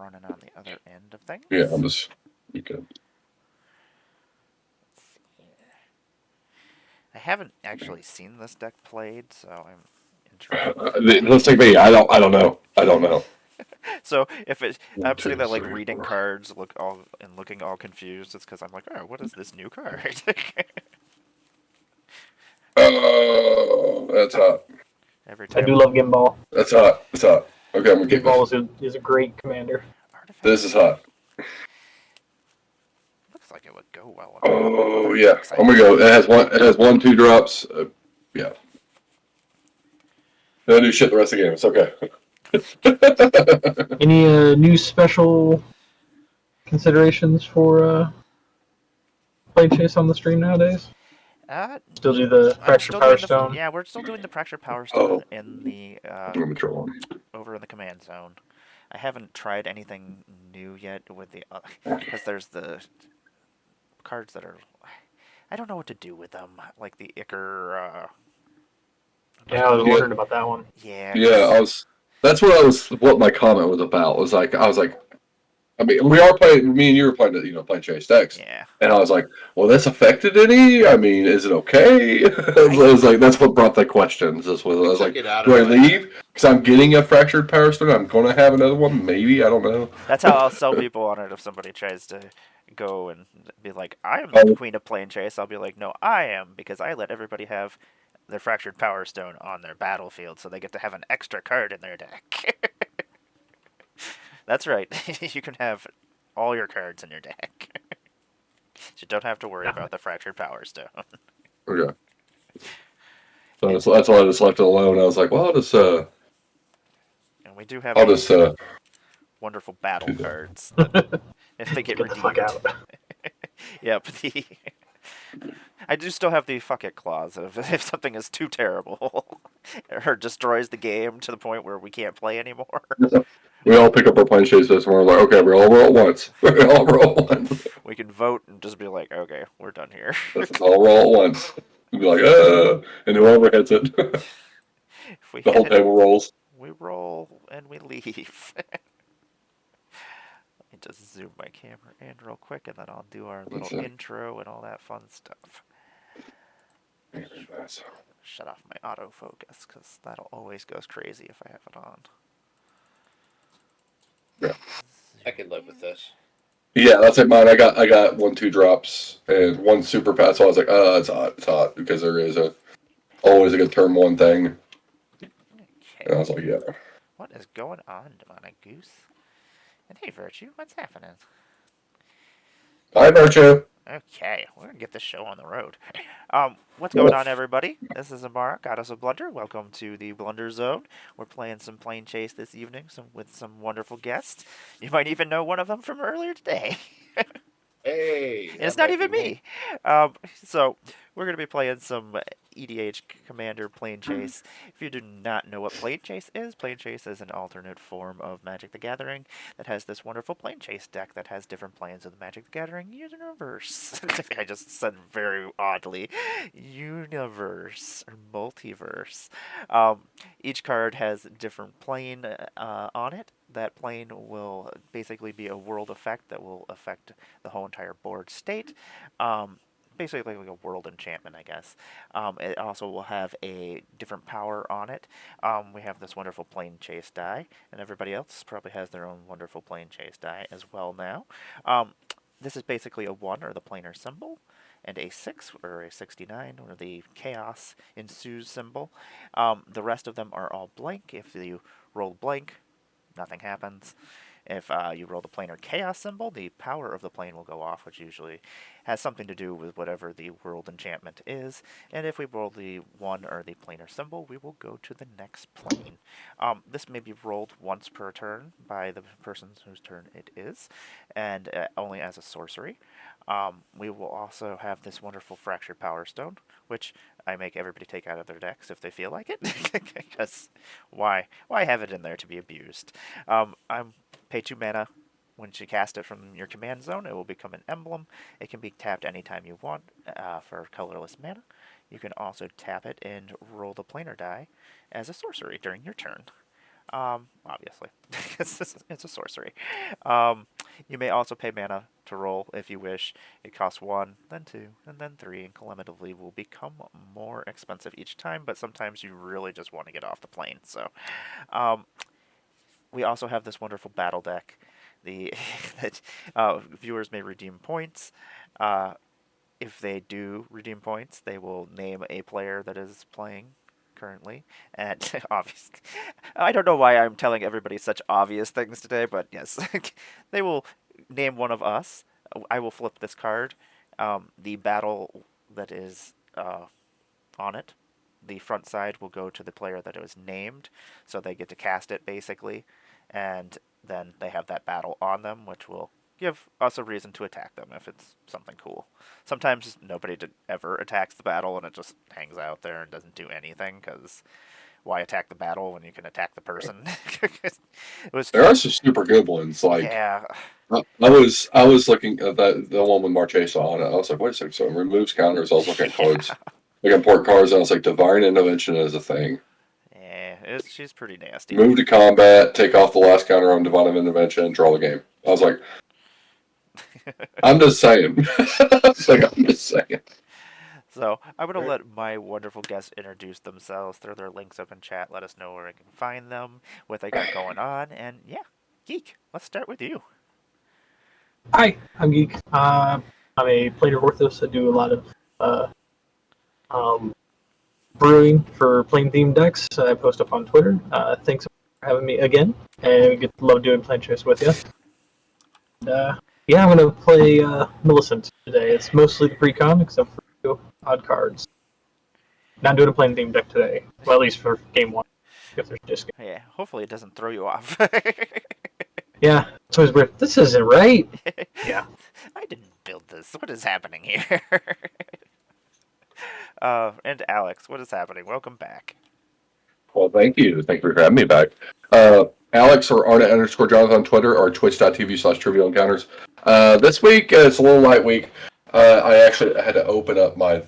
running on the other end of things. Yeah, I'm just. Okay. Let's see. I haven't actually seen this deck played, so I'm intrigued. Let's take me. I don't know. I don't know. So if it, One, I'm sitting two, there like three, reading four. cards, looking all confused. It's because I'm like, oh, what is this new card? Oh, that's hot. Every I time do love Gimbal. That's hot. That's hot. Okay, I'm gonna keep this. Gimbal is a great commander. artifact This is hot. looks like it would go well in Oh other yeah. decks I Oh my have. god. It has one. It has one, two drops. Yeah. No do shit the rest of the game. It's okay. Any new special considerations for Planechase on the stream nowadays? Uh, Still do the I'm Fractured still Power doing the Stone. yeah, we're still doing the Fractured Power Stone Oh, in the I'm gonna troll him. over in the command zone. I haven't tried anything new yet with the because there's the cards that are I don't know what to do with them, like the Icar. Yeah, I was Yeah, wondering about that one. Yeah, yeah. I was. That's what I was. What my comment was about was like. I was like. I mean, we are playing. Me and you were playing. Playing Chase decks, yeah. and I was like, "Well, this affected any? I mean, is it okay?" I was like, "That's what brought the questions." This was. I was like, Took it out of "Do I my leave? Because I'm getting a fractured power stone. I'm gonna have another one. Maybe I don't know." That's how I'll sell people on it if somebody tries to go and be like, I am the Oh, queen of Planechase. I'll be like, no, I am, because I let everybody have their Fractured Power Stone on their battlefield, so they get to have an extra card in their deck. That's right. You can have all your cards in your deck. You don't have to worry Yeah. about the Fractured Power Stone. okay. So that's why I just left it alone. I was like, "Well, And we do have I'll the just wonderful battle do that." cards that, if they get Get the fuck redeemed. out. Yep, I do still have the fuck it clause of if something is too terrible or destroys the game to the point where we can't play anymore. We all pick up our plane chase this, and we're like, "Okay, we all roll at once. We all roll at once. We can vote and just be like, okay, we're done here. Let's all roll at once." And be like, and whoever hits it, the If we hit whole it, table rolls. we roll and we leave. Let me just zoom my camera in real quick and then I'll do our little intro and all that fun stuff. Shut off my autofocus because that'll always goes crazy if I have it on. Yeah. I can live with this. Yeah, that's it. Mine. I got one, two drops and one super pass. So I was like, it's hot because there is always a good turn one thing. And I was like, yeah. What is going on, Demonic Goose? And hey, Virtue, what's happening? Hi, Virtue. Okay, we're gonna get this show on the road. What's going on, everybody? This is Emmara, Goddess of Blunder. Welcome to the Blunder Zone. We're playing some Planechase this evening, with some wonderful guests. You might even know one of them from earlier today. Hey, And it's not even me. So we're going to be playing some EDH Commander Planechase. If you do not know what Planechase is an alternate form of Magic the Gathering that has this wonderful Planechase deck that has different planes of the Magic the Gathering universe. I just said very oddly, universe or multiverse. Each card has a different plane on it. That plane will basically be a world effect that will affect the whole entire board state. Basically like a world enchantment, I guess. It also will have a different power on it. We have this wonderful Planechase die, and everybody else probably has their own wonderful Planechase die as well now. This is basically a 1 or the planar symbol, and a 6 or a 69 or the chaos ensues symbol. The rest of them are all blank. If you roll blank, nothing happens. If you roll the planar chaos symbol, the power of the plane will go off, which usually has something to do with whatever the world enchantment is. And if we roll the 1 or the planar symbol, we will go to the next plane. This may be rolled once per turn by the person whose turn it is, and only as a sorcery. We will also have this wonderful Fractured Power Stone, which I make everybody take out of their decks if they feel like it, because why have it in there to be abused? I'm pay 2 mana. When you cast it from your command zone, it will become an emblem. It can be tapped anytime you want for colorless mana. You can also tap it and roll the planar die as a sorcery during your turn. Obviously, it's a sorcery. Um, you may also pay mana to roll if you wish. It costs 1, then 2, and then 3, and cumulatively will become more expensive each time, but sometimes you really just want to get off the plane. So, um, we also have this wonderful battle deck. The that viewers may redeem points. Uh, if they do redeem points, they will name a player that is playing currently. And obviously, I don't know why I'm telling everybody such obvious things today, but yes, they will name one of us. I will flip this card. The battle that is on it, the front side will go to the player that it was named, so they get to cast it basically, and then they have that battle on them, which will give us a reason to attack them if it's something cool. Sometimes nobody ever attacks the battle and it just hangs out there and doesn't do anything because why attack the battle when you can attack the person? It was, There are some super good ones. Like yeah, I was looking at the one with Marchesa on it. I was like, wait a second. So it removes counters. I was looking at cards, yeah, looking at port cards, and I was like, Divine Intervention is a thing. yeah. She's pretty nasty. Move to combat, take off the last counter on Divine Intervention, draw the game. I was like, I'm just saying. It's like I'm just saying. So I'm gonna let my wonderful guests introduce themselves, throw their links up in chat, let us know where I can find them, what they got going on, and yeah, Geek, let's start with you. Hi, I'm Geek. I'm a player Orthos. I do a lot of uh, um, brewing for plane themed decks. I post up on Twitter. Thanks for having me again, and we love doing Planechase with you. And, yeah, I'm gonna play Millicent today. It's mostly the pre-con except for a few odd cards. Not doing a plane themed deck today. Well, at least for game one, if there's disc. Yeah, hopefully it doesn't throw you off. Yeah, it's always weird. This isn't right. Yeah. I didn't build this. What is happening here? And Alex, what is happening? Welcome back. Well, thank you. Thank you for having me back. Alex or Arnett underscore Jonathan on Twitter or twitch.tv/trivial encounters. This week, it's a little light week. I actually had to open up my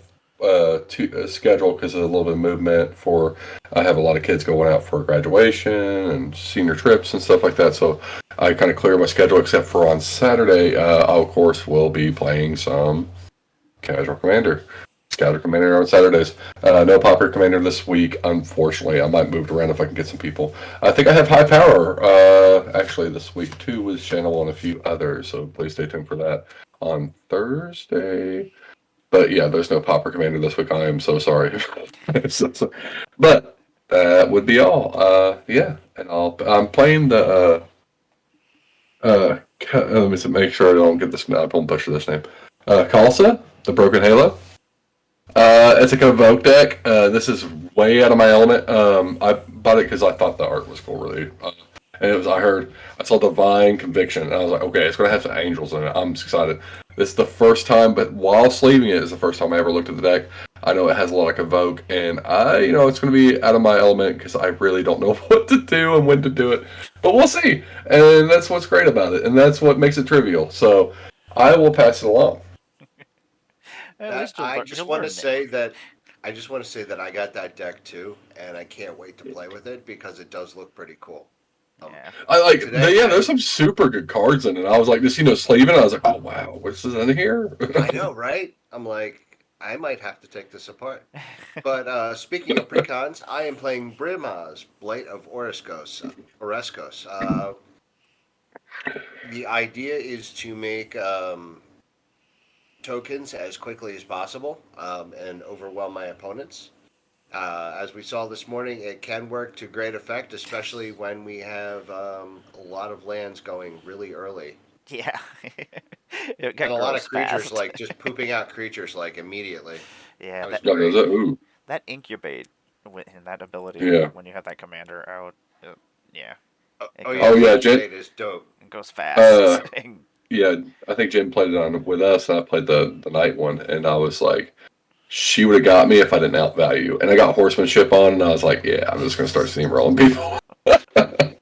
schedule because of a little bit of movement for, I have a lot of kids going out for graduation and senior trips and stuff like that. So I kind of cleared my schedule except for on Saturday. I, of course, will be playing some Casual Commander. Scouter Commander on Saturdays. No Pauper Commander this week, unfortunately. I might move it around if I can get some people. I think I have high power actually this week too with Channel and a few others, so please stay tuned for that on Thursday. But yeah, there's no Pauper Commander this week. I am so sorry. But that would be all. Yeah, and I'm playing the. Let me make sure I don't get this. I don't butcher this name. Khalsa, the Broken Halo. It's a Convoke deck. This is way out of my element. I bought it because I thought the art was cool, really. And I saw Divine Conviction, and I was like, okay, it's going to have some angels in it. I'm excited. This is the first time, but while sleeving it is the first time I ever looked at the deck. I know it has a lot of Convoke, and it's going to be out of my element because I really don't know what to do and when to do it. But we'll see. And that's what's great about it, and that's what makes it trivial. So I will pass it along. At That least I you'll just want to learn say that I got that deck too, and I can't wait to play with it because it does look pretty cool. Um, Yeah. I like, today yeah, there's some super good cards in it. I was like, this, sleeving. I was like, oh wow, what's this in here? I know, right? I'm like, I might have to take this apart. But speaking of precons, I am playing Brimaz, Blight of Oreskos. The idea is to make tokens as quickly as possible and overwhelm my opponents. As we saw this morning, it can work to great effect, especially when we have a lot of lands going really early. Yeah. And It a lot of grows creatures, fast. like just pooping out creatures like immediately. Yeah, That was Yeah, there's great. ooh, that incubate and that ability yeah. when you have that commander out, yeah, Oh, it oh yeah, Oh the goes yeah, Jen. incubate is dope. it goes fast. Uh, yeah, I think Jen played it on with us, and I played the night one, and I was like, she would have got me if I didn't outvalue. And I got horsemanship on, and I was like, yeah, I'm just gonna start steamrolling people. That's uh,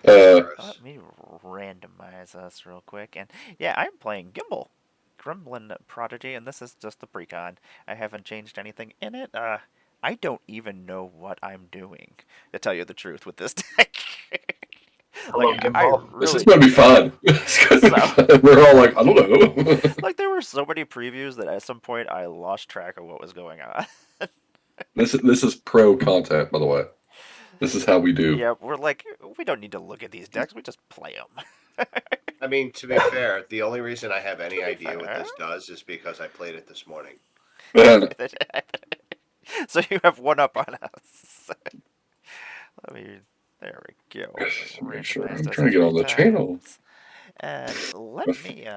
Let gross. me randomize us real quick, and yeah, I'm playing Gimbal, Gremlin Prodigy, and this is just the precon. I haven't changed anything in it. I don't even know what I'm doing, to tell you the truth, with this deck. I Like, love I Gimbal. This is really gonna be don't know. fun. It's gonna be So, fun. We're all like, I don't know. like, there were so many previews that at some point I lost track of what was going on. This is pro content, by the way. This is how we do. Yeah, we're like, we don't need to look at these decks, we just play them. I mean, to be fair, the only reason I have any To be idea what fair. this does is because I played it this morning. Man, So you have one up on us. Let me. There we go. make sure Randomize I'm this trying to get 3 on the channel. times. And let me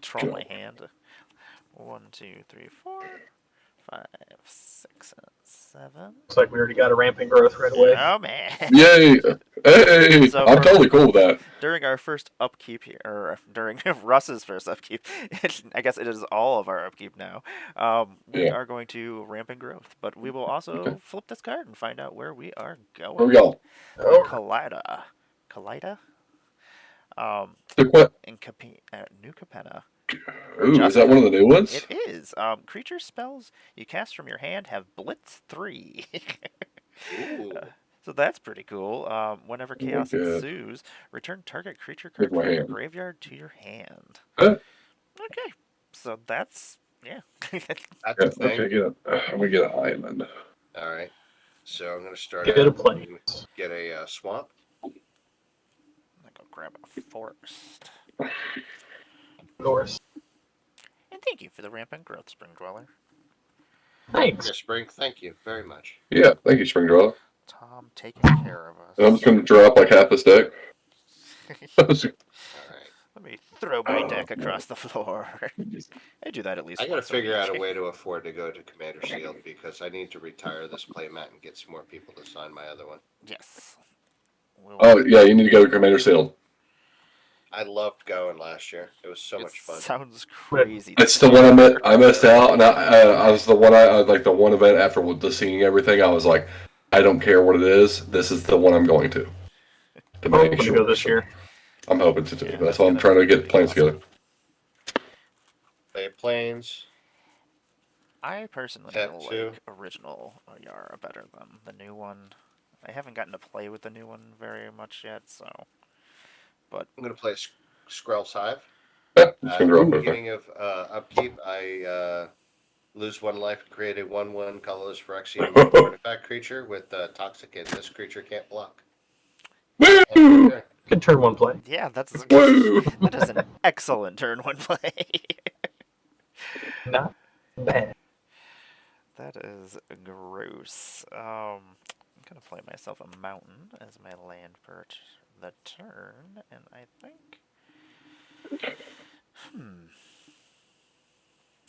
draw Go. my hand. 1, 2, 3, 4, 5, 6, and 7. Looks like we already got a rampant growth right away. Oh man! Yay! Hey, So I'm totally cool with that. during our first upkeep here, or during Russ's first upkeep, I guess it is all of our upkeep now. We Yeah. are going to rampant growth, but we will Okay. also flip this card and find out where we are Where going. we go? The Oh, Kaleida, What? in New Capenna. Ooh, is that one of the new ones? It is. Creature spells you cast from your hand have Blitz 3. Ooh. So that's pretty cool. Whenever Oh my chaos God. ensues, return target creature With card my from your hand. graveyard to your hand. Huh? Okay, so that's yeah. That's Yeah, a thing. okay, I'm gonna get an island. All right. So I'm going to start get a out play. and get a swamp. I'm gonna go grab a forest. Norse. And thank you for the rampant growth, Spring Dweller. Thanks. Yes, Spring, thank you very much. Yeah, thank you, Spring Dweller. Tom taking care of And I'm us. just gonna drop like half this deck. All right. Let me throw my deck across the floor. I do that at least I got to once figure a out a week. way to afford to go to Commander Shield because I need to retire this playmat and get some more people to sign my other one. Yes. We'll, Oh yeah, you need to go to Commander Seal. I loved going last year. It was so it much fun. sounds crazy. It's to the do. one I missed out, and I was the one like the one event after with the seeing everything. I was like, I don't care what it is. This is the one I'm going to I'm make hoping to sure. go this So year. I'm hoping to do. Yeah, That's that's why I'm gonna trying to get be plans awesome. together. Play planes. I personally Tap like two. original Yara better than the new one. I haven't gotten to play with the new one very much yet, so. I'm going to play Skrell's Hive. Yeah, I'm just At gonna the drop it. beginning of upkeep, I lose 1 life and create a 1/1 colorless Phyrexian artifact creature with toxic, and this creature can't block. Woo! Okay. Good turn one play. Yeah, that's Woo! that is an excellent turn one play. Not bad. That is gross. I'm gonna play myself a mountain as my land for the turn, and I think.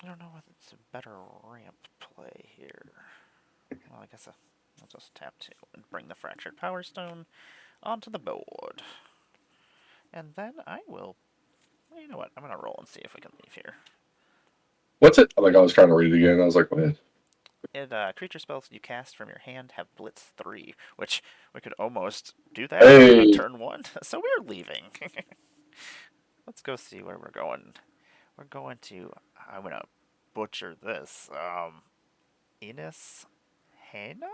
I don't know what's a better ramp play here. Well, I guess I'll just tap 2 and bring the Fractured Power Stone onto the board. And then I will. Well, you know what? I'm gonna roll and see if we can leave here. What's it? Like I was trying to read it again. I was like, what? Creature spells you cast from your hand have Blitz 3, which we could almost do that Hey. on turn 1. So we're leaving. Let's go see where we're going. We're going to. I'm gonna butcher this. Ines Hena?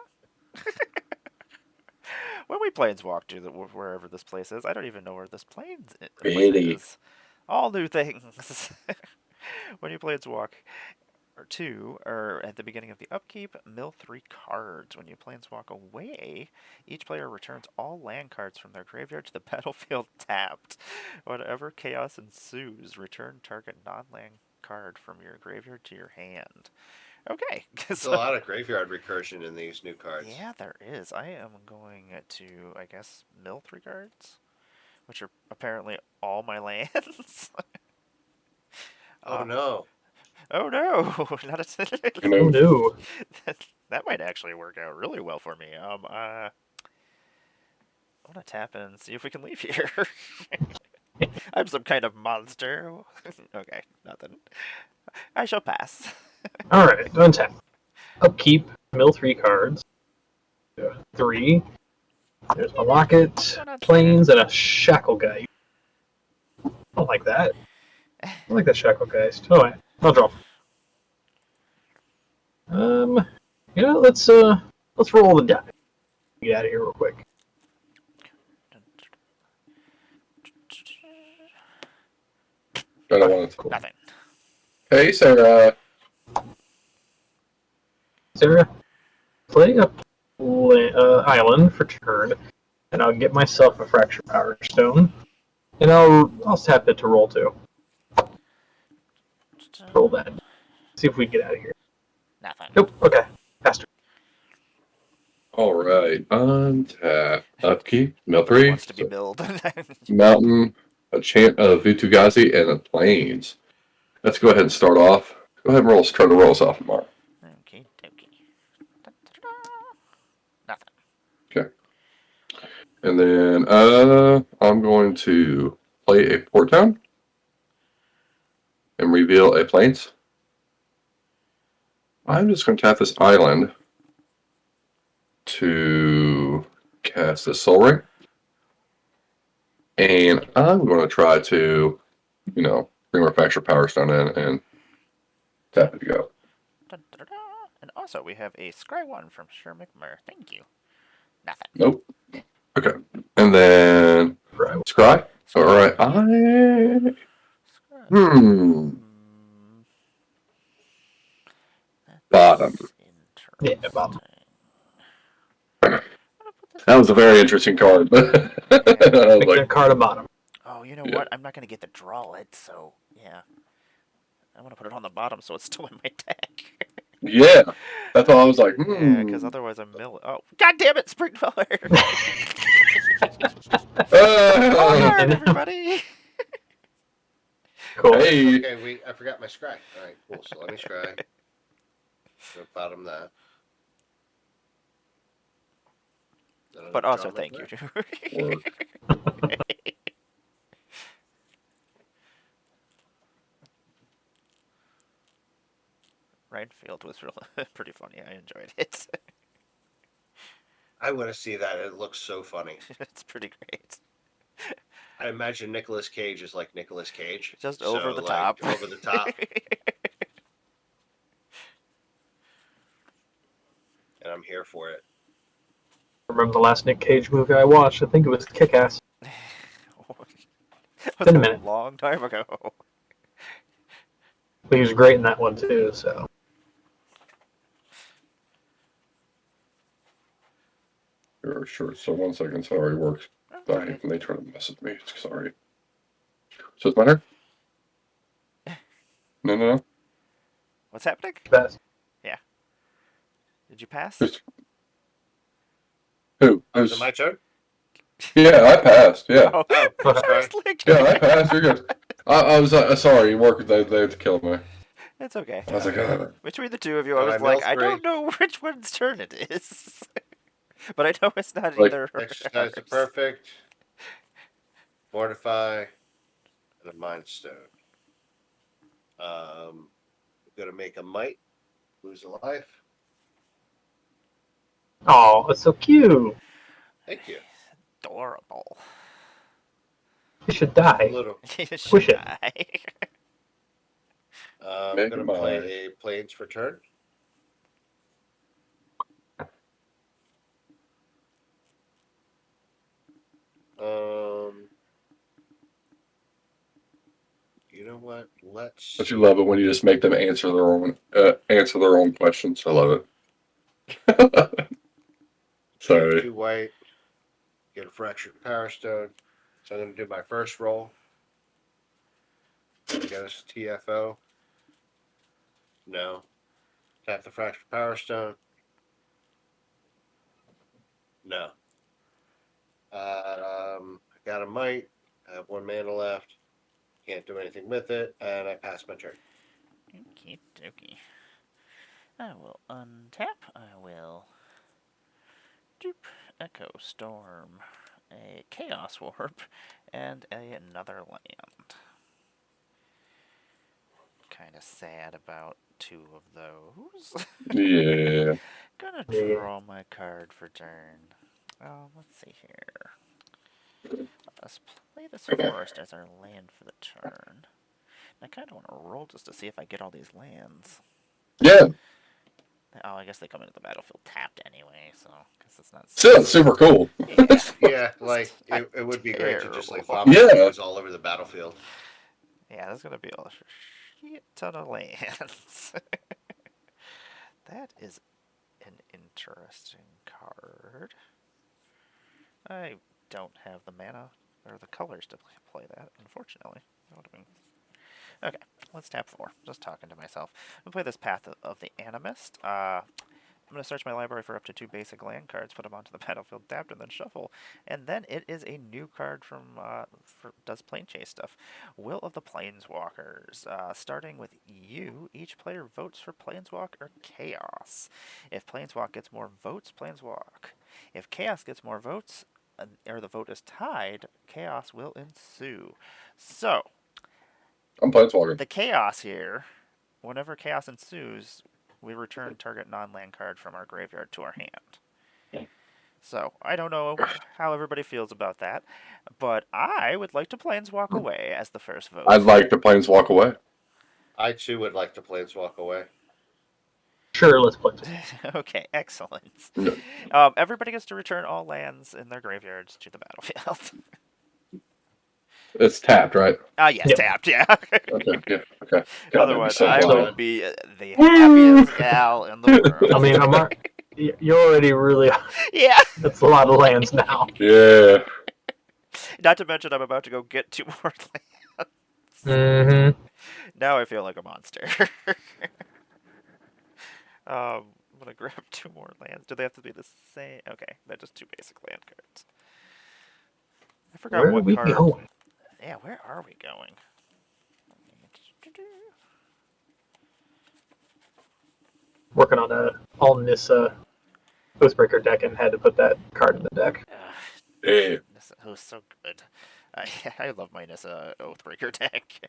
When we planeswalk to wherever this place is, I don't even know where this plane Really? is. All new things. When you planeswalk or 2, or at the beginning of the upkeep, mill 3 cards. When you planeswalk away, each player returns all land cards from their graveyard to the battlefield tapped. Whenever chaos ensues, return target non-land card from your graveyard to your hand. Okay. There's a lot of graveyard recursion in these new cards. Yeah, there is. I am going to, I guess, mill 3 cards, which are apparently all my lands. Oh no. Oh no! Not a. Oh no. That might actually work out really well for me. I want to tap in and see if we can leave here. I'm some kind of monster. Okay, nothing. I shall pass. Alright, untap. Upkeep, mill 3 cards. 3. There's a locket, planes, and a shackle guy. I don't like that. I like that shackle geist. Alright, I'll draw. let's roll the die. Get out of here real quick. I don't want to. Cool. Nothing. Hey, Sarah. Sarah, play a island for turn, and I'll get myself a fracture power stone, and I'll tap it to roll 2. Roll that. See if we can get out of here. Nothing. Nope. Okay. Faster. All right. Untap. Upkeep. Mill Nobody 3. wants to be milled. Mountain. A chant of Vitugazi and the plains. Let's go ahead and start off. Go ahead and try to roll us off, Mark. Okay, dokie. Nothing. Okay. And then I'm going to play a port town and reveal a plains. I'm just going to tap this island to cast a soul ring. And I'm going to try to, bring my fracture power stone in and tap it to go. And also, we have a scry 1 from Sher McMurr. Thank you. Nothing. Nope. Okay. And then Right. scry. All right. Scry. Bottom. Yeah, bottom. That was a very interesting card. I was Make like, that card a bottom. Oh, you know Yeah. what? I'm not going to get to draw it, so yeah. I want to put it on the bottom so it's still in my deck. yeah. That's why I was like, Yeah, because otherwise I'm Oh, god damn it, Springfeller! Oh, darn, everybody! Cool. Hey. Okay, I forgot my scry. All right, cool. So let me scry. So bottom that. Then I'm But gonna also, draw my thank you. Or- Rhinefield was really pretty funny. I enjoyed it. I want to see that. It looks so funny. It's pretty great. I imagine Nicolas Cage is like Nicolas Cage. Just So, over the like, top. Over the top. And I'm here for it. Remember the last Nick Cage movie I watched? I think it was Kick-Ass. That Been a was minute. a long time ago. But he was great in that one too. So Sure. So 1 second. Sorry, works. Okay. They try to message me. Sorry. So it's my turn? No. What's happening? best. Did you pass? Who? Oh, is it my turn? Yeah, I passed. Yeah. Oh, Oh, sorry. Yeah, I passed. You're good. I was sorry. Work. They had to kill me. It's okay. I was like, Between the two of you, I So was I like, mill I 3. don't know which one's turn it is. But I know it's not Like, either. Exercise the ours. perfect. Mortify. And a Mind Stone. I'm going to make a might. Lose a life. Oh, that's so cute. Thank you. Adorable. You should A die. little. You should Push it. die. I'm Make going a to play might. a Plains for turn. You know what? Let's. Don't you love it when you just make them answer their own questions? I love it. Sorry. 2 white. Get a fractured power stone. So I'm going to do my first roll. Get us TFO. No. Tap the fractured power stone. No. I got a might. I have 1 mana left. Can't do anything with it, and I pass my turn. Okie dokie. I will untap. I will dupe Echo Storm, a Chaos Warp, and another land. Kind of sad about 2 of those. Yeah. Gonna Yeah. draw my card for turn. Let's see here. Let's play this forest as our land for the turn. I kind of want to roll just to see if I get all these lands. Yeah. Oh, I guess they come into the battlefield tapped anyway, so because it's not. Still, it's super cool. Yeah, Yeah, just like it would be great to just like terrible. vomit Yeah. things all over the battlefield. Yeah, there's gonna be a shit ton of lands. That is an interesting card. I don't have the mana or the colors to play that, unfortunately. That would have been... Okay, let's tap 4. Just talking to myself. I'm gonna play this Path of the Animist. I'm going to search my library for up to 2 basic land cards, put them onto the battlefield tapped, and then shuffle. And then it is a new card from does Planechase stuff. Will of the Planeswalkers. Starting with you, each player votes for Planeswalk or Chaos. If Planeswalk gets more votes, Planeswalk. If Chaos gets more votes, or the vote is tied, Chaos will ensue. So, I'm Planeswalker. the Chaos here, whenever Chaos ensues, we return target non-land card from our graveyard to our hand. So, I don't know how everybody feels about that, but I would like to Planeswalk away as the first vote. I'd like to Planeswalk away. I too would like to planeswalk away. Sure, let's play. Okay, excellent. No. Everybody gets to return all lands in their graveyards to the battlefield. It's tapped, right? Yes, Yep. tapped, yeah. Okay, yeah, okay. God, Otherwise, that'd I be so will fun. be the happiest gal in the world. I mean, you're already really. Yeah. That's a lot of lands now. Yeah. Not to mention, I'm about to go get 2 more lands. Mm-hmm. Now I feel like a monster. I'm gonna grab 2 more lands. Do they have to be the same? Okay, they're just 2 basic land cards. I forgot Where are what we card. going? Yeah, where are we going? Working on a all Nissa Oathbreaker deck and had to put that card in the deck. Yeah. Nissa, who's so good. I love my Nissa Oathbreaker deck.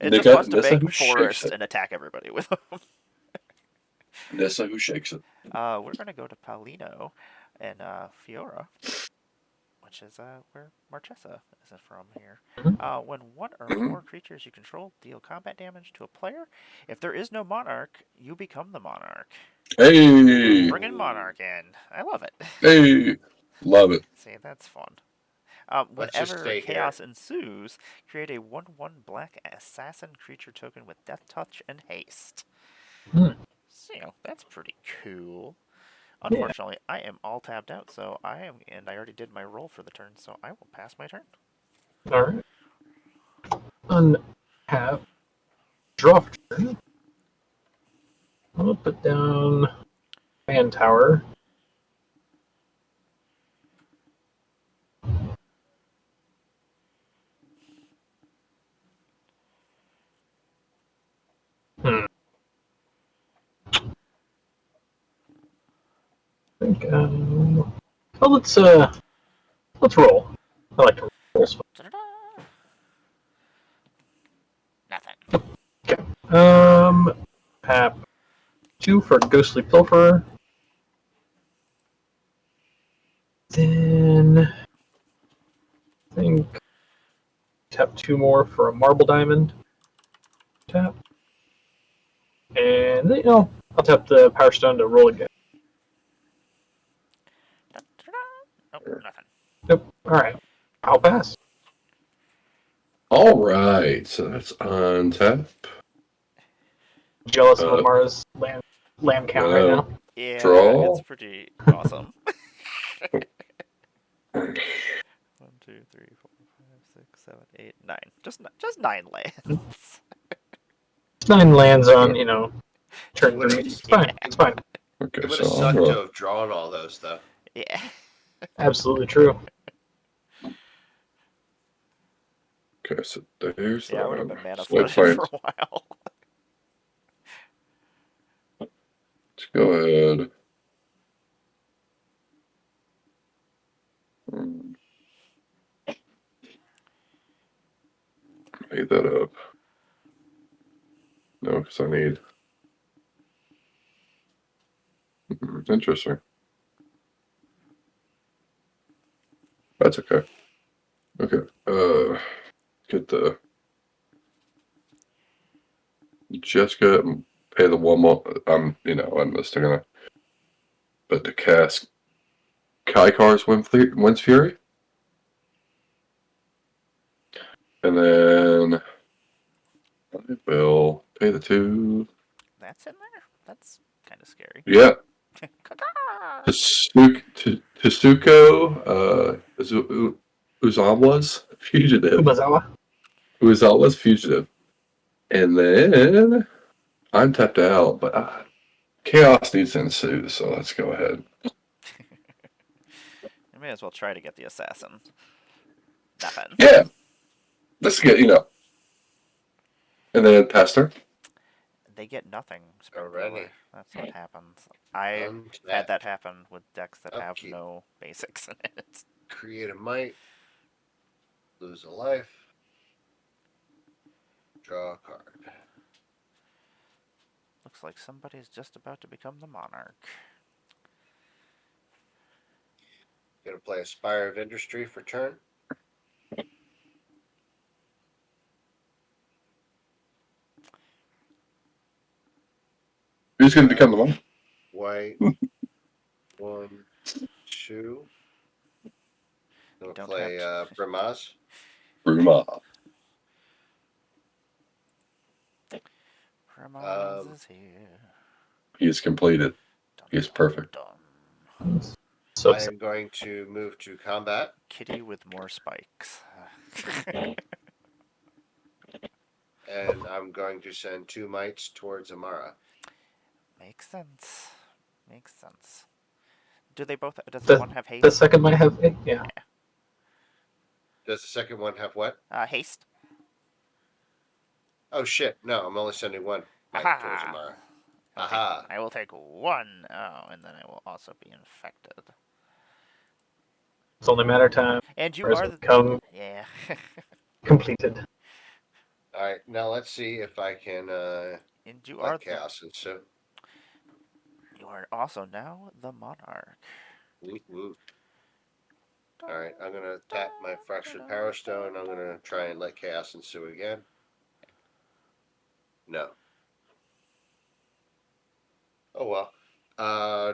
It Nissa- just wants to Nissa make who shakes forest it. and attack everybody with them. Nissa who shakes it. We're gonna go to Paulino and Fiora, which is where Marchesa is from here. When one or more creatures you control deal combat damage to a player, if there is no monarch, you become the monarch. Hey. Bringing monarch in. I love it. Hey. Love it. See, that's fun. Let's just Whenever stay chaos ensues, create a 1/1 black assassin creature token with death touch and haste. Hmm. So, that's pretty cool. Yeah. Unfortunately, I am all tapped out, so I already did my roll for the turn, so I will pass my turn. All right. Untap. Draw for turn. I'm gonna put down Fan Tower. Hmm. I think. Well, let's roll. I like to roll. Da-da-da. Nothing. Okay. Tap 2 for Ghostly Pilferer. Then I think tap 2 more for a Marble Diamond. Tap. And then, I'll tap the Power Stone to roll again. Da-da-da. Nope, nothing. Nope. Alright. I'll pass. All right. So that's on tap. Jealous of Emmara's land count right now. Yeah, Draw. it's pretty awesome. 1, 2, 3, 4, 5, 6, 7, 8, 9. Just 9 lands. 9 lands on, turn 3. Would've- It's fine. It's fine. Okay, It would so have I'm sucked gonna. to have drawn all those though. Yeah. Absolutely true. Okay, so there's Yeah, I would have that. been mana So let's flooded find- for a while. Let's go ahead. Made that up. No, because I need. Interesting. That's okay. Okay. Get the Jessica pay the one more. I'm just gonna. But to cast Kaikar's Wind's Fury, and then I will pay the 2. That's in there? That's kind of scary. Yeah, Caca! Tsuko, Uzawa's fugitive. Umazawa. Uzawa's fugitive, and then I'm tapped out, but chaos needs to ensue. So let's go ahead. You may as well try to get the assassin. Nothing. Yeah, let's get and then Pastor. They get nothing. Already. That's what happens. I've Untap. had that happen with decks that Upkeep. have no basics in it. Create a might. Lose a life. Draw a card. Looks like somebody's just about to become the monarch. Gonna play a Spire of Industry for turn. Who's going to become the one? White. 1, 2. Gonna don't play have to- Brimaz. Bruma. Premaz is here. He is completed. Dun, He is dun, perfect. dun. So I am going to move to combat. Kitty with more spikes. And I'm going to send 2 mites towards Emmara. Makes sense. Makes sense. Do they both? Does The- one have haste? the second might have yeah. Does the second one have what? Haste. Oh shit! No, I'm only sending 1 mite towards Aha! Emmara. I'll Aha! take, I will take 1. Oh, and then I will also be infected. It's only a matter of time. And you Whereas are it the come yeah. completed. All right, now let's see if I can And you are let chaos ensue. You are also now the monarch. Woot woot. All right, I'm gonna tap my fractured power stone. I'm gonna try and let chaos ensue again. No. Oh well.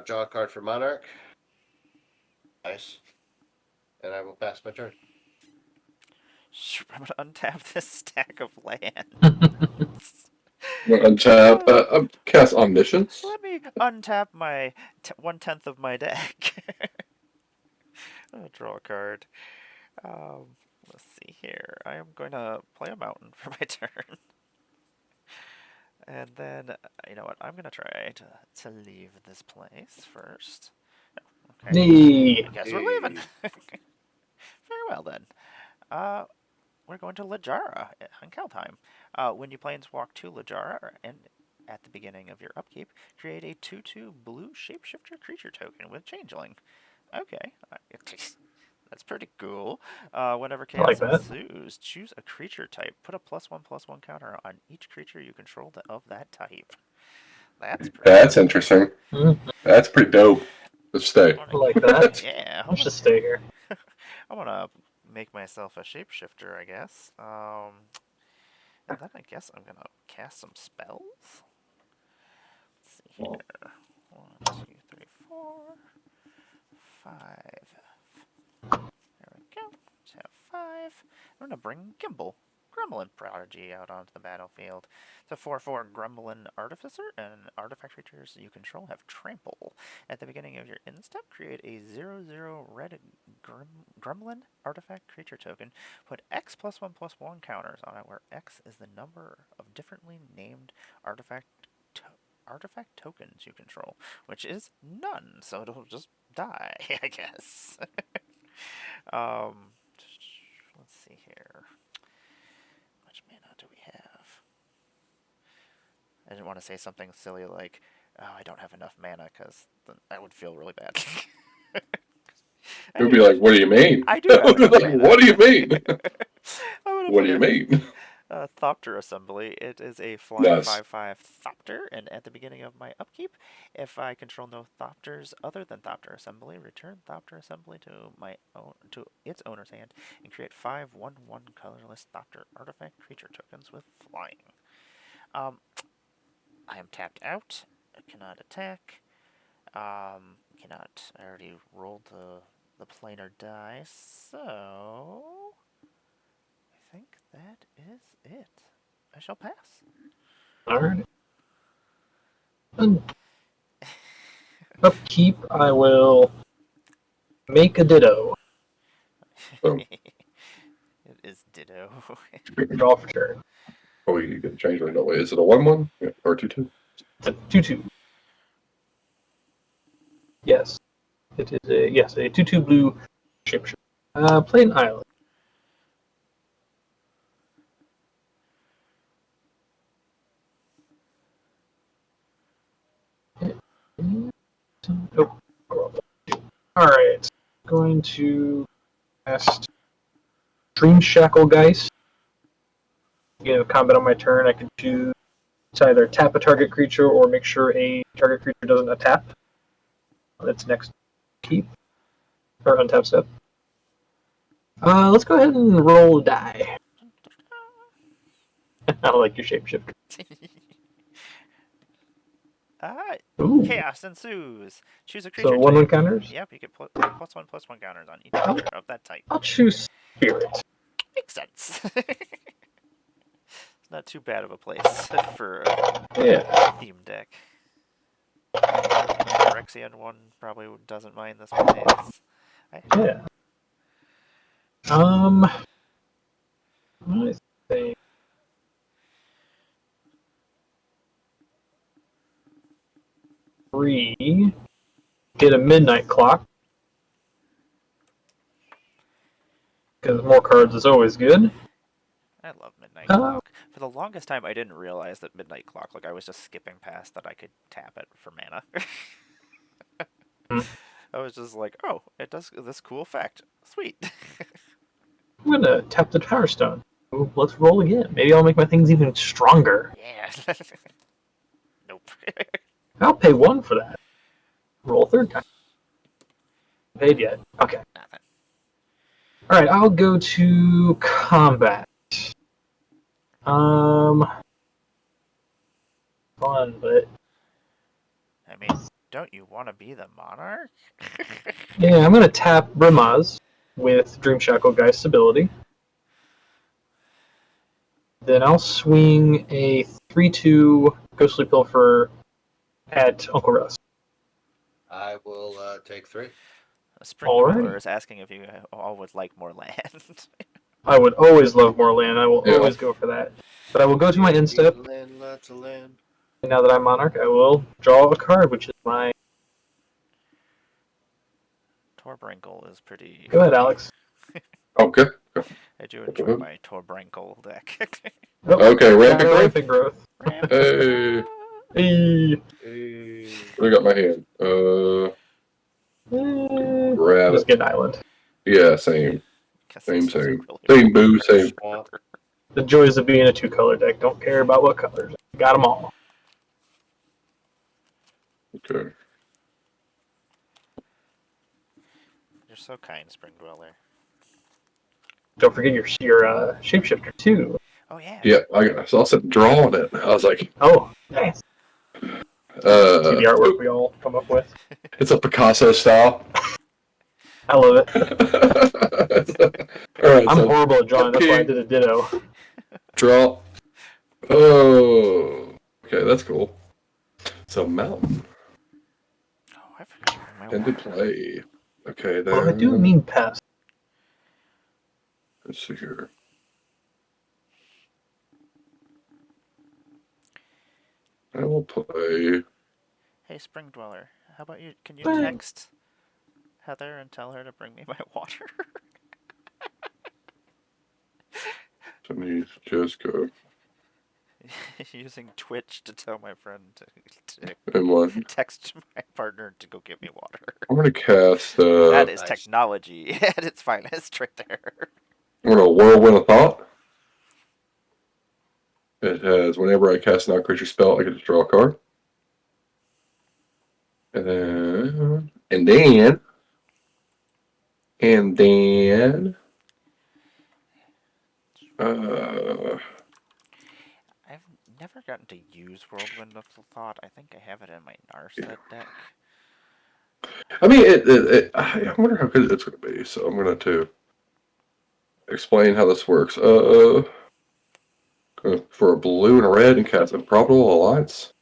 Draw a card for monarch. Nice. And I will pass my turn. I'm gonna untap this stack of land. Untap. Cast Omniscience. Let me untap my 1/10 of my deck. I'll draw a card. Let's see here. I am going to play a mountain for my turn. And then, you know what? I'm going to try to leave this place first. Oh, okay. Nee. I guess we're leaving. Very well then. We're going to Lajara on Kaldheim. When you planeswalk to Lajara, and at the beginning of your upkeep, create a 2/2 blue shapeshifter creature token with Changeling. Okay, that's pretty cool. Whenever I like chaos that. ensues, choose a creature type. Put a +1/+1 counter on each creature you control of that type. That's pretty That's cool. interesting. Mhm. That's pretty dope. Let's stay. I like that. Yeah, I'll just stay here. I'm gonna make myself a shapeshifter, I guess. And then I guess I'm gonna cast some spells. Let's see here. 1, 2, 3, 4, 5. There we go. Let's have 5. I'm gonna bring Gremlin Prodigy out onto the battlefield. It's a 4/4 Gremlin Artificer, and artifact creatures you control have trample. At the beginning of your end step, create a 0/0 red Gremlin artifact creature token. Put X+1/+1 counters on it, where X is the number of differently named artifact tokens you control, which is none, so it'll just die, I guess. Let's see here. How much mana do we have? I didn't want to say something silly like, "Oh, I don't have enough mana," because I would feel really bad. It would be like, what do you mean? I do have enough Like, mana. what do you mean? I'm gonna What put do you mean? Thopter Assembly. It is a flying Nice. 5/5 Thopter, and at the beginning of my upkeep, if I control no Thopters other than Thopter Assembly, return Thopter Assembly to its owner's hand and create 5 1/1 colorless Thopter artifact creature tokens with flying. Um, I am tapped out. I cannot attack. Cannot. I already rolled the planar die, so I think that is it. I shall pass. Alright. Upkeep, I will make a ditto. Boom. It is ditto. Draw for turn. Oh, you can change it. No way. Is it a 1/1? Yeah, or 2/2? It's a 2/2. Yes. It is a 2/2 blue shapeshifter. Play an island. Nope. Alright. Going to cast Dream Shackle Geist. Beginning of combat on my turn, I can choose to either tap a target creature or make sure a target creature doesn't untap on its next keep or untap step. Let's go ahead and roll a die. I like your shapeshifter. Ooh. Chaos ensues. Choose a So creature 1/1 type. counters? Yep, you get +1/+1 counters on each creature of that type. I'll choose Spirit. Makes sense. It's not too bad of a place for a Yeah. theme deck. The Phyrexian one probably doesn't mind this place. Yeah. I think three. Get a midnight clock. Because more cards is always good. I love Midnight Clock. For the longest time, I didn't realize that Midnight Clock, like, I was just skipping past that I could tap it for mana. I was just like, oh, it does this cool effect. Sweet. I'm gonna tap the Tower Stone. Ooh, let's roll again. Maybe I'll make my things even stronger. Yeah. Nope. I'll pay 1 for that. Roll third time. Paid yet? Okay. Nothing. Alright, I'll go to combat. Fun, but I mean, don't you want to be the monarch? yeah, I'm gonna tap Brimaz with Dream Shackle Geist's ability. Then I'll swing a 3/2 Ghostly Pilfer at Uncle Russ. I will take 3. Spring Alright. Dweller is asking if you all would like more land. I would always love more land. I will Yeah. always go for that. But I will go to my end step. Land, lots of land. And now that I'm Monarch, I will draw a card, which is my. Torbrinkle is pretty. Go ahead, Alex. Okay. I do enjoy my Torbrinkle deck. Oh, Okay, Rampant Growth. Rampant Growth. Hey. Hey. What do I got in my hand? Grab Just it. get an island. Yeah, same. Same. Really Same boo, same. The joys of being a 2-color deck. Don't care about what colors. Got them all. Okay. You're so kind, Spring Dweller. Don't forget your shapeshifter too. Oh yeah. Yeah, I saw something drawing it. I was like, Oh, nice. See the artwork we all come up with. it's a Picasso style. I love it. All right, I'm so horrible at drawing. That's why I did a ditto. draw. Oh, okay, that's cool. So mountain Oh, I forgot to bring my into water. play. Okay, then Well, I do mean pest. let's see here. I will play. Hey, Spring Dweller, how about you? Can you Hey. text Heather and tell her to bring me my water? Let me just go. Using Twitch to tell my friend to And one. text my partner to go get me water. I'm gonna cast. That is Nice. technology at its finest, right there. I'm gonna whirlwind of thought. It has whenever I cast a non-creature spell, I get to draw a card. And then, uh, I've never gotten to use Whirlwind of Thought. I think I have it in my Yeah. Narset deck. I mean, I wonder how good it's going to be. So I'm going to explain how this works. For a blue and a red and cast Improbable Alliance.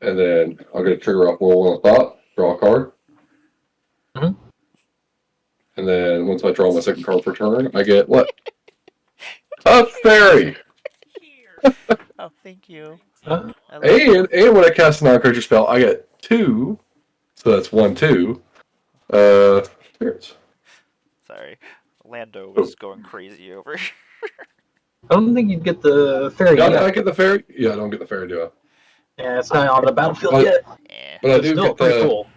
And then I'll get a trigger off Whirlwind of Thought, draw a card. Mhm. And then once I draw my second card per turn, I get what? A fairy! Oh, thank you. Uh, I love And when I cast a non-creature spell, I get 2. So that's 1, 2. Spirits. Sorry. Lando Oh. was going crazy over. I don't think you'd get the fairy Did yet. I get the fairy? Yeah, I don't get the fairy, do I? Yeah, it's not on the battlefield But- yet. Eh. But I It's do still get pretty the. cool.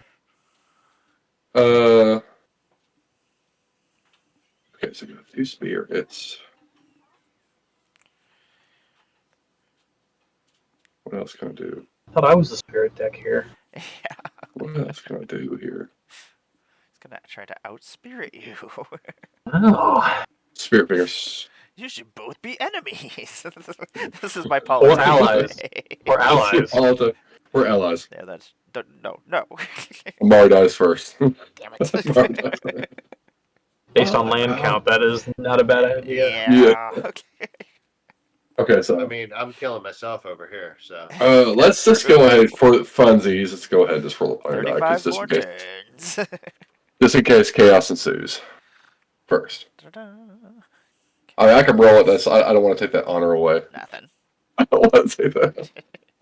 Okay, so I got a few spirits. What else can I do? Thought I was the spirit deck here. Yeah. What else can I do here? He's gonna try to outspirit you. Oh, Spirit fingers. You should both be enemies. This is my policy. allies. or allies. We're allies. Yeah, that's no. Amari dies first. Damn Amari it. dies first. Based on land count, that is not a bad idea. Yeah. Okay. Okay, I so mean, I'm killing myself over here, so. let's just go ahead for funsies. Let's go ahead and just roll the player die, 35 just more in case, turns. just in case chaos ensues. First, Ta-da. I can roll it. I don't want to take that honor away. Nothing. I don't want to say that.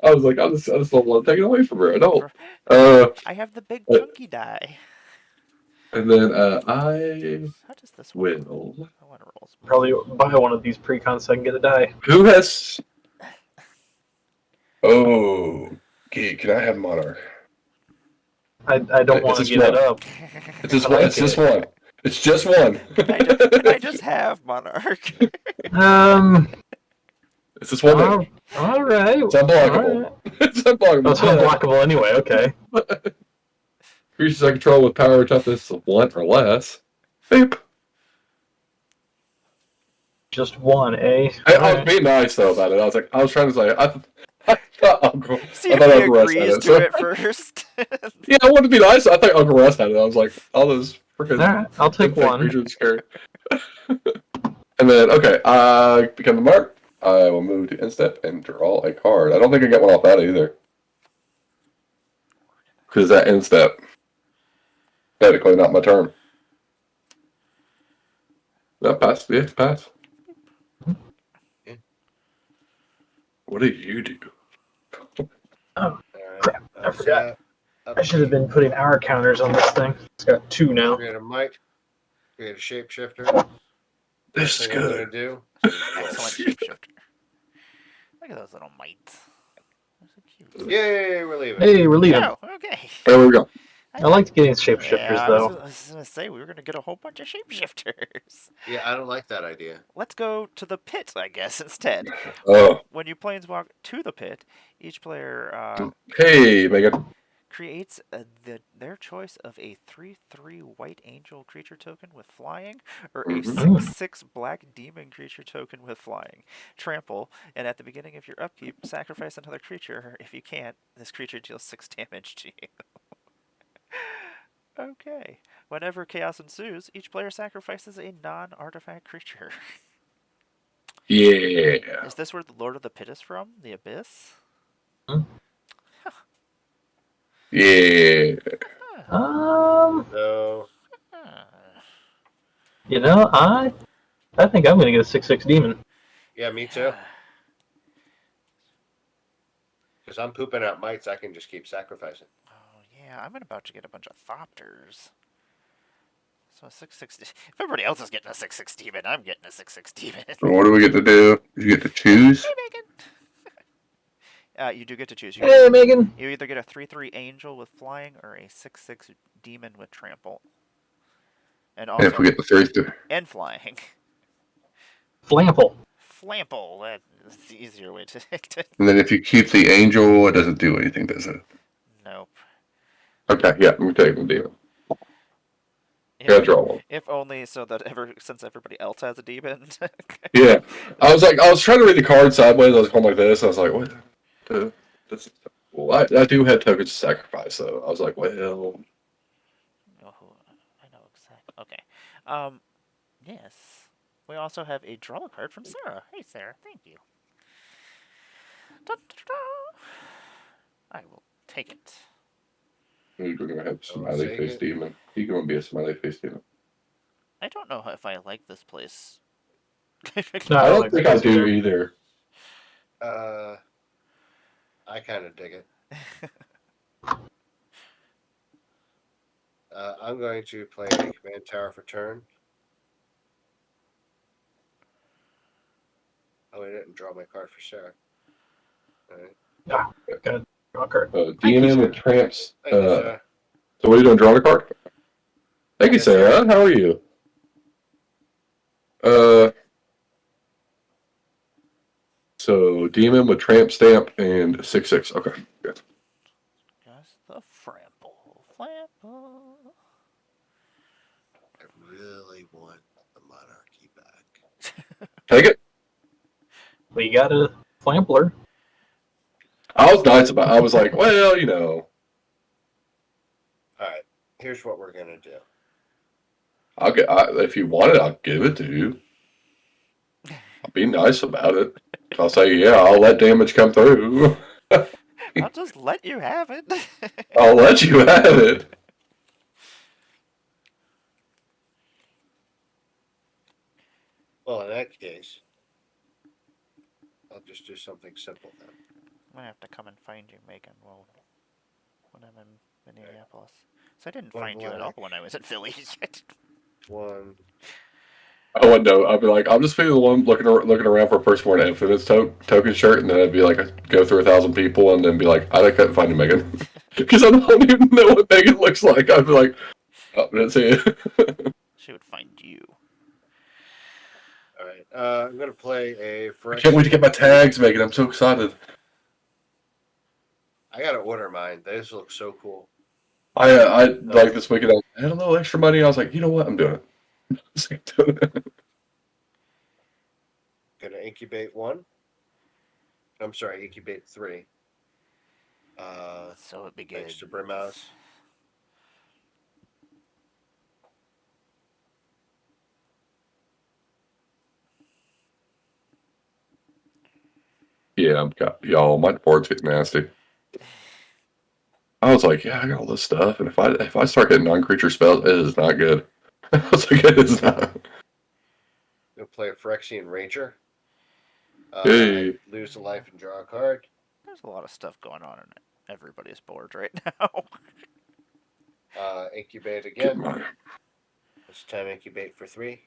I was like, I just don't want to take it away from her. I don't. I have the big uh, chunky die. And then I How does this work? will. I want to roll some. Probably buy one of these precons so I can get a die. Who has? Oh, Geek, can I have Monarch? I don't want to It's give it up. It's just I one. like It's just it. one. It's just one. Can I just have Monarch? It's just one all, name. all right. It's unblockable. All right. It's unblockable. That's unblockable anyway. Okay. Creatures I control with power toughness of 1 or less. Beep. Just one, eh? I was being nice though about it. I was trying to say. I thought Uncle. See I if thought he Uncle Russ had agrees it. to So, it first. yeah, I wanted to be nice. I thought Uncle Russ had it. I was like, all those freaking. All right. I'll take one. Creatures scary. And then okay, I become the mark. I will move to instep and draw a card. I don't think I get one off that either. Because that instep. Technically not my turn. No, pass. Yeah, pass. Yeah. What do you do? Oh, All right, crap. I forgot. Up. I should have been putting hour counters on this thing. It's got 2 now. Create a mic. Create a shapeshifter. This First is thing I'm good. gonna do. Excellent shapeshifter. Look at those little mites. They're so cute. Yay, we're leaving. Hey, we're leaving. Oh, okay. There we go. I liked getting shapeshifters, Yeah, though. I was gonna say we were gonna get a whole bunch of shapeshifters. Yeah, I don't like that idea. Let's go to the pit, I guess, instead. Oh, When you planeswalk to the pit, each player hey, Megan. creates their choice of a 3/3 white angel creature token with flying, or a Mhm. 6/6 black demon creature token with flying. Trample, and at the beginning of your upkeep, sacrifice another creature. If you can't, this creature deals 6 damage to you. Okay. Whenever chaos ensues, each player sacrifices a non-artifact creature. Yeah. Is this where the Lord of the Pit is from? The Abyss? Yeah. So, Huh. You know, I think I'm gonna get a 6/6 demon. yeah, me too. Because I'm pooping out mites, I can just keep sacrificing. Oh, yeah, I'm about to get a bunch of Thopters. So a 6/6. If everybody else is getting a 6/6 demon, I'm getting a 6/6 demon. What do we get to do? You get to choose. Hey, Megan! You do get to choose. Hey, Megan. You either get a 3/3 angel with flying or a 6/6 demon with trample. And And if also, we get the 3/3. and flying. Flample. Flample, that's the easier way to. And then if you keep the angel, it doesn't do anything, does it? Nope. Okay, yeah, let me take the deal. Gotta draw one. If only so that since everybody else has a demon. Yeah. I was trying to read the card sideways. I was going like this. I was like, what? This, well, I do have tokens to sacrifice, so I was like, well, Oh, I know exactly. Okay. Yes. We also have a draw card from Sarah. Hey, Sarah. Thank you. Da, da, da, da. I will take it. we're gonna have I will smiley take face it. demon. He's gonna be a smiley face demon. I don't know if I like this place. No, I I don't don't like that think I place do either. either. I kind of dig it. I'm going to play a command tower for turn. Oh, I didn't draw my card for Sarah. All right. Yeah, got a draw card. Thank you, DMM Sarah. with tramps. Thank you, Sarah. So what are you doing? Drawing a card? Thank you, Yes, sir. Sarah. How are you? Uh, so DMM with tramp stamp and 6/6. Okay, good. Just the Frample. Flample. I really want the monarchy back. Take it. We got a Flampler. I was nice about. I was like, well, All right. Here's what we're gonna do. if you want it, I'll give it to you. I'll be nice about it. I'll say, yeah, I'll let damage come through. I'll just let you have it. I'll let you have it. Well, in that case, I'll just do something simple then. I'm gonna have to come and find you, Megan. Well, when I'm in Minneapolis. So I didn't One find you at all black. when I was at Philly. One. I wouldn't know. I'd be like, I'm just feeling the one looking around for a person wearing an Infamous token shirt, and then I'd be like, I'd go through 1,000 people, and then be like, I couldn't find you, Megan, because I don't even know what Megan looks like. I'd be like, oh, I didn't see it. She would find you. All right. I'm gonna play a I can't wait to get my Phyrexian. tags, Megan. I'm so excited. I gotta order mine. Those look so cool. I like this weekend. I had a little extra money. I was like, you know what? I'm doing it. Just like, doing it. Gonna incubate one. I'm sorry, incubate three. So it begins. Thanks to Brimhouse. Yeah, y'all. My board's getting nasty. I was like, yeah, I got all this stuff, and if I start getting non-creature spells, it is not good. I was like, it is not. Gonna play a Phyrexian Ranger. Hey, I lose a life and draw a card. There's a lot of stuff going on in everybody's board right now. Incubate get again. my This time incubate for three.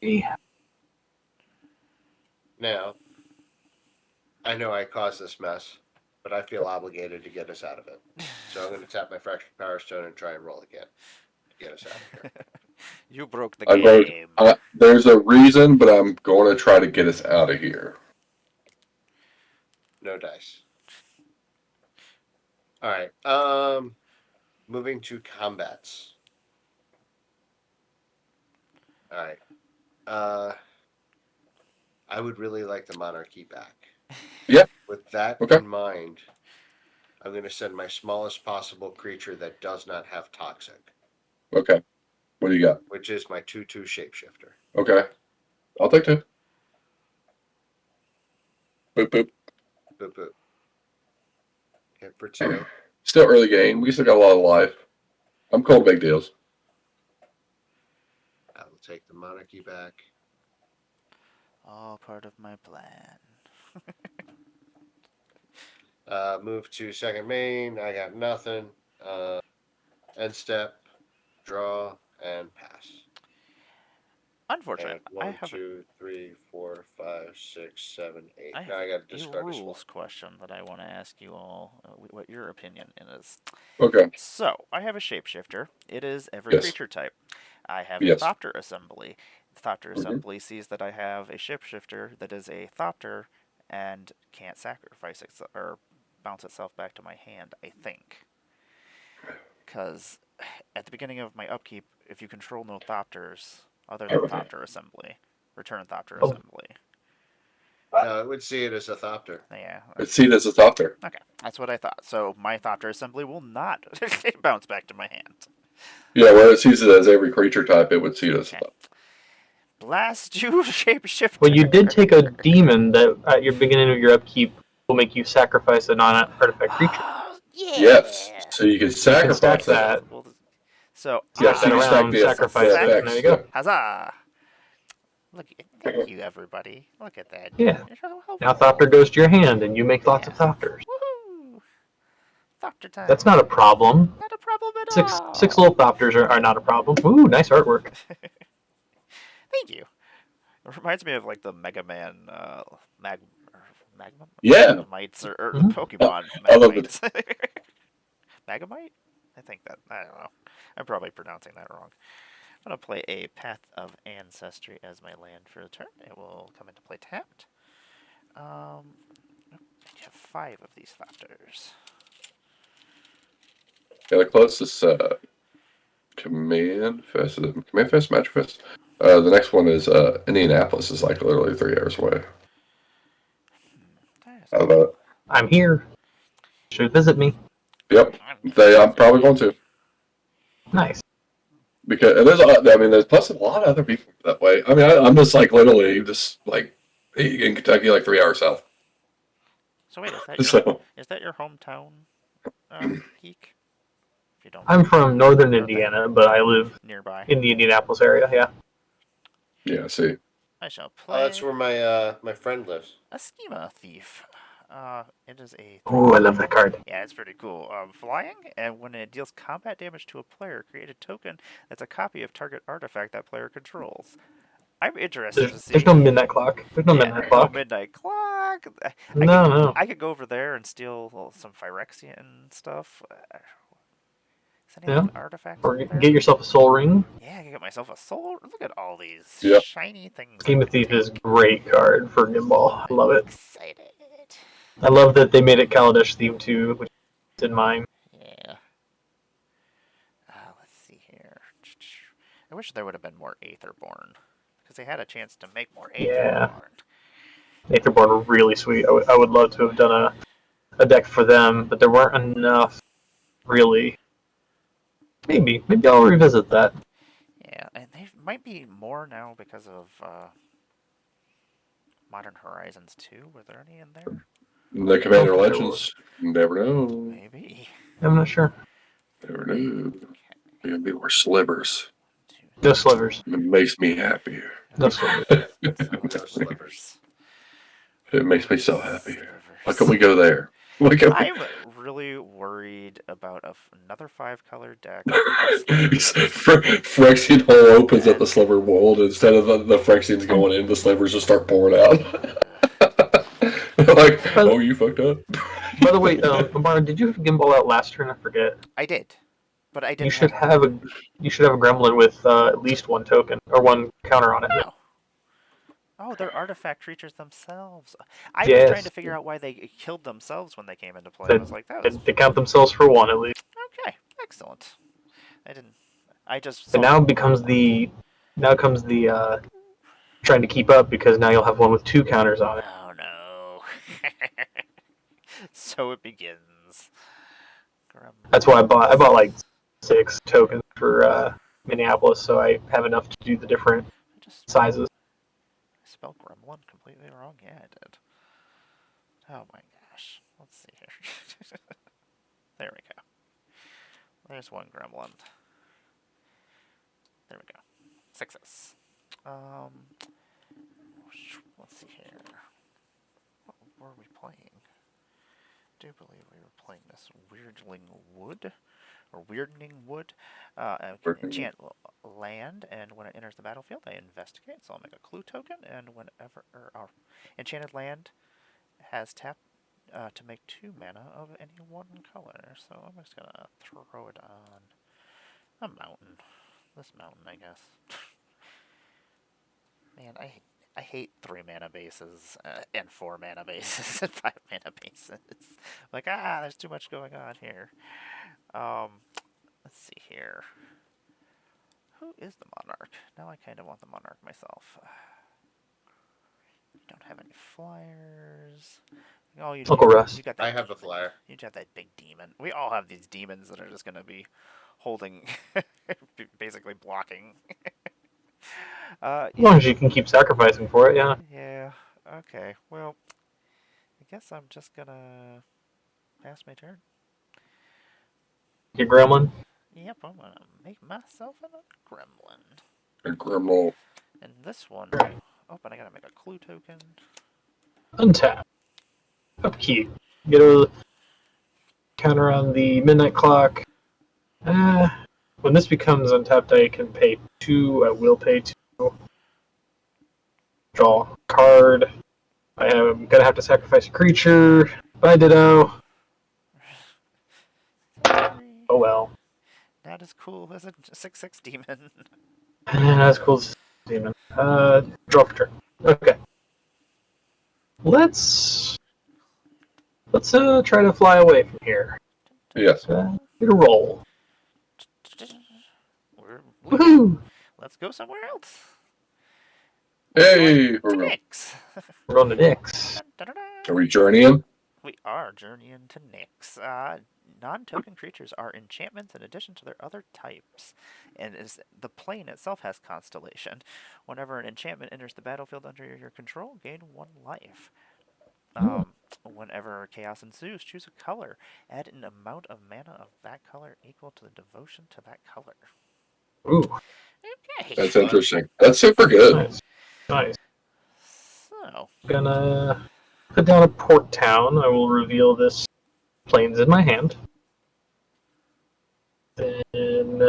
Yeah. Now, I know I caused this mess, but I feel obligated to get us out of it. So I'm going to tap my Fractured Power Stone and try and roll again to get us out of here. You broke the I wrote, game. there's a reason, but I'm going to try to get us out of here. No dice. All right. Moving to combats. All right. I would really like the monarchy back. Yeah. With that Okay. in mind, I'm going to send my smallest possible creature that does not have toxic, Okay. What do you got? which is my 2/2 shapeshifter. Okay. I'll take two. Boop, boop. Boop boop. Hit for two. Still early game. We still got a lot of life. I'm cool with big deals. I will take the monarchy back. All part of my plan. Move to second main. I got nothing. End step, draw, and pass. Unfortunate. And I 1, have 2, 3, 4, 5, 6, 7, 8. I Now have I got to a discard this one. rules question that I want to ask you all. What your opinion is. Okay. So I have a shapeshifter. It is every Yes. creature type. I have Yes. a Thopter assembly. The Thopter Mhm. assembly sees that I have a shapeshifter that is a Thopter and can't sacrifice or bounce itself back to my hand, I think. Because at the beginning of my upkeep, if you control no Thopters other than Thopter Assembly, return Thopter Oh. Assembly. No, I would see it as a Thopter. Yeah. It's seen as a Thopter. Okay, that's what I thought. So my Thopter Assembly will not bounce back to my hand. Yeah, where it sees it as every creature type, it would see it as a Okay. Thopter. Blast you, Shapeshifter! Well, you did take a demon that at your beginning of your upkeep will make you sacrifice a non-artifact creature. Yeah! Yes, so you can So you can stack sacrifice that. that, So, Yes, stack you that can stack around, the sacrifice it, and there you effects. Yeah. go. huzzah! Look, thank you, everybody. Look at that. Yeah. You're so helpful. Now Thopter goes to your hand, and you make lots of Thopters. Woohoo! Thopter time. That's not a problem. Not a problem at Six all. little Thopters are not a problem. Ooh, nice artwork. Thank you. It reminds me of like the Mega Man Magma Yeah. Mites or the Mhm. Pokemon I love it. Magmites. Magamite? I think that I don't know. I'm probably pronouncing that wrong. I'm gonna play a Path of Ancestry as my land for the turn. It will come into play tapped. I have 5 of these Thopters. Yeah, the closest Command Fest, is it Command Fest, Magic Fest? The next one is Indianapolis, is like literally 3 hours away. How about it? I'm here. Should visit me. Yep, I'm probably going to. Nice. Because and there's plus a lot of other people that way. I mean, I'm just like literally just like in Kentucky, like 3 hours south. So wait, is So that your hometown, Geek? If you don't I'm mind. from northern Or Indiana, but I live nearby. in the Indianapolis area. Yeah. yeah, see, I shall Oh, play that's where my friend lives. a Schema Thief. It is a Oh, I love that card. Yeah, it's pretty cool. Flying, and when it deals combat damage to a player, create a token that's a copy of target artifact that player controls. I'm interested to see. There's no midnight clock. There's no midnight No clock. midnight clock. No. I could go over there and steal some Phyrexian stuff. Is any of Yeah. that artifacts Or over there? get yourself a soul ring. Yeah, I can get myself a soul. Look at all these Yep. shiny things. Scheme of Thief is great card for Gimbal. I love it. Excited. I love that they made it Kaladesh themed too, which is in mine. Yeah. Let's see here. I wish there would have been more Aetherborn, because they had a chance to make more Aetherborn. Yeah. Aetherborn are really sweet. I would love to have done a deck for them, but there weren't enough, really. Maybe I'll revisit that. Yeah, and they might be more now because of Modern Horizons 2. Were there any in there? the Commander Okay, Legends, you never know, Maybe. I'm not sure. never know. There'll be more slivers. No slivers. It makes me happy. No slivers. No slivers. It makes me so happy. Slivers. Why can't we go there? Why can't we? I'm really worried about another 5-color deck. Phyrexian hole opens at the sliver world instead of the Phyrexians going in, the slivers just start pouring out. Like, oh, you fucked up. By the way, Emmara, did you have Gimbal out last turn? I forget. I did, but I didn't. You should have a gremlin with at least one token or one counter on it. Oh, they're artifact creatures themselves. I was Yes. trying to figure out why they killed themselves when they came into play. I was like, that was They count themselves for one at least. okay. Excellent. I didn't. I just. And now comes the trying to keep up because now you'll have one with 2 counters on it. Oh no. So it begins. That's why I bought like 6 tokens for Minneapolis, so I have enough to do the different I just sizes. spelled gremlin completely wrong. Yeah, I did. Oh my gosh. Let's see here. There we go. There's one gremlin. There we go. Success. Let's see here. What were we playing? I do believe we were playing this Weirdling Wood, or Weirdning Wood. Enchant land, and when it enters the battlefield, I investigate. So I'll make a clue token, and whenever enchanted land has tap to make 2 mana of any one color. So I'm just gonna throw it on a mountain. This mountain, I guess. Man, I hate 3 mana bases and 4 mana bases and 5 mana bases. Like, there's too much going on here. Let's see here. Who is the Monarch? Now I kind of want the Monarch myself. You don't have any flyers. Oh, you Uncle do. Russ. You got I that. have a flyer. You have that big demon. We all have these demons that are just gonna be holding, basically blocking. As Yeah. long as you can keep sacrificing for it, yeah. Yeah. Okay. Well, I guess I'm just gonna pass my turn. Your gremlin. Yep, I'm gonna make myself another gremlin. A Grimble. And this one. Oh, but I gotta make a clue token. Untap. Upkeep. Get a counter on the midnight clock. When this becomes untapped, I can pay 2. I will pay 2. Draw a card. I am gonna have to sacrifice a creature. Bye, Ditto. Sorry. Oh well. Not as cool as a 6/6 demon. That's cool as demon. Draw for turn. Okay. Let's try to fly away from here. Yes. Get a roll. We're leaving. Woohoo! Let's go somewhere else. Hey, To Nyx. We're going to Nyx. are we journeying? We are journeying to Nyx. Non-token creatures are enchantments in addition to their other types, and the plane itself has constellation. Whenever an enchantment enters the battlefield under your control, gain 1 life. Whenever chaos ensues, choose a color. Add an amount of mana of that color equal to the devotion to that color. Ooh, Okay. That's interesting. That's super good. nice. Nice. So, Gonna put down a port town. I will reveal this planes in my hand. Then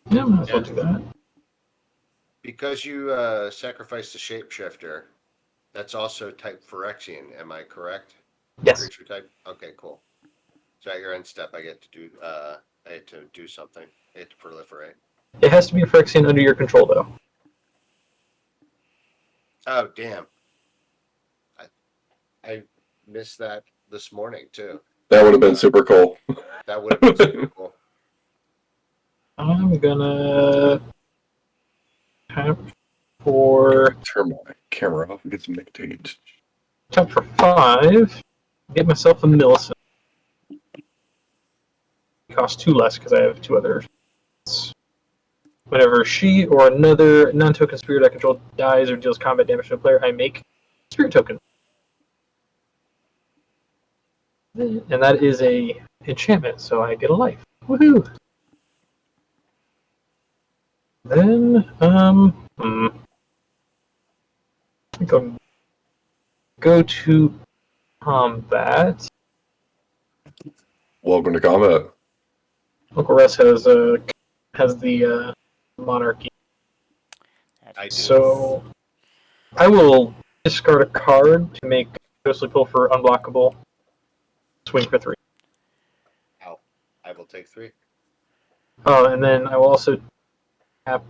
yeah, might as well do that. Because you sacrificed a shapeshifter, that's also type Phyrexian, am I correct? Yes. Creature type? Okay, cool. So at your end step I get to do something. I get to proliferate. It has to be a Phyrexian under your control, though. Oh damn. I missed that this morning too. That would have been super cool. That would have been super cool. I'm gonna tap for Turn my camera off and get some nicotine. 5. Get myself a Millicent. Cost 2 less because I have 2 others. Whenever she or another non-token spirit I control dies or deals combat damage to a player, I make spirit token. And that is a enchantment, so I get a life. Woohoo! Then, I think I'll go to combat. Welcome to combat. Uncle Russ has the monarchy, I do. so I will discard a card to make Ghostly Pull for unblockable. Swing for 3. Ow. I will take 3. Oh, and then I will also tap.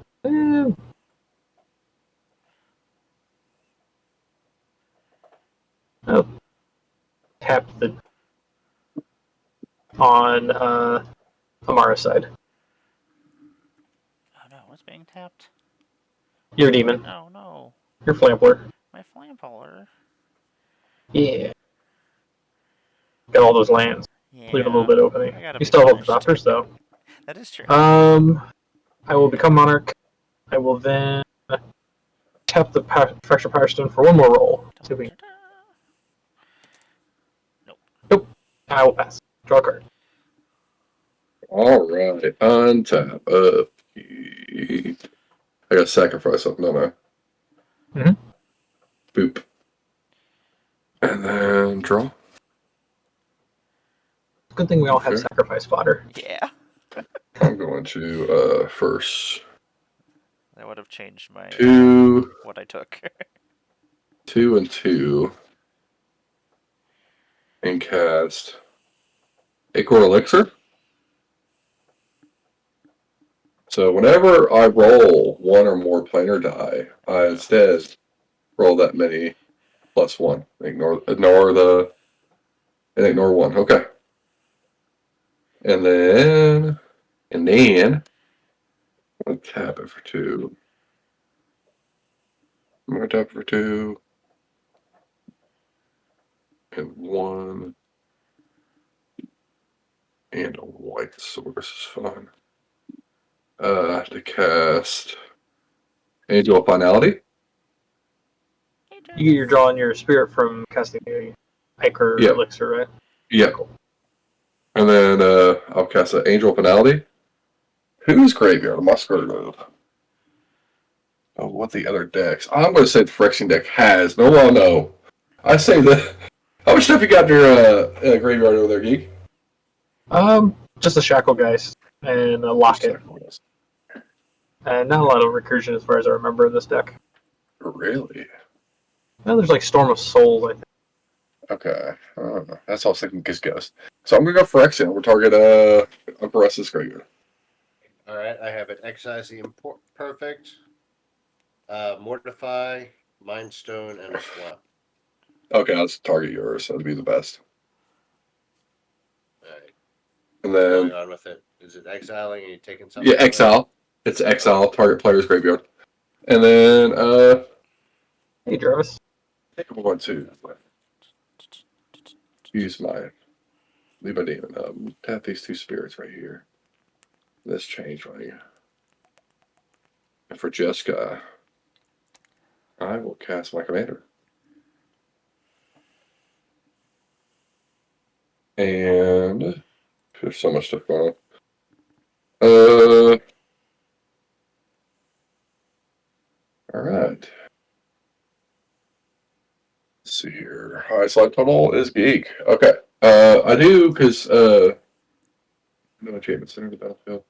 Oh, tap the on Emmara's side. oh no, what's being tapped? Your demon. Oh no, Your Flampler. my Flampolar. Yeah. Got all those lands. Yeah. Leave a little bit open. I gotta You be still have the punished. droppers, though. That is true. I will become Monarch. I will then tap the Fracture Power Stone for 1 more roll. See if we... Nope. I will pass. Draw a card. All right. Untap. I got to sacrifice something, don't I? Mhm. Boop. And then draw. Good thing we all have Okay. sacrifice fodder. Yeah. I'm going to first That would have changed my 2, what I took. 2 and 2, and cast Acorn Elixir. So whenever I roll one or more planar die, I instead roll that many plus one. Ignore one. Okay. And then I'm gonna tap it for 2. I'm gonna tap it for 2 and 1 and a white source is fine. To cast Angel of Finality. You're drawing your spirit from casting a Ichor Yeah. elixir, right? Yeah. Cool. And then I'll cast an Angel of Finality. Whose graveyard am I screwed with? Oh, what the other decks? I'm going to say the Phyrexian deck has. No one know. I say that. How much stuff you got in your graveyard over there, Geek? Just a Shackle Geist and a Locket. And not a lot of recursion as far as I remember in this deck. Really? Now there's like Storm of Souls, I think. Okay. That's all I was thinking. Ghost. So I'm going to go Phyrexian. We'll target Uncle Russ's graveyard. All right, I have it Excise the Imperfect, Mortify, Mind Stone, and a Swamp. Okay, I'll just target yours. That'd be the best. All right. And What's then going on with it? Is it exiling and you taking something? yeah, exile. It's exile. Target player's graveyard. And then Hey, Jarvis. I think I'm going to use my Liba Demon. Tap these 2 spirits right here. This change right here. And for Jessica, I will cast my commander. And there's so much stuff going on. All right. Let's see here. High slide total is geek. Okay. I do because no achievements enter the battlefield.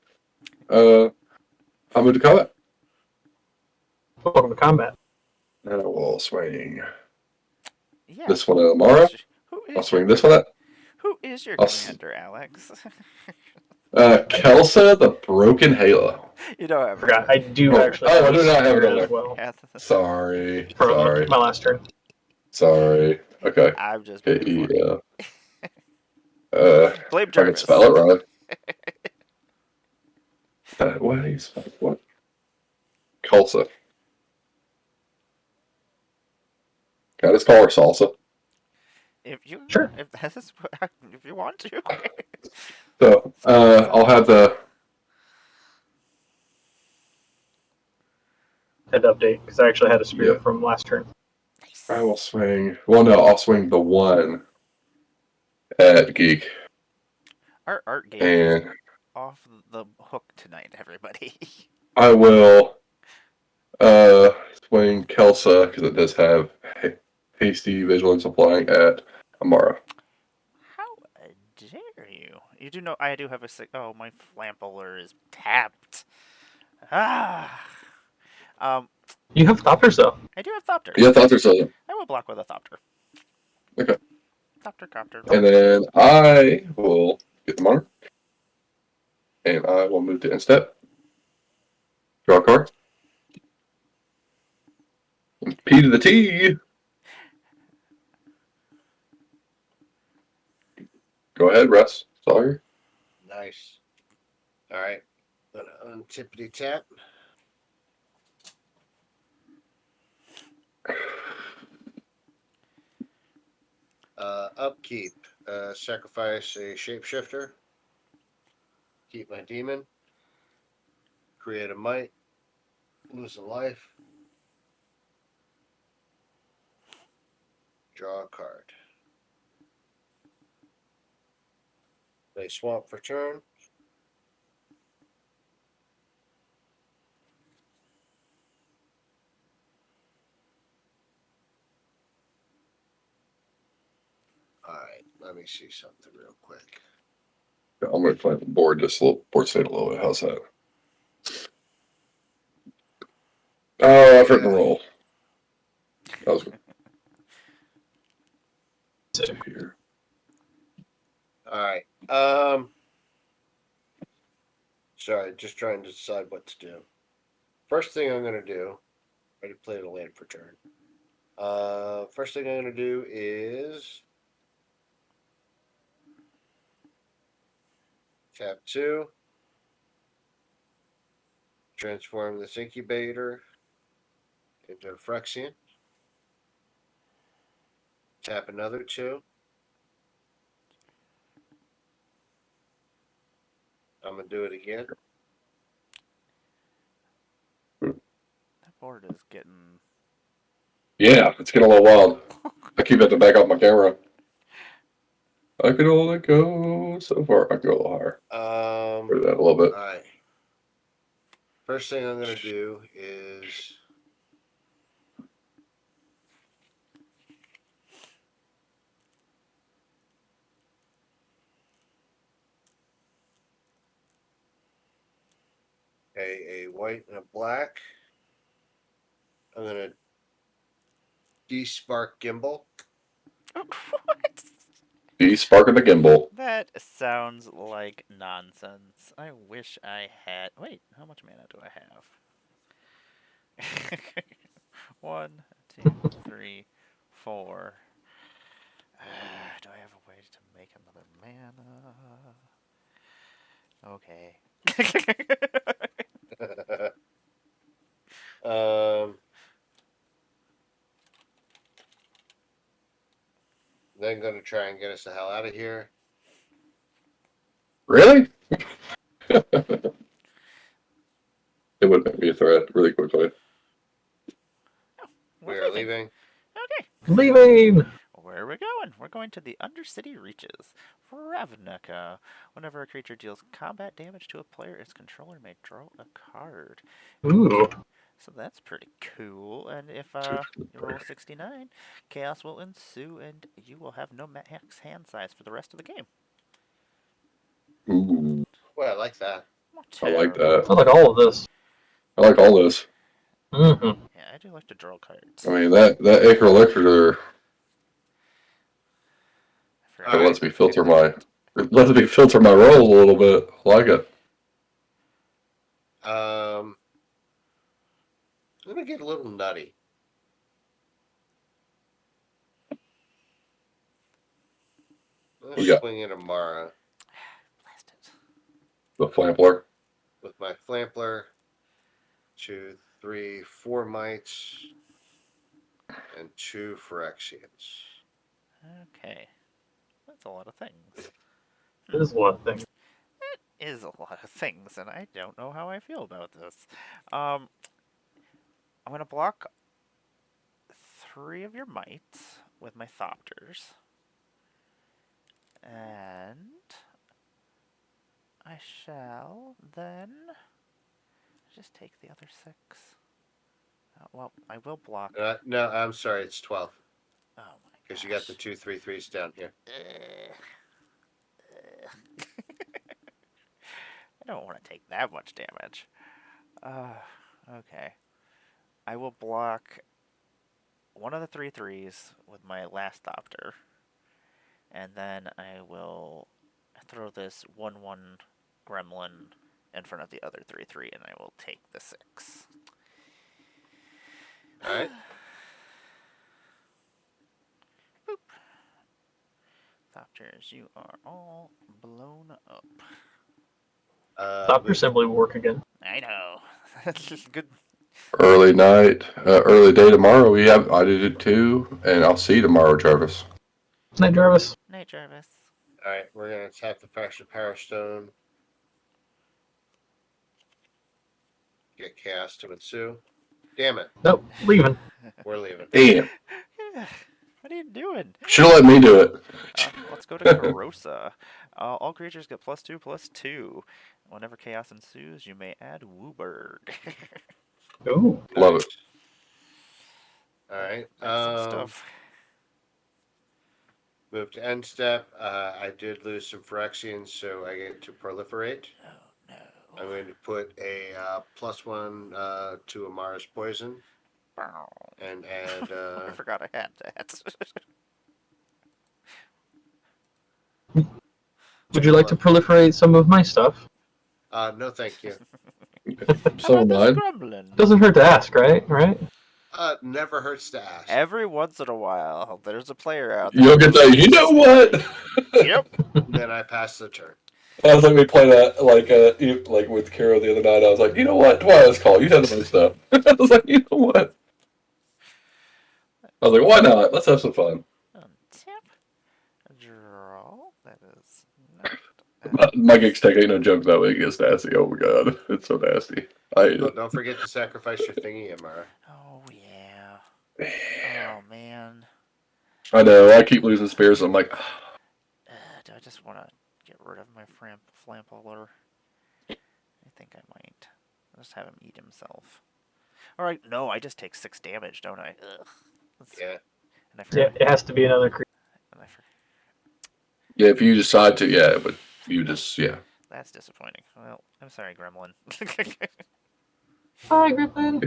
I'm going to combat. Welcome to combat. And I will swing Yeah. this one at Emmara. I'll swing this one at. Who is your I'll commander, Alex? Kelsa the Broken Halo. You don't have Forgot. I do actually I have do a not have it spirit on as there. well Sorry. from my last turn. Sorry. Okay. I'm just being funny. Yeah. Blame if I can Jarvis. spell it right. What do you spell what? Kelsa. Can I just call her Salsa? If you Sure. if that's if you want to. So I'll have the Head update because I actually had a spirit from last turn. Nice. I will swing. Well, no, I'll swing the 1 at Geek. Our art game is And off the hook tonight, everybody. I will swing Kelsa because it does have hasty vigilance applying at Emmara. How dare you? You do know I do have a oh, my Flampler is tapped. Ah. You have Thopters though. I do have Thopter. Yeah, Thopter Southern. I will block with a Thopter. Okay. Thopter copter. And then I will get the mark. And I will move to end step. Draw a card. And P to the T. Go ahead, Russ. Sorry. Nice. All right. Gonna untippity tap. Upkeep. Sacrifice a shapeshifter. Keep my demon. Create a might. Lose a life. Draw a card. They swamp for turn. Alright, let me see something real quick. I'm going to play the board just a little, board state a little bit. How's that? Oh, I've written the roll. That was good. Here. Alright. Sorry, just trying to decide what to do. First thing I'm gonna do. I already played a land for turn. First thing I'm gonna do is tap 2, transform this incubator into a Phyrexian. Tap another 2. I'm gonna do it again. That board is getting... Yeah, it's getting a little wild. I keep having to back up my camera. I can only go so far. I can go a little higher. Put that a little bit. Alright. First thing I'm gonna do is a white and a black. I'm gonna de-spark gimbal. What? The spark of the gimbal. That sounds like nonsense. I wish I had... Wait, how much mana do I have? 1, 2, 3, 4. Do I have a way to make another mana? Okay. Then gonna try and get us the hell out of here. Really? It would make me a threat really quickly. We are leaving. Okay. Leaving! Where are we going? We're going to the Undercity Reaches. Ravnica. Whenever a creature deals combat damage to a player, its controller may draw a card. Ooh. So that's pretty cool. And if you roll 69, chaos will ensue, and you will have no max hand size for the rest of the game. Ooh, Well, I like that. Not I like terrible. that. I like all of this. I like all this. Mm-hmm. Yeah, I do like to draw cards. I mean, that Acre Elixir I it forgot. lets me filter my rolls a little bit. I like it. I'm gonna get a little nutty. Let's Yeah. swing in Emmara Blast it. The Flampler. with my Flampler. 2, 3, 4 mites, and 2 Phyrexians. Okay. That's a lot of things. It is a lot of things. Is a lot of things, and I don't know how I feel about this. I'm gonna block 3 of your mites with my Thopters. And I shall then just take the other 6. Well, I will block. No, I'm sorry, it's 12. Oh my Because you got the gosh. 2, 3, 3s down here. I don't want to take that much damage. Okay. I will block one of the 3 3s with my last Thopter. And then I will throw this 1/1 gremlin in front of the other 3 3, and I will take the 6. Alright. Boop. Thopters, you are all blown up. Doctor Assembly will work again. I know. Good. Early night, early day tomorrow. I did it too, and I'll see you tomorrow, Jarvis. Night, Jarvis. Night, Jarvis. Alright, we're going to tap the Fractured Power Stone. Get chaos to ensue. Damn it. Nope, leaving. We're leaving. Damn. What are you doing? Should have let me do it. Let's go to Karosa. All creatures get +2/+2. Whenever chaos ensues, you may add Wooburg. Ooh. Love it. Alright. That's some stuff. Move to end step. I did lose some Phyrexians, so I get to proliferate. Oh no. I'm going to put a +1 to Emmara's poison. And add. I forgot I had that. Would you like to proliferate some of my stuff? No, thank you. How So about this mine. gremlin? Doesn't hurt to ask, right? Right? Never hurts to ask. Every once in a while, there's a player out there. You'll get that. You know what? Yep. Then I pass the turn. I was like, we played that like with Kara the other night. I was like, you know what? Twilight's Call. You had the most stuff. I was like, you know what? I was like, why not? Let's have some fun. Tap. Draw. That is not. My gigs take ain't no joke that way. It gets nasty. Oh my god, it's so nasty. I hate it. Don't forget to sacrifice your thingy, Emmara. Oh yeah. Oh man. I know. I keep losing spears. I'm like, Do I just want to get rid of my flampolar? I think I might. I'll just have him eat himself. Alright, no, I just take 6 damage, don't I? Ugh. Yeah. And I Yeah, forgot. it has to be another creature. And I forgot. yeah. If you decide to, yeah, but you just, yeah. That's disappointing. Well, I'm sorry, Gremlin. Hi, Griffin.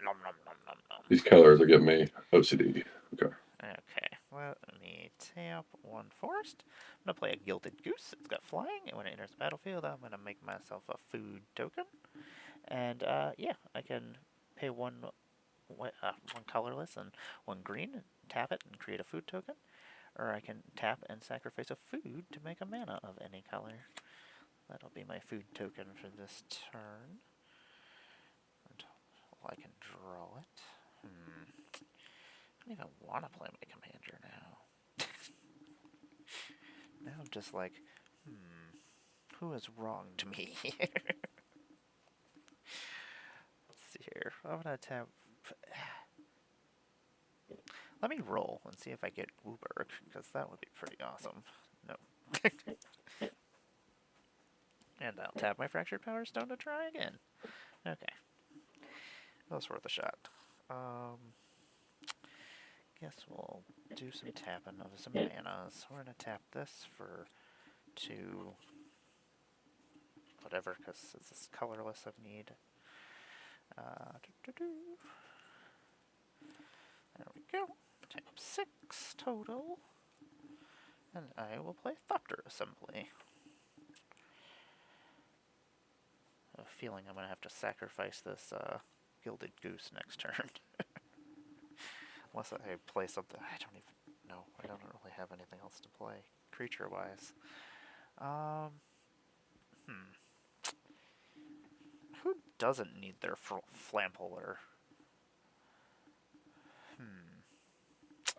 Nom, nom, nom, nom, nom. These colors are getting me OCD. Okay. Okay, let me tap 1 forest. I'm going to play a Gilded Goose. It's got flying, and when it enters the battlefield, I'm going to make myself a food token. And, yeah, I can pay one colorless and 1 green, and tap it and create a food token. Or I can tap and sacrifice a food to make a mana of any color. That'll be my food token for this turn. Well, I can draw it. I don't even want to play my commander now. Now I'm just like, who has wronged me? Let's see here. I'm gonna tap. Let me roll and see if I get Wooburg, because that would be pretty awesome. No. And I'll tap my Fractured Power Stone to try again. Okay. That was worth a shot. Guess we'll do some tapping of some manas. We're gonna tap this for 2 whatever, because it's colorless I need. There we go. Tap 6 total. And I will play Thopter Assembly. I have a feeling I'm going to have to sacrifice this Gilded Goose next turn. Unless I play something. I don't even know. I don't really have anything else to play, creature-wise. Who doesn't need their flampolar?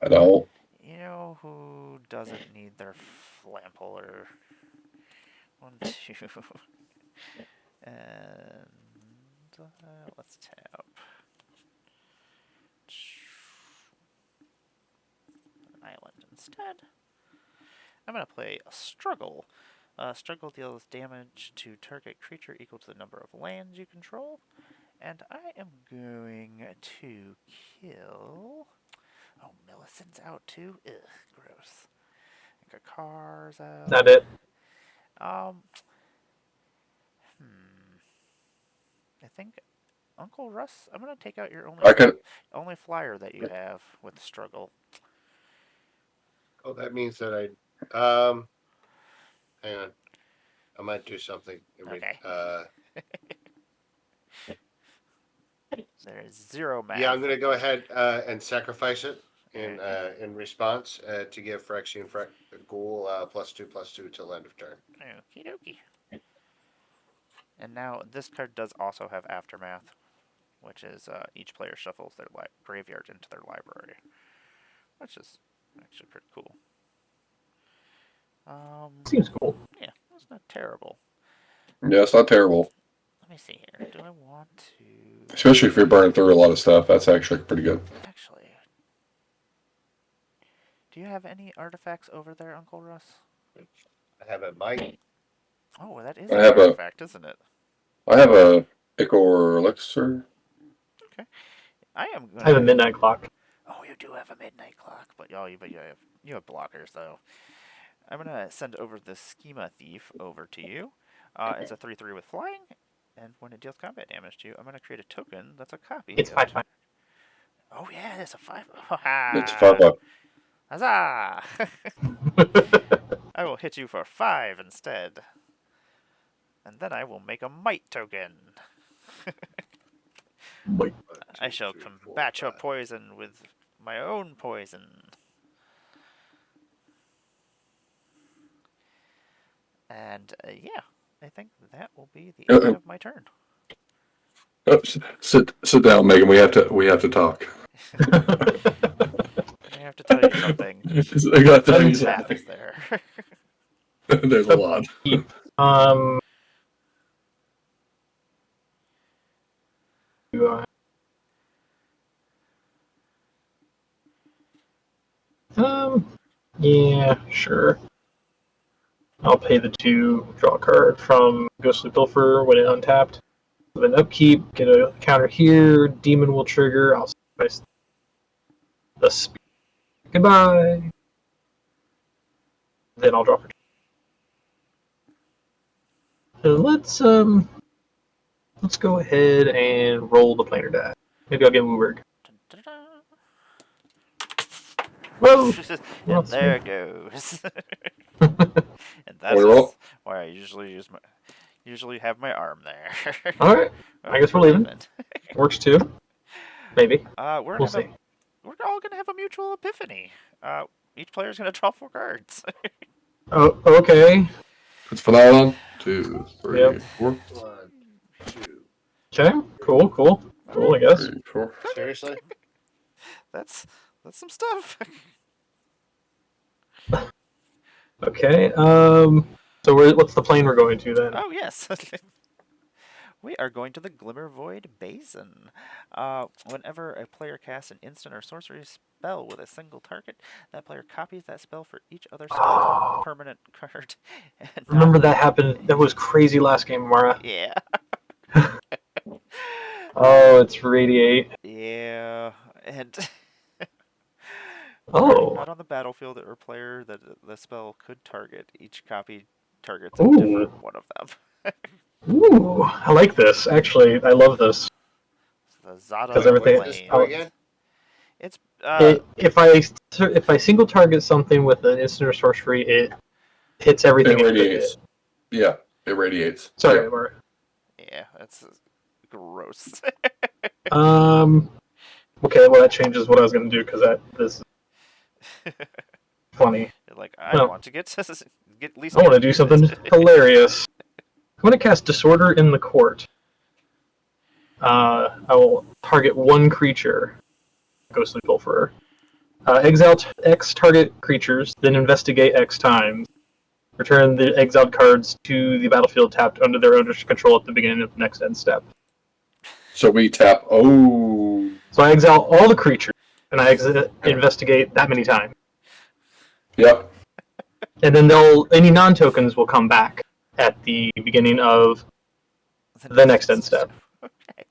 I don't. You know who doesn't need their flampolar? 1, 2. And let's tap. An island instead. I'm going to play a Struggle. Struggle deals damage to target creature equal to the number of lands you control. And I am going to kill... Oh, Millicent's out too? Ugh, gross. Kakar's out. Not it. I think Uncle Russ, I'm going to take out your only flyer that you have with Struggle. Oh, that means that hang on. I might do something. Okay. There's 0 math. Yeah, I'm going to go ahead and sacrifice it in response to give Phyrexian Ghoul +2/+2 till end of turn. Okie dokie. And now this card does also have Aftermath, which is each player shuffles their graveyard into their library, which is actually pretty cool. Seems cool. Yeah, that's not terrible. Yeah, it's not terrible. Let me see here. Do I want to... Especially if you're burning through a lot of stuff. That's actually pretty good. Actually, do you have any artifacts over there, Uncle Russ? I have a might. Oh, that is an artifact, isn't it? I have a Ichor Elixir. Okay. I have a midnight clock. Oh, you do have a midnight clock, but you have blockers though. I'm gonna send over the Schema Thief over to you. It's a 3/3 with flying, and when it deals combat damage to you, I'm gonna create a token that's a copy. It's 5/5. Oh yeah, it's a 5. It's 5/5. Huzzah! I will hit you for 5 instead. And then I will make a might token. Wait. 1, I 2, shall 3, 4, combat your 5. poison with my own poison. And yeah, I think that will be the end of my turn. Sit down, Megan. We have to talk. I have to tell you something. I got to tell you What something. happens there? There's a lot. Um, do I- yeah, sure. I'll pay the 2, draw a card from Ghostly Pilfer when it untapped. With an upkeep, get a counter here. Demon will trigger. I'll sacrifice the speed. Goodbye. Then I'll draw for 2. So let's go ahead and roll the planar die. Maybe I'll get Wooberg. Whoa! And there it goes. And Want that's to roll? why I usually have my arm there. Alright, Oh, I guess we're leaving. Works too. Maybe. We're We'll see. We're all gonna have a mutual epiphany. Each player's gonna draw 4 cards. Oh, okay. It's phenomenon. 2, 3, Yep. 4. 1, 2. Okay, cool, I guess. 3, 4. Seriously? That's some stuff. Okay, so what's the plane we're going to then? Oh yes. We are going to the Glimmer Void Basin. Whenever a player casts an instant or sorcery spell with a single target, that player copies that spell for each other spell permanent card. And Remember that happened? That was crazy last game, Mara. Yeah. Oh, it's Radiate. Yeah. And Oh. not on the battlefield or player that the spell could target. Each copy targets a Ooh. different one of them. Ooh, I like this. Actually, I love this. The Zada Because everything- What is this for again? It's If I single target something with an instant or sorcery, it hits everything. It in the radiates. hit. Yeah, it radiates. Sorry, Yeah. Mara. yeah, that's gross. Okay, well that changes what I was gonna do because this is funny. You're like, I No. want to get at least. I want to do something hilarious. I'm going to cast Disorder in the Court. I will target one creature, Ghostly Pilferer. Exile X target creatures, then investigate X times. Return the exiled cards to the battlefield tapped under their owner's control at the beginning of the next end step. So we tap. Oh. So I exile all the creatures, and I investigate that many times. Yep. And then any non-tokens will come back at the beginning of the next end step. Okay.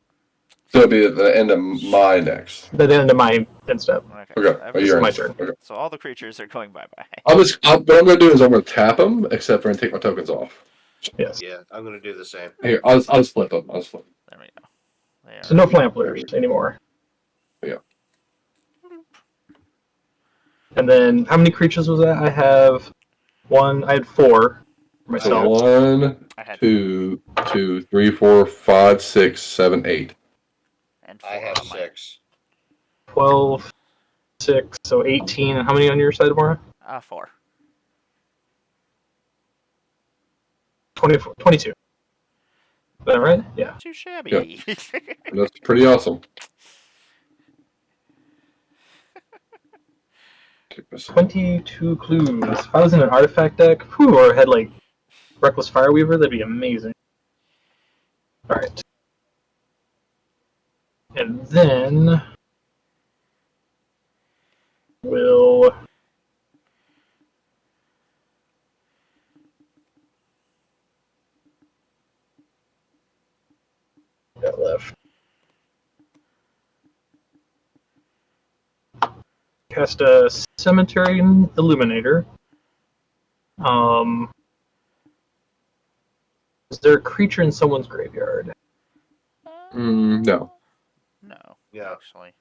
So it'll be at the end of my next. At the end of my end step. Okay. So, This is my turn. Okay. so all the creatures are going bye-bye. What I'm going to do is I'm going to tap them, except for I'm going to take my tokens off. Yes. Yeah, I'm going to do the same. Here, I'll split them. I'll split them. There we go. They So no flamplers anymore. Yeah. And then how many creatures was that? I had 4 for myself. So 1, I had 2, 2, 3, 4, 5, 6, 7, 8. and I 4 have on mine. 6. 12, 6, so 18. And how many on your side, Mara? 4. 24, 22. Is that right? Yeah. Too shabby. That's pretty awesome. Take this. 22 clues. If I was in an artifact deck, or had like Reckless Fireweaver, that'd be amazing. Alright. And then we'll got left. Cast a Cemetery Illuminator. Is there a creature in someone's graveyard? No. No. Yeah. Actually.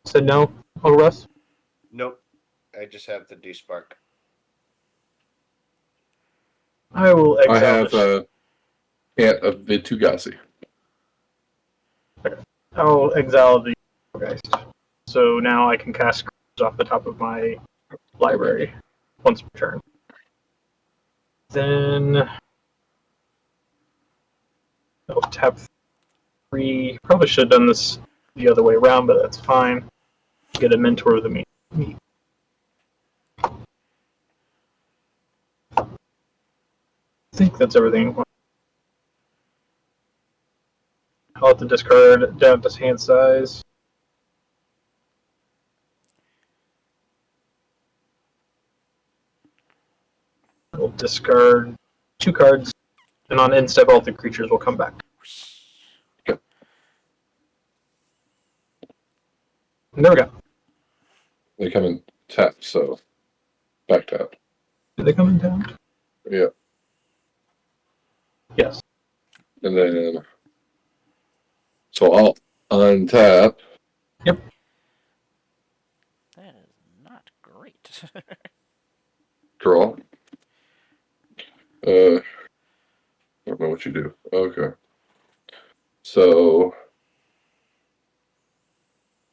Said no. Oh, Russ? Nope. I just have the D-Spark. I will I exile have this. Ant of Vitugasi. I'll exile the guys. So now I can cast creatures off the top of my library once per turn. Then I'll tap 3. Probably should have done this the other way around, but that's fine. Get a mentor of the meat. I think that's everything. I'll have to discard down to hand size. I'll discard 2 cards, and on end step, all the creatures will come back. Yep. And there we go. They come in tap, so back tap. Did they come in town? Yeah. Yes. And then, so I'll untap. Yep. That is not great. Draw. I don't know what you do. Okay. So,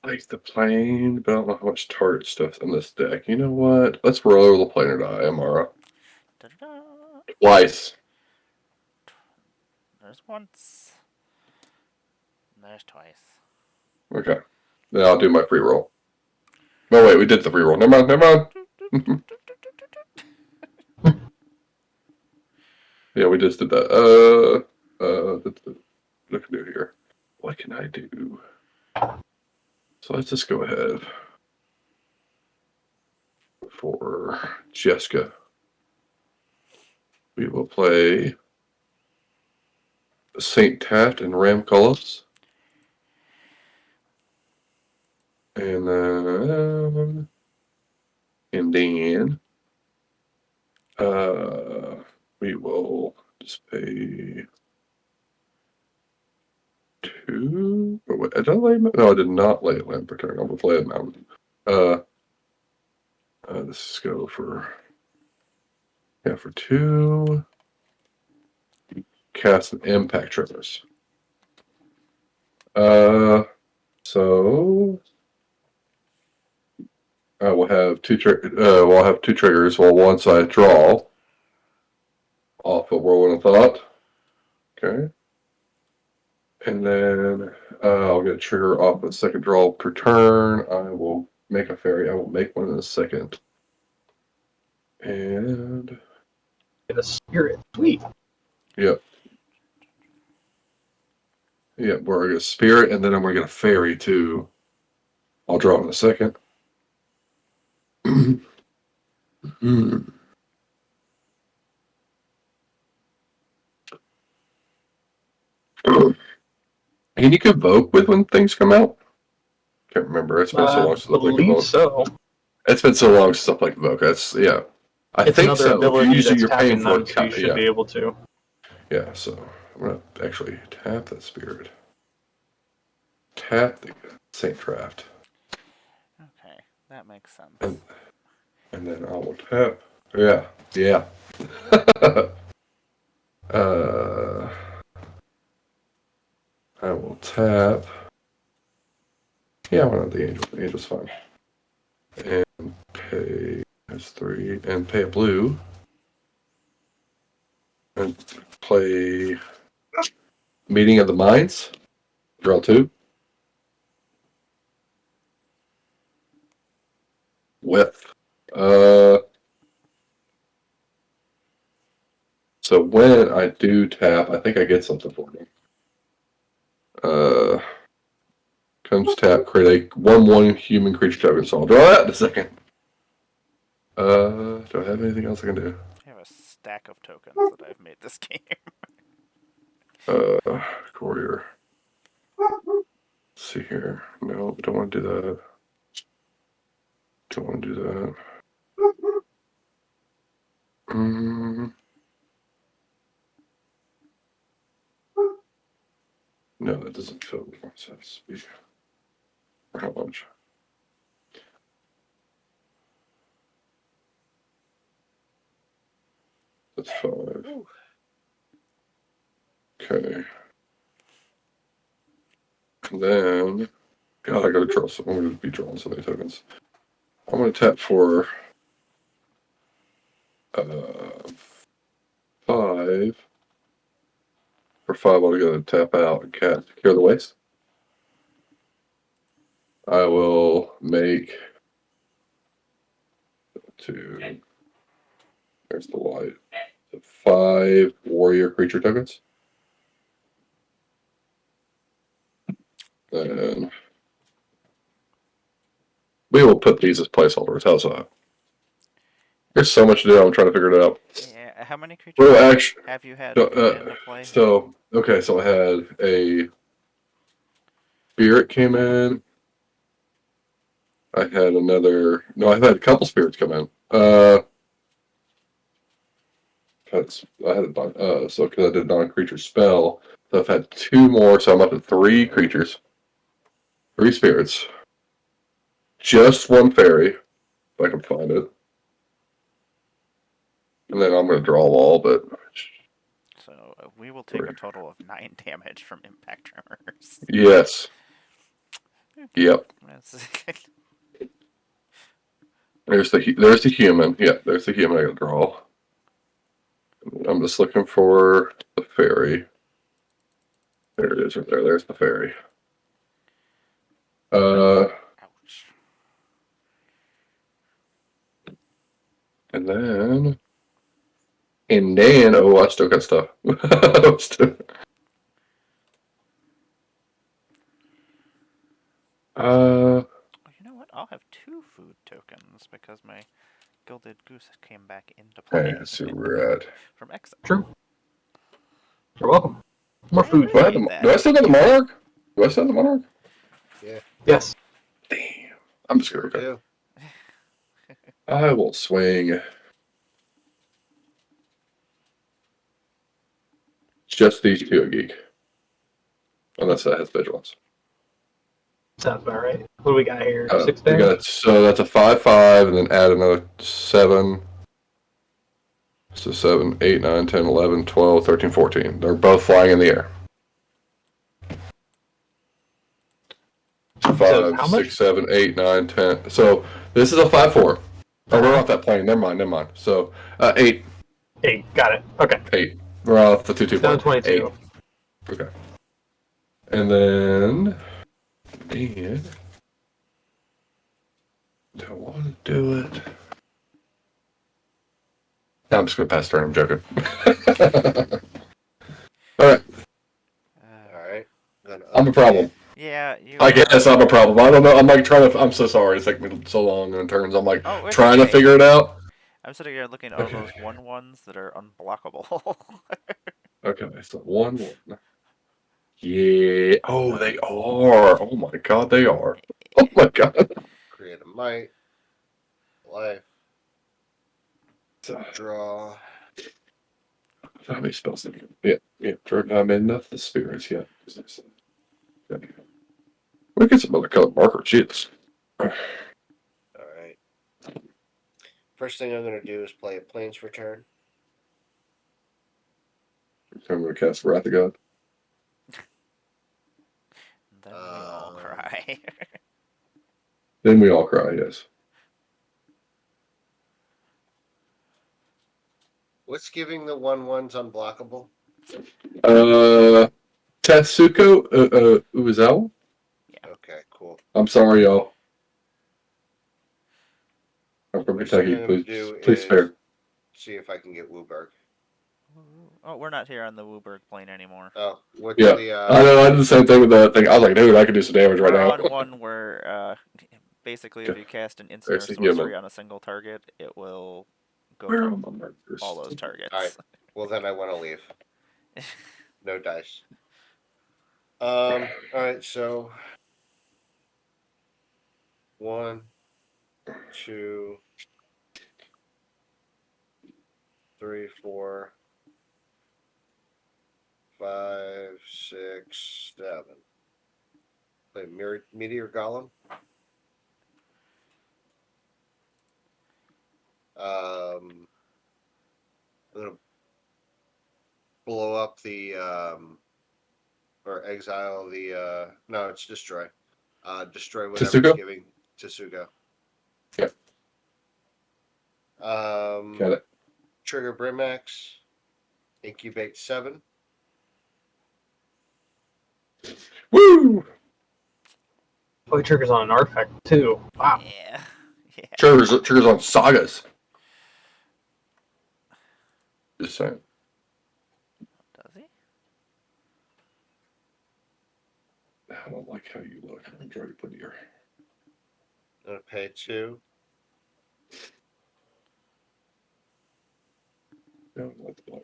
like the plane, but I don't know how much target stuff's in this deck. You know what? Let's roll the planar die, Emmara. Da-da-da. Twice. There's once. And there's twice. Okay. Then I'll do my free roll. No, wait, we did the free roll. Never mind, never mind. Yeah, we just did that. What can I do here? What can I do? So let's just go ahead for Jessica. We will play Saint Taft and Ramcullis. And then we will just pay 2. Oh, wait, did I lay? No, I did not lay a land per turn. I'm gonna play a mountain. This is go for 2. Cast an impact triggers. So I will have 2 well, I'll have 2 triggers. Well, once I draw off of Whirlwind of Thought. Okay. And then I'll get a trigger off a second draw per turn. I will make a fairy. I will make one in a second. And Get a spirit. Sweet. yep. Yep, we're gonna get a spirit, and then I'm gonna get a fairy too. I'll draw in a second. Can you convoke with when things come out? Can't remember. It's been so long since I played Believe convoke. so. It's been so long since I played convoke. That's I It's think another so. If ability usually that's you're paying tapping for them, so you should yeah. be able to. Yeah, so I'm gonna actually tap that spirit. Tap the Saint Draft. Okay, that makes sense. And then I will tap. Yeah. I will tap. Yeah, why not the angel? The angel's fine. And pay that's 3. And pay a blue. And play Meeting of the Minds. Draw 2. Whiff. So when I do tap, I think I get something for me. Comes tap, create a 1/1 human creature token. So I'll draw that in a second. Do I have anything else I can do? I have a stack of tokens that I've made this game. Courier. Let's see here. No, don't want to do that. Don't want to do that. No, that doesn't fill me. So to speak. For how much? That's 5. Ooh. Okay. And then, God, I gotta draw some. I'm gonna be drawing so many tokens. I'm gonna tap for 5. For 5, I'm gonna tap out and cast Secure the Waste. I will make 2. There's the white. 5 warrior creature tokens. And we will put these as placeholders. How's that? There's so much to do. I'm trying to figure it out. Yeah, how many creatures Well, actually, have you had so, put into play? okay, so I had a spirit came in. I had another. No, I've had a couple spirits come in. I had a so because I did non-creature spell, so I've had 2 more. So I'm up to 3 creatures, 3 spirits, just 1 fairy, if I can find it, and then I'm going to draw them all. But So we will take a 3. total of 9 damage from impact tremors. Yes. Yep. There's the human. Yeah, there's the human I got to draw. I'm just looking for the fairy. There it is right there. There's the fairy. Ouch. And then, oh, I still got stuff. Oh, you know what? I'll have 2 food tokens because my gilded goose came back into play Let's see where we're at. from exile. True. You're welcome. More I food. appreciate that. Do I still got the Thank you. monarch? Do I still have the monarch? Yeah, Yes. Damn. I'm just sure gonna. do. I will swing just these 2 a geek, unless that has vigilance. Sounds about right. What do we got here? 6 We damage? got so that's a 5/5, and then add another 7. So 7, 8, 9, 10, 11, 12, 13, 14. They're both flying in the air. So 5, how much? 6, 7, 8, 9, 10. So this is a 5/4. Oh, we're off that plane. Never mind. So 8. 8. Got it. Okay. 8. We're off the 2/2 plane. 722. 8. Okay. And then, do I want to do it? No, I'm just going to pass turn. I'm joking. All right. All right. Then I'm a problem. Yeah, you I are. guess I'm a problem. I don't know. I'm like trying to. I'm so sorry. It's taken me so long in turns. I'm like Oh, it's trying to okay. figure it out. I'm sitting here looking at all Okay. those 1/1s that are unblockable. Okay. So 1/1. Yeah. Oh, they are. Oh my God, they are. Oh my God. create a might, life, draw. How many spells did you get? Yeah. I mean, enough the spirits. Yeah. Okay. We get some other colored marker. Jeez. All right. First thing I'm going to do is play a Plains Return. I'm going to cast Wrath of God. Then we all cry. Then we all cry. Yes. What's giving the 1/1s unblockable? Tatsuko Uzawa. Okay, cool. I'm sorry, y'all. I'm from First thing Kentucky. I'm going to Please, do please is spare. see if I can get Wooburg. Oh, we're not here on the Wooburg plane anymore. Oh, what's Yeah. the I know. I did the same thing with that thing. I was like, dude, I could do some damage right We're now. on one where basically if you cast an instant There's or the sorcery human. on a single target, it will go Where to are my markers? all those targets. All right. Well, then I want to leave. No dice. All right. So 1, 2, 3, 4, 5, 6, 7. Play Meteor Golem. Um, I'm gonna blow up the or exile the no, it's destroy. Destroy whatever's Tasuka? giving Tasuga. Yep. Got it. Trigger Brimax. Incubate 7. Woo! Oh, it triggers on an artifact too. Wow. Yeah. Yeah. Triggers on sagas. Just saying. Does he? I don't like how you look. I'm trying to put it here. I'm gonna pay 2. No, that's black.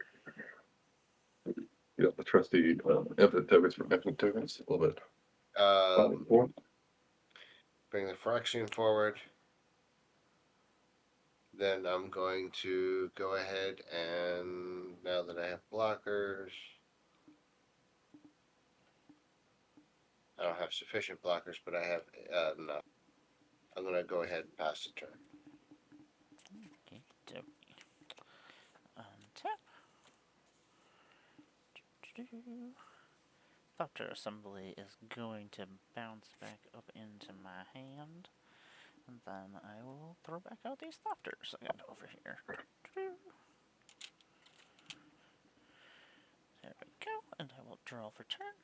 Yeah, the trusty infinite tokens from infinite tokens. A little bit. Bring the Phyrexian forward. Then I'm going to go ahead and now that I have blockers, I don't have sufficient blockers, but I have enough. I'm going to go ahead and pass the turn. Okey-dokey. Untap. Thopter Assembly is going to bounce back up into my hand. And then I will throw back out these Thopters I got over here. There we go. And I will draw for turn.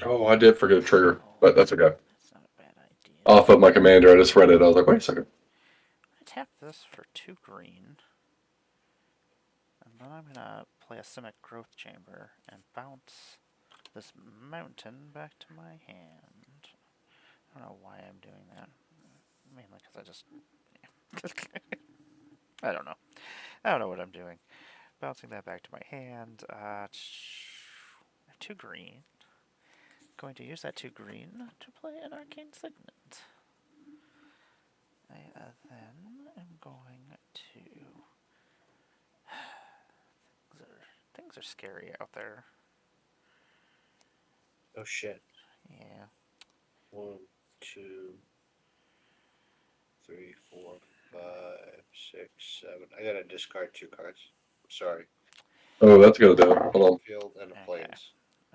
Oh, I did forget a trigger, but that's okay. That's not a bad idea. Off of my commander, I just read it. I was like, wait a second. I tap this for 2 green. And then I'm gonna play a Simic Growth Chamber and bounce this mountain back to my hand. I don't know why I'm doing that. Mainly because I just... I don't know. I don't know what I'm doing. Bouncing that back to my hand. 2 green. Going to use that 2 green to play an Arcane Signet. I then am going to... Things are scary out there. Oh shit. Yeah. 1, 2, 3, 4, 5, 6, 7. I gotta discard 2 cards. Sorry. Oh, that's gonna do it. Hold on. Field and a Okay. plains.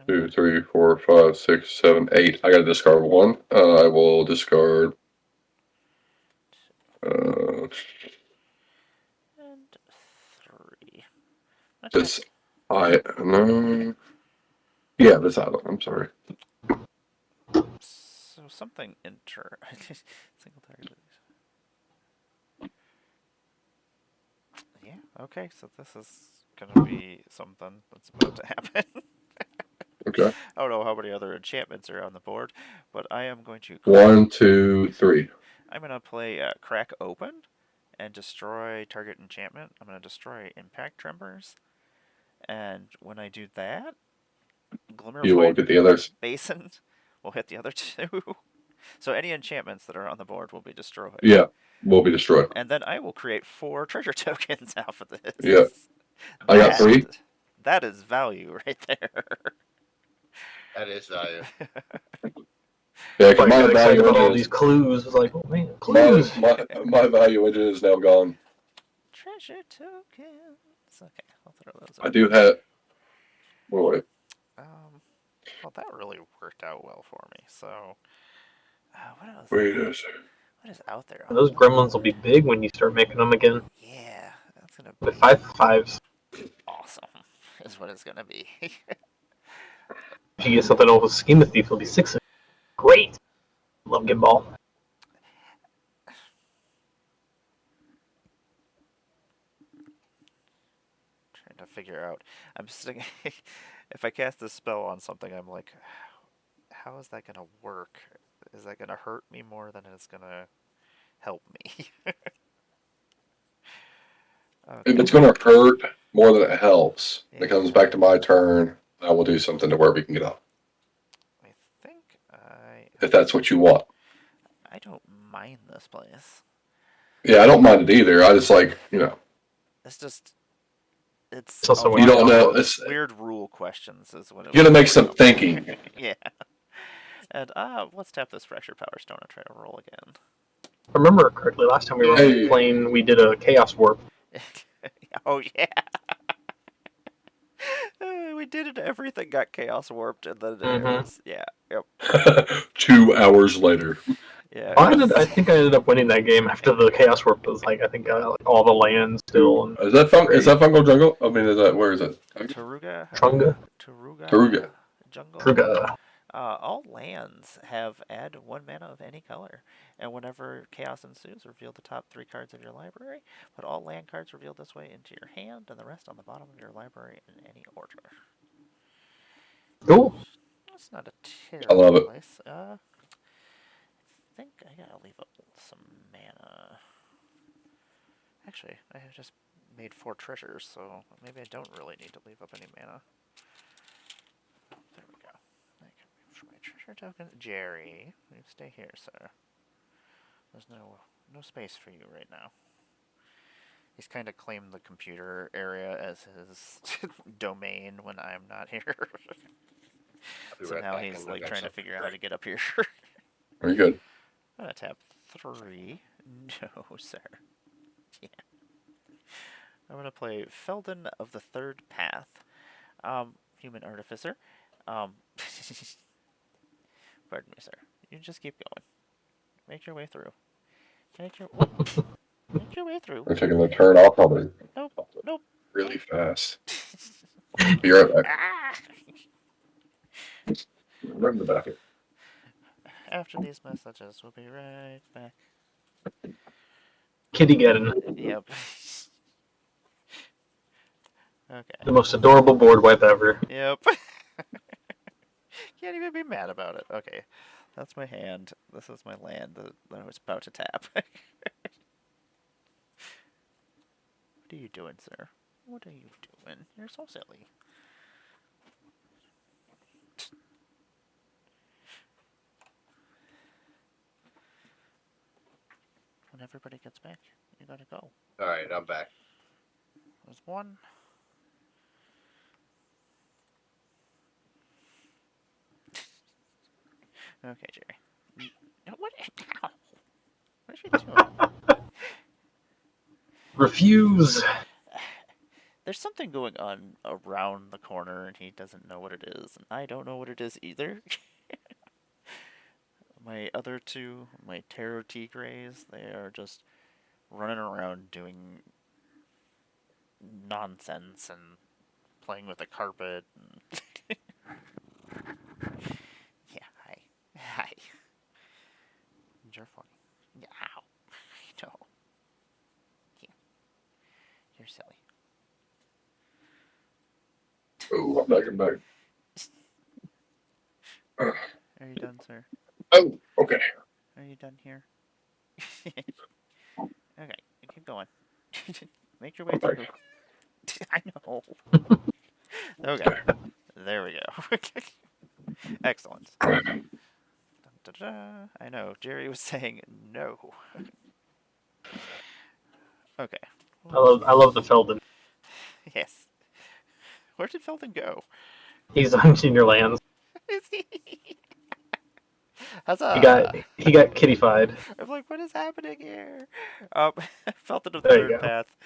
2, 3, 4, 5, 6, 7, 8. I gotta discard 1. I will discard. And 3. This. No. Yeah, this island. I'm sorry. So something single target. Yeah. Okay. So this is gonna be something that's about to happen. Okay. I don't know how many other enchantments are on the board, but I am going to. 1, 2, 3. I'm gonna play Crack Open and destroy target enchantment. I'm gonna destroy Impact Tremors, and when I do that, You won't get the others. Basin will hit the other 2. So any enchantments that are on the board will be destroyed. Yeah, will be destroyed. And then I will create 4 treasure tokens off of this. Yeah. I got 3. That is value right there. That is value. Yeah, I got my excited value about all engine these is, clues. I was like, oh man, clues. my value engine is now gone. Treasure tokens. Okay, I'll throw those. I do have. Wait. Well, that really worked out well for me. So, what else? Wait. What is out there? Those gremlins will be big when you start making them again. Yeah, that's gonna With be 5/5s. awesome. Is what it's gonna be. If you get something over Schema Thief, it'll be 6. Great. Love Get Ball. Trying to figure out. I'm sitting. If I cast this spell on something, I'm like, how is that gonna work? Is that gonna hurt me more than it's gonna help me? Okay. If it's going to hurt more than it helps, Yeah. it comes back to my turn. I will do something to where we can get up. I think If that's what you want. I don't mind this place. Yeah, I don't mind it either. I just like, It's just it's also you don't know. It's weird rule questions is what it you got to was make some up. thinking. Yeah. And let's tap this Fractured Power Stone and try to roll again. I remember correctly, last time we were Hey. playing, we did a Chaos Warp. Oh yeah. We did it. Everything got chaos warped, and then it Mhm. was Yep. 2 hours later. Yeah. Well, I think I ended up winning that game after the Chaos Warp was like, I think I got like all the lands still. And Is that Fungal Jungle? I mean, where is it? Taruga. Trunga? Taruga. Jungle. Truga. All lands have add 1 mana of any color, and whenever chaos ensues, reveal the top 3 cards of your library. Put all land cards revealed this way into your hand, and the rest on the bottom of your library in any order. Cool. That's not a I love terrible it. place. I think I gotta leave up some mana. Actually, I have just made 4 treasures, so maybe I don't really need to leave up any mana. There we go. I can move for my treasure token. Jerry, you stay here, sir. There's no space for you right now. He's kind of claimed the computer area as his domain when I'm not here. So now he's like trying to figure out how to get up here. Very good. I'm gonna tap 3. No, sir. Yeah. I'm gonna play Felden of the Third Path. Human Artificer. Pardon me, sir. You just keep going. Make your way through. Make your way through. We're taking the turn. I'll probably Nope. Nope. really fast. Be right back. Ah! Right in the back. After these messages, we'll be right back. Kitty Geddon. Yep. Okay. The most adorable board wipe ever. Yep. Can't even be mad about it. Okay. That's my hand. This is my land that I was about to tap. What are you doing, sir? What are you doing? You're so silly. When everybody gets back, you gotta go. All right, I'm back. There's 1. Okay, Jerry. No, what? Ow. What are you doing? Refuse. There's something going on around the corner, and he doesn't know what it is, and I don't know what it is either. My other 2, my Tarot Tigres, they are just running around doing nonsense and playing with the carpet. And yeah, hi. Hi. You're funny. Yeah, ow. No. Yeah. You're silly. Oh, I'm back. I'm back. Are you done, sir? Oh, okay. Are you done here? Okay, keep going. Make your way I'm through. back. I know. Okay, there we go. Excellent. Da-da-da. I know, Jerry was saying no. Okay. I love the Felden. Yes. Where did Felton go? He's on Senior Lands. Is he? He Huzzah! got kittyfied. I'm like, what is happening here? Felton of the There you Third go. Path.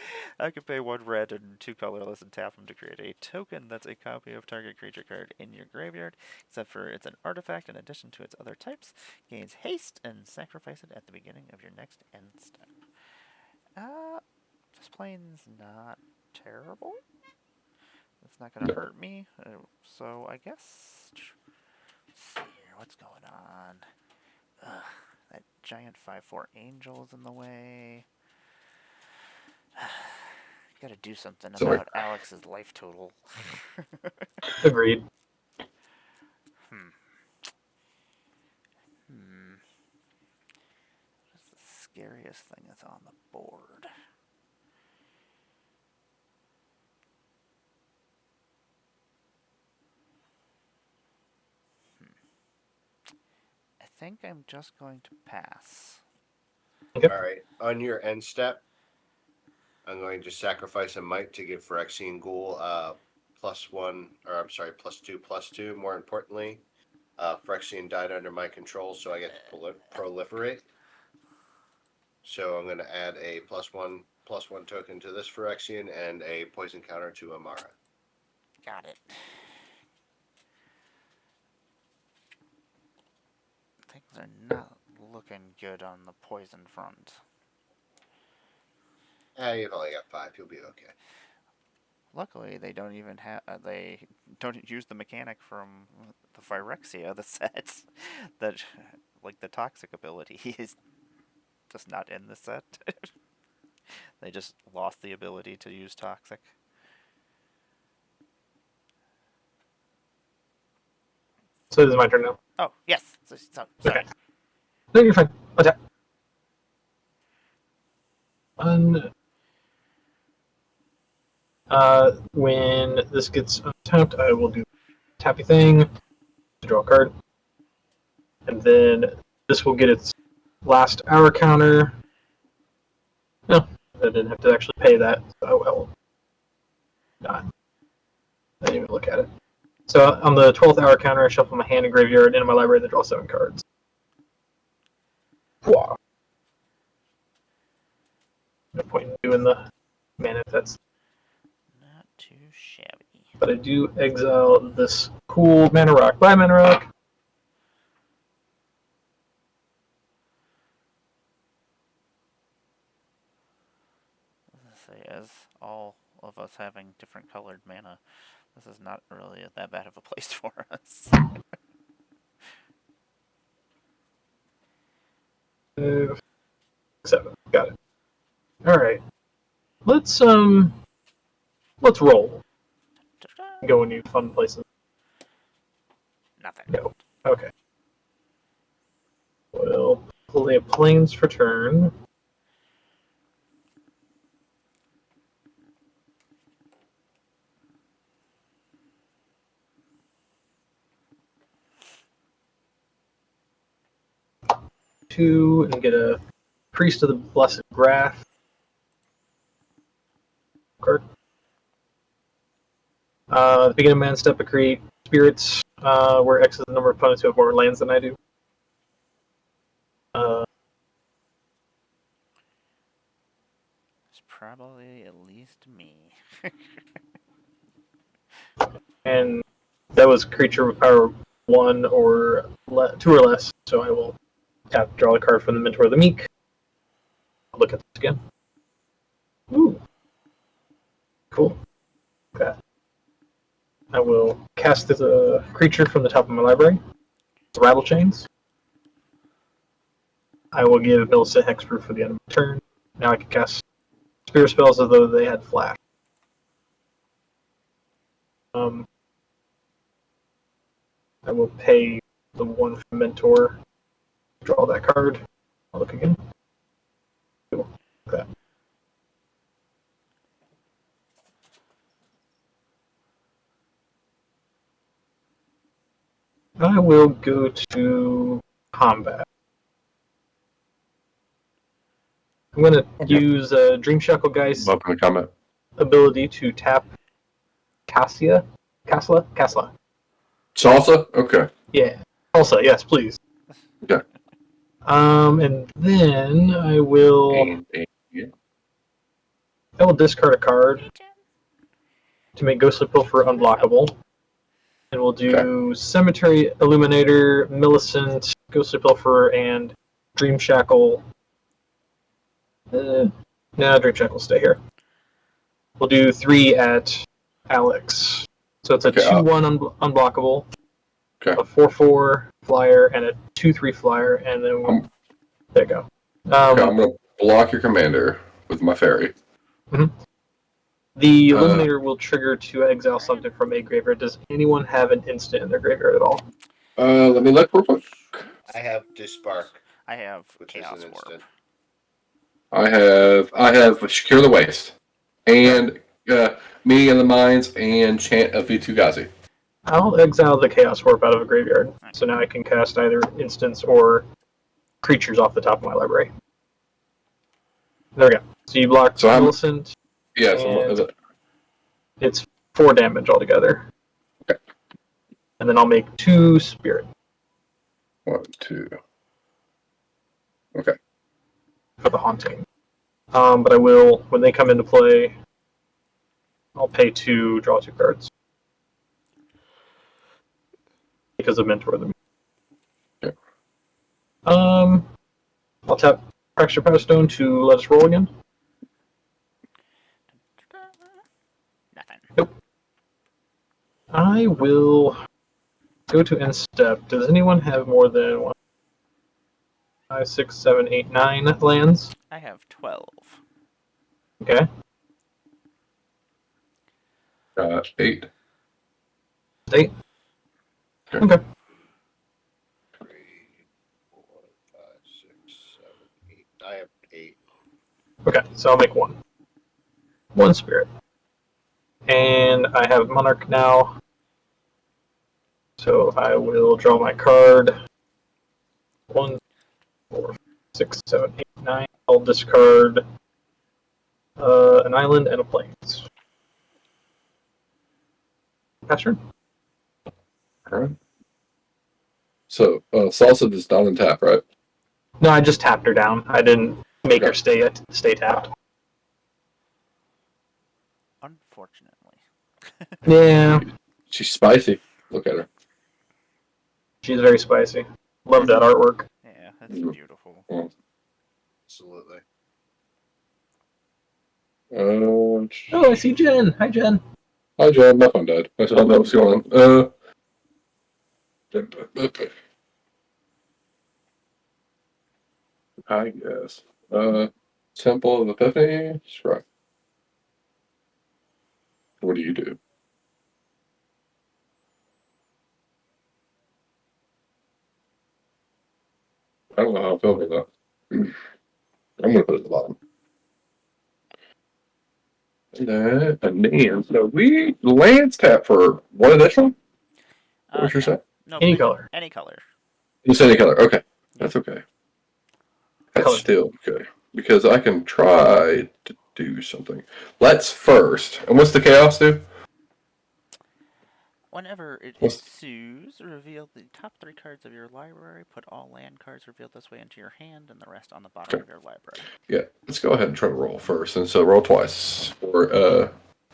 I can pay 1 red and 2 colorless and tap them to create a token that's a copy of target creature card in your graveyard, except for it's an artifact in addition to its other types. Gains haste and sacrifice it at the beginning of your next end step. This plane's not terrible. It's not gonna hurt me, so I guess. Let's see here, what's going on? Ugh, that giant 5/4 angel is in the way. Gotta do something Sorry. about Alex's life total. Agreed. What's the scariest thing that's on the board? I think I'm just going to pass. Okay. All right, on your end step, I'm going to sacrifice a mite to give Phyrexian Ghoul +1, or I'm sorry, +2/+2. More importantly, Phyrexian died under my control, so I get to proliferate. So I'm going to add a +1/+1 token to this Phyrexian and a poison counter to Emmara. Got it. Things are not looking good on the poison front. You've only got 5. You'll be okay. Luckily, they don't even have they don't use the mechanic from the Phyrexia, the set, that like the toxic ability is just not in the set. They just lost the ability to use toxic. So this is my turn now. Oh yes, sorry. Okay. No, you're fine. Attack. When this gets untapped, I will do tappy thing to draw a card, and then this will get its last hour counter. No, I didn't have to actually pay that. Oh well. Not. I didn't even look at it. So on the 12th hour counter, I shuffle my hand and graveyard into my library and draw 7 cards. Wow. No point in doing the mana if that's. Not too shabby. But I do exile this cool mana rock. Bye, mana rock. Say, as all of us having different colored mana, this is not really that bad of a place for us. 5, 7. Got it. All right. Let's roll. Go in new fun places. Nothing. No. Okay. We'll play planes for turn. Two and get a Priest of the Blessed Wrath card. At the beginning of mana step, I create spirits where X is the number of opponents who have more lands than I do. It's probably at least me. And that was creature with power 1 or 2 or less, so I will tap, draw a card from the Mentor of the Meek. I'll look at this again. Ooh. Cool. Okay. I will cast this creature from the top of my library. Rattle Chains. I will give Millicent Hexproof for the end of my turn. Now I can cast Spirit spells as though they had flash. I will pay the 1 from Mentor. Draw that card. I'll look again. Cool. Okay. I will go to combat. I'm going to use Dream Shackle Geist Welcome to comment. ability to tap Cassia. Casla? Salsa? Okay. Yeah. Also, yes, please. Okay. And then I will discard a card to make Ghostly Pilfer unblockable. And we'll do Cemetery Illuminator, Millicent, Ghostly Pilfer, and Dream Shackle. Dream Shackle stay here. We'll do 3 at Alex. So it's a 2/1 unblockable, a 4/4 flyer, and a 2/3 flyer, and then there you go. I'm going to block your commander with my fairy. Mm-hmm. The Illuminator will trigger to exile something from a graveyard. Does anyone have an instant in their graveyard at all? Let me look real quick. I have Dispark. I have which Chaos is an Warp. instant. I have Secure the Waste. And Meeting of the Minds and Chant of Vitu-Ghazi. I'll exile the Chaos Warp out of a graveyard. So now I can cast either instants or creatures off the top of my library. There we go. So you block Millicent. Yes. It's 4 damage altogether. Okay. And then I'll make 2 spirit. 1, 2. Okay. for the haunting. But I will, when they come into play, I'll pay 2, draw 2 cards. Because of Mentor them. Yeah. I'll tap Fracture Powerstone to let us roll again. Nothing. Nope. I will go to end step. Does anyone have more than 1, 5, 6, 7, 8, 9 lands? I have 12. Okay. 8. 8. Okay. Okay. 3, 4, 5, 6, 7, 8. I have 8. Okay, so I'll make 1. 1 spirit. And I have Monarch now. So I will draw my card. 1, 4, 6, 7, 8, 9. I'll discard an island and a plains. Pass turn. All right. So, Salsa does not untap, right? No, I just tapped her down. I didn't make her stay tapped. Unfortunately. Yeah, She's spicy. Look at her. she's very spicy. Love that artwork. Yeah, that's Mhm. beautiful. Absolutely. Oh, I see Jen. Hi, Jen. Hi, John. My phone died. I don't know what's going on. I guess. Temple of Epiphany. Shrine. What do you do? I don't know how I feel about that. I'm gonna put it at the bottom. And then, so we lands tap for 1 additional? What you're No. saying? No, Any they can- color. Any color. You said any color. Okay. Yeah. That's okay. That's Color. still okay. Because I can try to do something. Let's first. And what's the chaos do? Whenever it What's- ensues, reveal the top 3 cards of your library. Put all land cards revealed this way into your hand, and the rest on the bottom Okay. of your library. Yeah, let's go ahead and try to roll first. And so roll twice for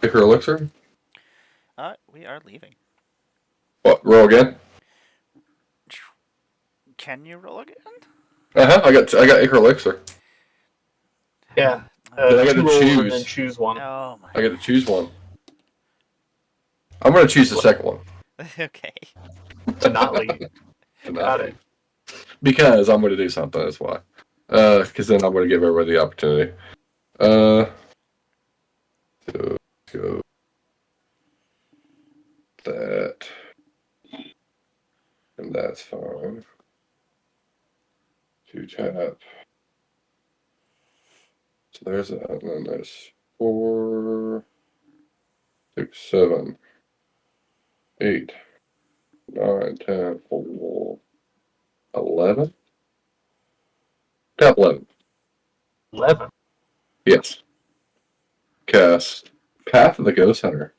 Icar Elixir. We are leaving. What? Roll again? Can you roll again? I got Icar Elixir. Yeah. Then I got 2 to rolls and choose. then choose 1. Oh my. I got to choose one. I'm going to choose the second one. Okay. To not leave. To not Got leave. it. Because I'm going to do something. That's why. Because then I'm going to give everybody the opportunity. So go that, and that's fine. 2 tap. So there's that, and then there's 4, 6, 7, 8, 9, 10, 11. Tap 11. 11. Yes. Cast Path of the Ghost Hunter.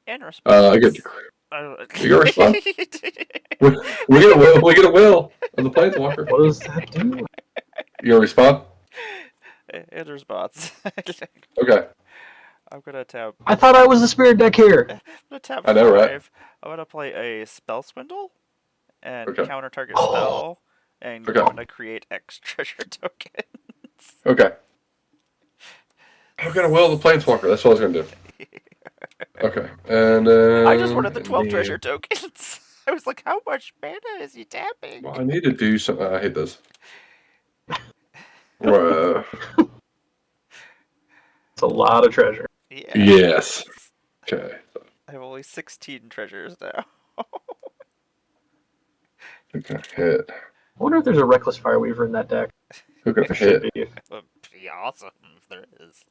In response. I get to. You got to respond. We get a will. We get a will of the Planeswalker. What does that do? You gonna respond? In response. Okay. I'm gonna tap. I thought I was the spirit deck here. I'm gonna tap I know, 5. right? I'm gonna play a spell swindle and Okay. counter target Oh. spell, and Okay. I'm gonna create X treasure tokens. Okay. I'm gonna will the Planeswalker. That's what I was gonna do. Okay. And then I just wanted the 12 and treasure tokens. I was like, how much mana is he tapping? Well, I need to do something. I hate this. Uh, It's a lot of treasure. Yeah. yes. Okay. I have only 16 treasures now. Who can I hit? I wonder if there's a Reckless Fireweaver in that deck. Who can I There should hit? be. That would be awesome if there is.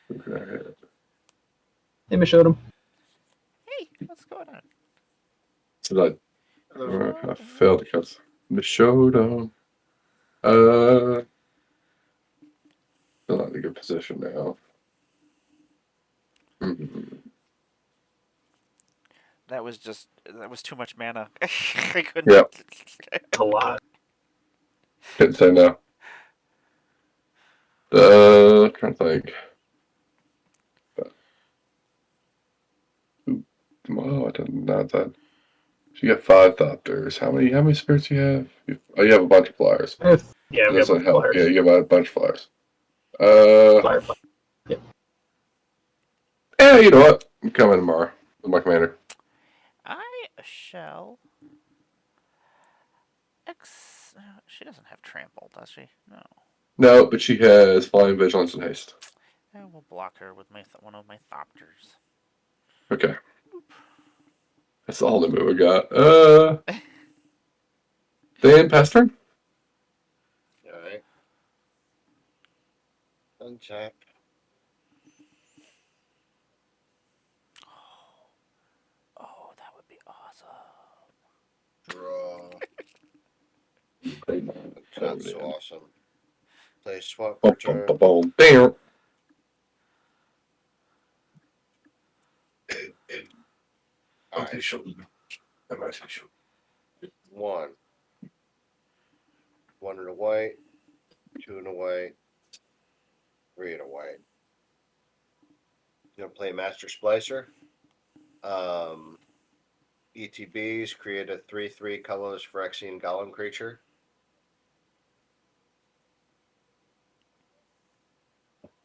Who can I hit? Maybe showed him. Hey, what's going on? So I failed because the showdown. Still not in a good position now. Mhm. That was too much mana. I couldn't. Yep. A lot. Couldn't say no. Trying to think. Oh, I did not that. So you got 5 Thopters. How many spirits do you have? You have a bunch of flyers. Yeah, That we got a bunch doesn't of help. Yeah, flyers. you have a bunch of flyers. Uh, Flyer. Yeah. yeah, you know what? I'm coming tomorrow with my commander. I shall. She doesn't have trample, does she? No. No, but she has flying, vigilance, and haste. I will block her with one of my Thopters. Okay. That's all the move we got. Then pass turn. All right. Untap. Oh, that would be awesome. Draw. Oh, Not so man. awesome. Play swap for Boom, boom, turn. boom, boom. Damn. All right. One. One in a white. 2 in a white. 3 in a white. Gonna play Master Splicer. ETBs create a 3/3 colorless Phyrexian Golem creature.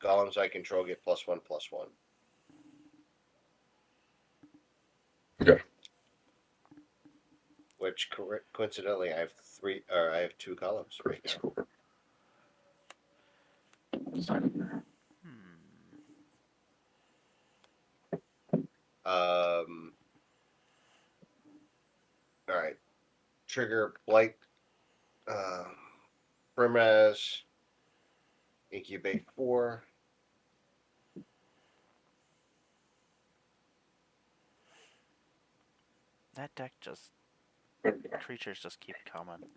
Golems I control get +1/+1. Okay. Which coincidentally I have 3 or I have 2 columns right Perfect now. score. Um. All right. Trigger Blight. Primaz. Incubate 4. That deck just creatures just keep coming.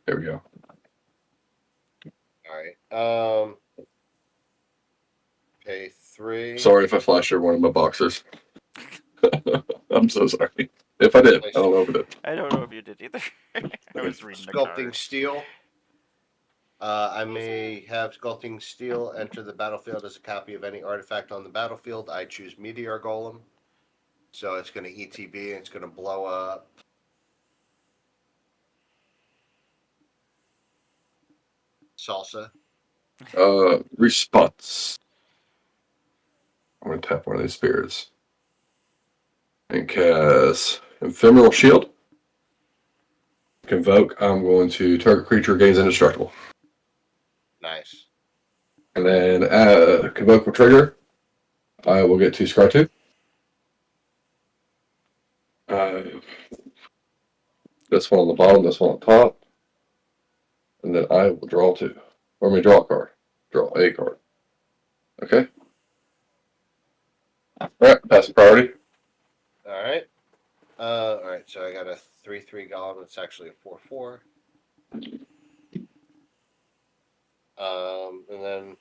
There we go. All right. Pay 3. Sorry if I flashed every one of my boxers. I'm so sorry. If I did, I don't know if I did. I don't know if you did either. I was reading the Sculpting card. Steel. I may have Sculpting Steel enter the battlefield as a copy of any artifact on the battlefield. I choose Meteor Golem. So it's going to ETB and it's going to blow up. Salsa. Response. I'm going to tap one of these spirits. And cast Ephemeral Shield. Convoke. I'm going to target creature gains indestructible. Nice. And then Convoke will trigger. I will get 2 Scar 2. This one on the bottom, this one on top. And then I will draw 2. Or I may draw a card. Draw a card. Okay. Alright, pass the priority. All right. All right. So I got a 3/3 Golem. It's actually a 4/4. And then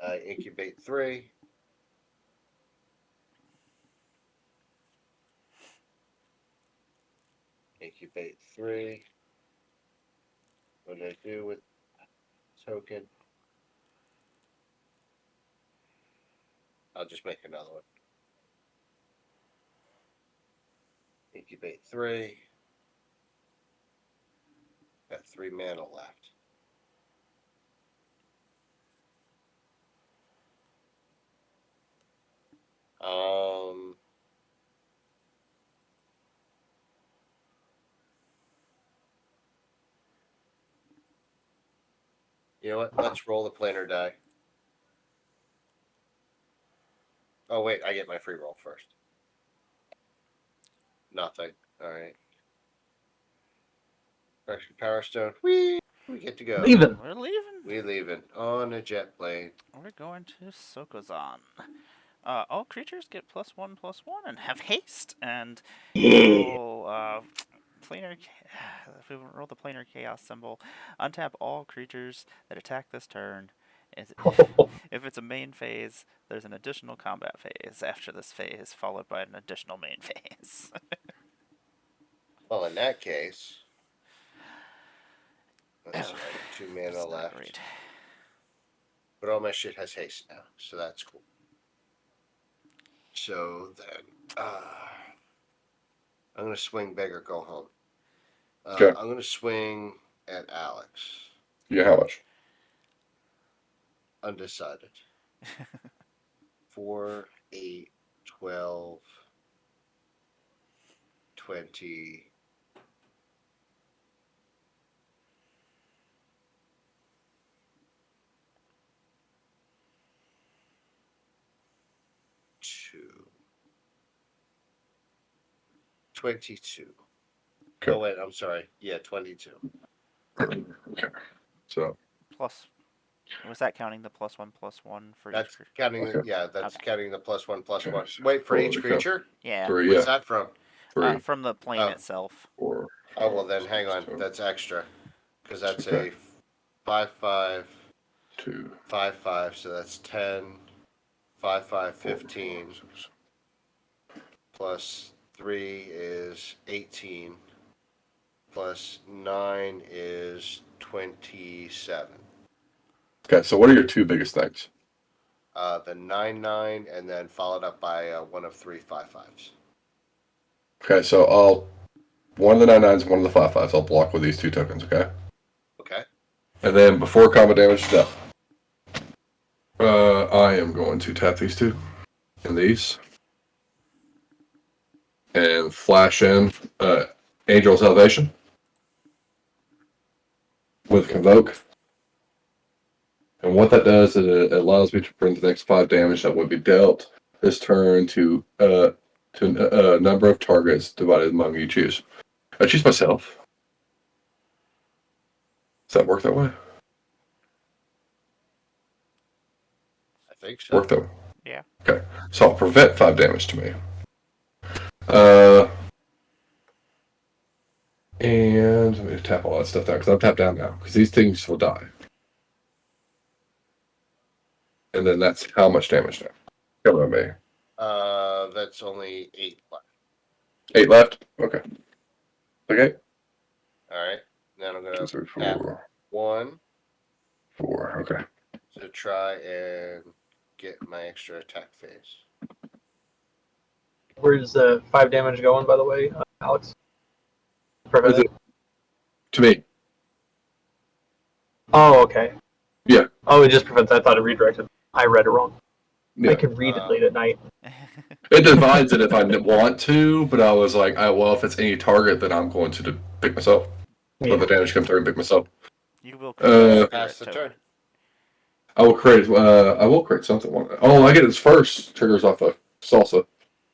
I incubate 3. Incubate 3. What did I do with token? I'll just make another one. Incubate 3. Got 3 mana left. Um. You know what? Let's roll the planar die. Oh wait, I get my free roll first. Nothing. All right. Correction Power Stone. We get to go. Leaving. We're leaving. We leaving on a jet plane. We're going to Sokozan. All creatures get +1/+1 and have haste. And Yeah. roll planar. If we roll the planar chaos symbol, untap all creatures that attack this turn. If it's a main phase, there's an additional combat phase after this phase, followed by an additional main phase. Well, in that case, Let's see, I have 2 mana It's not left. great. But all my shit has haste now, so that's cool. So then, I'm gonna swing big or go home. Okay. I'm gonna swing at Alex. Yeah, how much? Undecided. 4, 8, 12, 20. Two. 22. Okay. Oh wait, I'm sorry. Yeah, 22. Okay. So Plus, was that counting the +1/+1 for each That's creature? counting. Okay. Yeah, that's Okay. counting the +1/+1. Okay, so Wait for each holy cow. creature. Yeah. 3, What's yeah. that from? 3, From the plane Oh. itself. 4. Oh well, then 5, hang 6, on. 7, That's extra because that's Okay. a 5/5, 2, 5/5. So that's 10. 5/5, 4, 15. 5, 6. Plus 3 is 18. Plus 9 is 27. Okay, so what are your 2 biggest things? The 9/9, and then followed up by one of 3 5/5s. Okay, so one of the 9/9s, one of the 5/5s. I'll block with these 2 tokens, okay? Okay. And then before combat damage is dealt, I am going to tap these 2 and these. And flash in Angel's Elevation with Convoke. And what that does is it allows me to bring the next 5 damage that would be dealt this turn to a number of targets divided among you choose. I choose myself. Does that work that way? I think so. Work that way. Yeah. Okay. So I'll prevent 5 damage to me. And let me tap all that stuff down because I'm tapped down now because these things will die. And then that's how much damage now? Come on, me. That's only 8 left. 8 left? Okay. Okay. All right. Then I'm 2, gonna 3, tap 4. 1 4. Okay. to try and get my extra attack phase. Where's the 5 damage going, by the way, Alex? Is it to me? Oh, okay. Yeah. Oh, it just prevents. I thought it redirected. I read it wrong. Yeah. I can read it late at night. It divides it if I want to, but I was like, well, if it's any target, then I'm going to pick myself. Yeah. When the damage comes through and pick myself. You will create a Pass spirit the token. turn. I will create something. Oh, I get its first triggers off of salsa.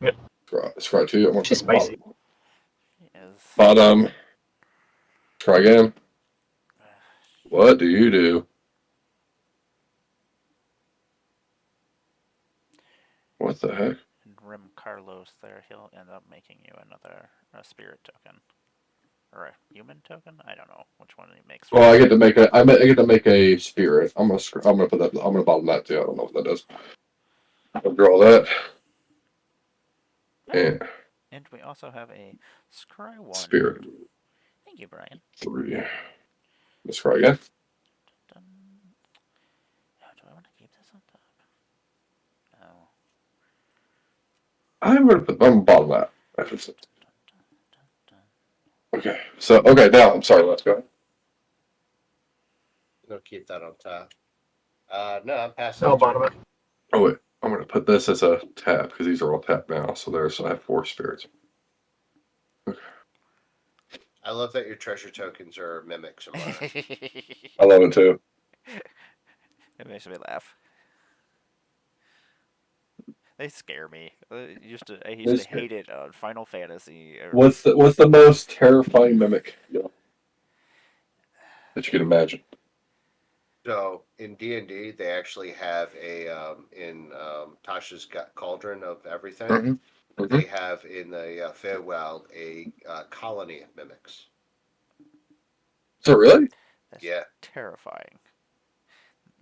Yeah. Scry 2. I want She's the spicy. Yes. bottom. Try again. What do you do? What the heck? And Rim Carlos there, he'll end up making you another spirit token. Or a human token? I don't know which one he makes. Well, I get to make I get to make a spirit. I'm gonna put that. I'm gonna bottom that too. I don't know what that does. I'll draw that. And And we also have a Scry 1. spirit. Thank you, Brian. 3. Let's try again. Dun. Oh, do I want to keep this on top? Oh. I'm gonna bottom that. If it's, Dun, dun, dun. okay. So now I'm sorry. Let's go. No, keep that on top. No, I'm passing. Oh, bottom it. Oh wait, I'm gonna put this as a tap because these are all tapped now. So I have 4 spirits. I love that your treasure tokens are mimics. I love it too. It makes me laugh. They scare me. I used to hate it on Final Fantasy. What's the most terrifying mimic that you can imagine? So in D&D, they actually have a in Tasha's Cauldron of Everything. Mm-hmm. Mm-hmm. They have in the Feywild a colony of mimics. Is it really? That's Yeah. terrifying.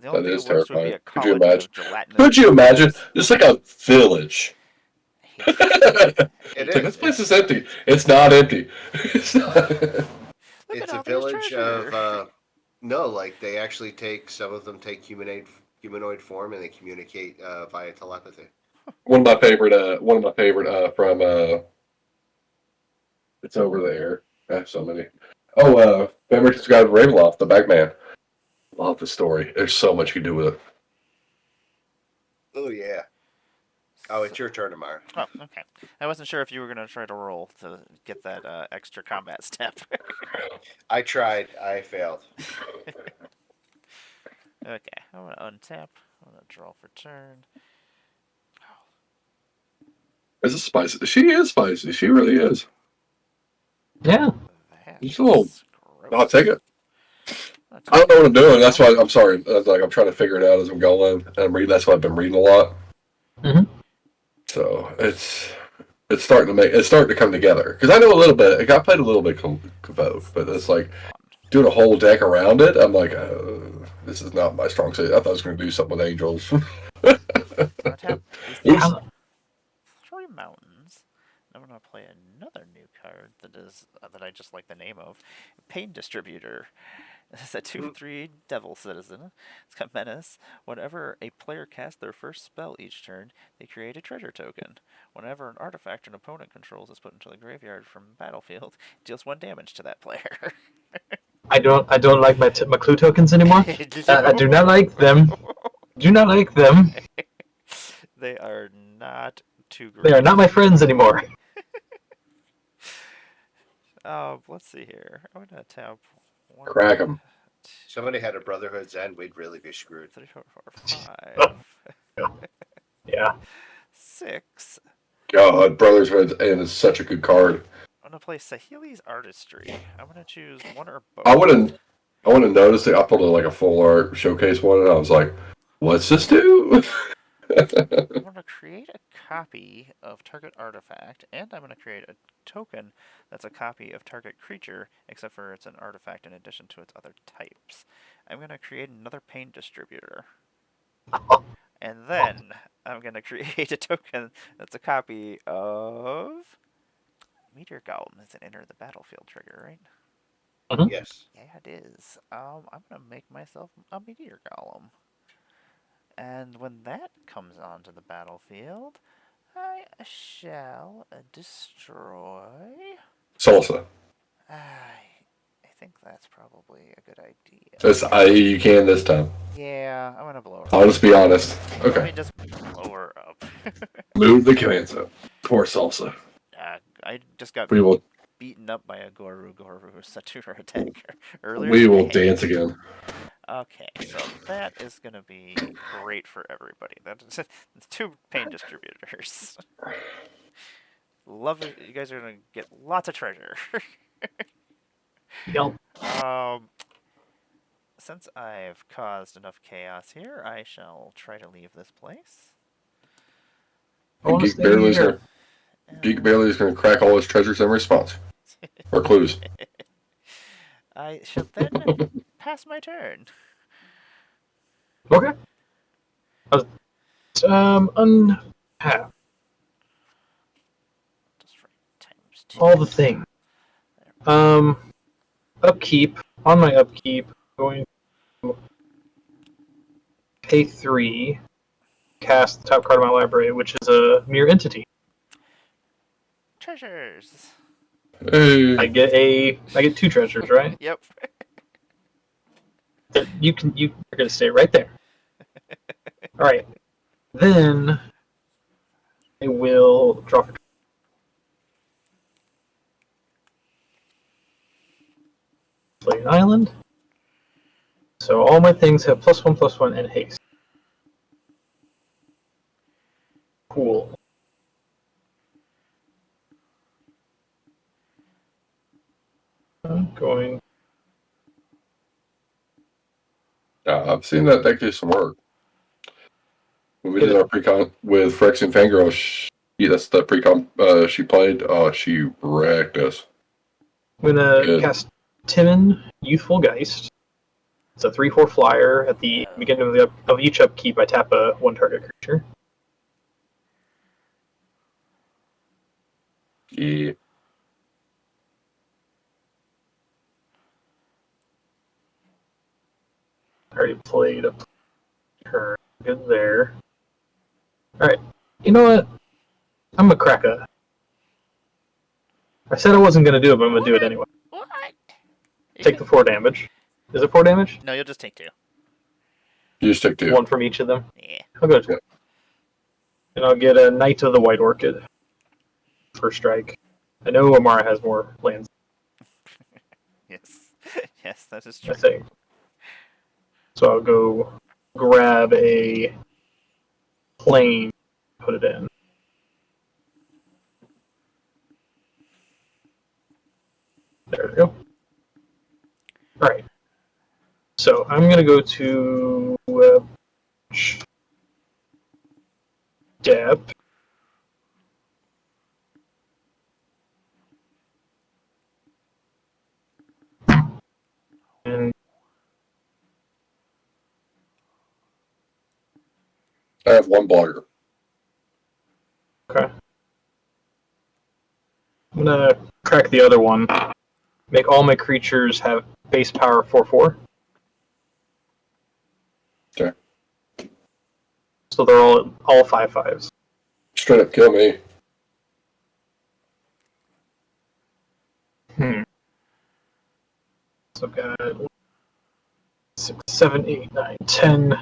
The only That thing is worse would be terrifying. a Could you colony imagine? of gelatinous. Could you imagine? Just like a village. It It's is. this place is empty. It's not empty. It's not. Look It's at a all this village treasure. of No, like they actually take some of them take humanoid form and they communicate via telepathy. One of my favorite from it's over there. I have so many. Oh, Memories God of Ravenloft, the Bagman. Love the story. There's so much you can do with it. Oh yeah. Oh, it's your turn, Amara. Oh, okay. I wasn't sure if you were going to try to roll to get that extra combat step. I tried. I failed. Okay, I'm going to untap. I'm going to draw for turn. This is spicy. She is spicy. She really is. Yeah. Just a little. That's I'll gross. take it. I'm I don't know what I'm doing. That's why I'm sorry. Like I'm trying to figure it out as I'm going. And I'm reading. That's why I've been reading a lot. hmm So it's starting to come together because I know a little bit. I played a little bit Kavod, but it's like fun. doing a whole deck around it. I'm like, this is not my strong suit. I thought I was going to do something with angels. Untap these Oops. three mountains. I'm going to play another new card that is that I just like the name of. Pain Distributor. It's a 2/3 Devil Citizen. It's got Menace. Whenever a player casts their first spell each turn, they create a treasure token. Whenever an artifact an opponent controls is put into the graveyard from the battlefield, it deals 1 damage to that player. I don't like my clue tokens anymore. I do not like them. Do not like them. They are not too They are great. not my friends anymore. Let's see here. I'm gonna tap one, Crack 'em. Somebody had a Brotherhood's End, we'd really be screwed. 3, 4, 5, Yeah. 6. God, Brotherhood and is such a good card. I'm gonna play Sahili's Artistry. I'm gonna choose one or both. I wouldn't. I wouldn't notice it. I pulled like a full art showcase one, and I was like, "What's this do?" I'm gonna create a copy of target artifact, and I'm gonna create a token that's a copy of target creature, except for it's an artifact in addition to its other types. I'm gonna create another pain distributor. And then I'm gonna create a token that's a copy of Meteor Golem. Is an enter the battlefield trigger, right? Yes. Yeah, it is. I'm gonna make myself a Meteor Golem. And when that comes onto the battlefield, I shall destroy. Salsa. I think that's probably a good idea. You can this time. Yeah, I'm gonna blow her I'll up. just be honest. Let Okay. me just blow her up. Move the commands up. Poor Salsa. I just got We will. beaten up by a Goru Satura attacker earlier We will today. dance again. Okay, so that is going to be great for everybody. That's 2 pain distributors. Love it. You guys are going to get lots of treasure. Yep. Since I've caused enough chaos here, I shall try to leave this place. I want to Geek stay Barely is here. gonna crack all his treasures in response or clues. I shall then pass my turn. Okay. Untap Just right times 2. all the things. Upkeep. On my upkeep, going to pay 3, cast the top card of my library, which is a mere entity. Treasures. Hey. I get 2 treasures, right? Yep. You're gonna stay right there. All right. Then I will draw for play an island. So all my things have +1/+1 and haste. Cool. I'm going. I've seen that deck do some work. When we It did is. our pre-con with Frex and Fangirl, that's the pre-con she played. She wrecked us. I'm gonna Good. cast Timon, Youthful Geist. It's a 3/4 flyer. At the beginning of each upkeep, I tap a 1 target creature. Yeah. I already played a turn. Good there. Alright. You know what? I'm gonna crack a. I said I wasn't gonna do it, but I'm gonna do it anyway. What? Take the 4 damage. Is it 4 damage? No, you'll just take 2. You just take 2. 1 from each of them. Yeah. Oh, good. Yeah. And I'll get a Knight of the White Orchid. First strike. I know Emmara has more lands, Yes. Yes, that is I true. think. So I'll go grab a plane, put it in. There we go. Alright. So I'm going to go to Deb. And I have 1 blogger. okay. I'm going to crack the other one. Make all my creatures have base power 4/4. Okay. So they're all 5/5s. Straight up kill me. So I've got 6, 7, 8, 9, 10,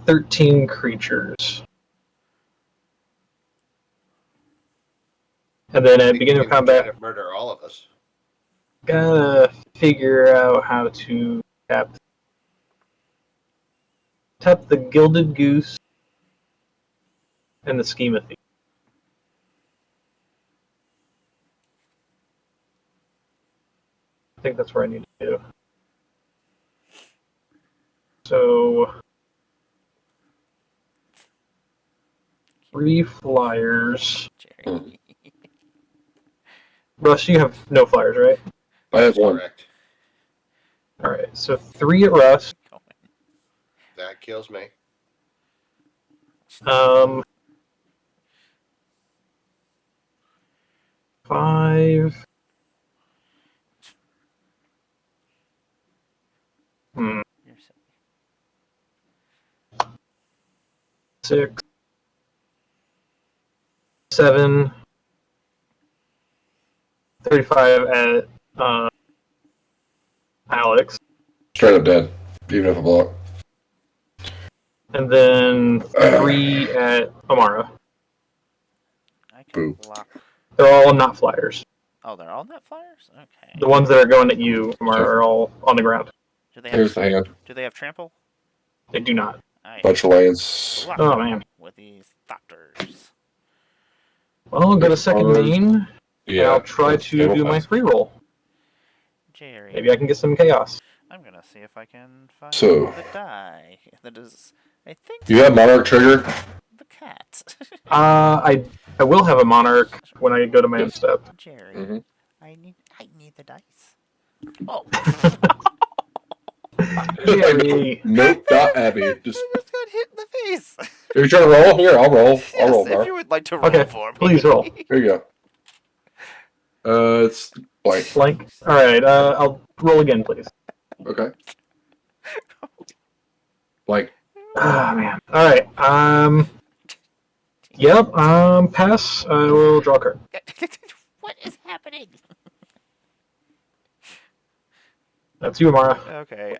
13 creatures. And then at beginning of combat, murder all of us. gotta figure out how to tap the Gilded Goose and the Schema Thief. I think that's where I need to do. So 3 flyers. Jerry. Russ, you have no flyers, right? I have 1. Correct. Alright, so 3 at Russ. That kills me. 5. You're silly. 6, 7, 35 at Alex, Straight up dead. Even if I block. and then 3 at Emmara. I can Boo. block. They're all not flyers. Oh, they're all net flyers? Okay. The ones that are going at you, Emmara, are all on the ground. Do they Here's have the hand. Do they have trample? They do not. I Bunch of lands. block Oh, man. with these doctors. Well, I'll go to There's second ours. main, and Yeah. I'll try that's to table do my pass. free roll. Jerry. Maybe I can get some chaos. I'm gonna see if I can find So- the die. That is, I think, You have Monarch trigger? the cat. I will have a Monarch when I go to my end step. Jerry, Mhm. I need the dice. Oh, Jerry. Nope, not Abby. Just I just got hit in the face. are you trying to roll? Here, I'll roll. I'll roll, Yes, if Gar. you would like to roll Okay, for me. please roll. Here you go. It's blank. Blank. Alright, I'll roll again, please. Okay. Blank. Ah, man. Alright, yep, pass. I will draw a card. What is happening? That's you, Emmara. Okay,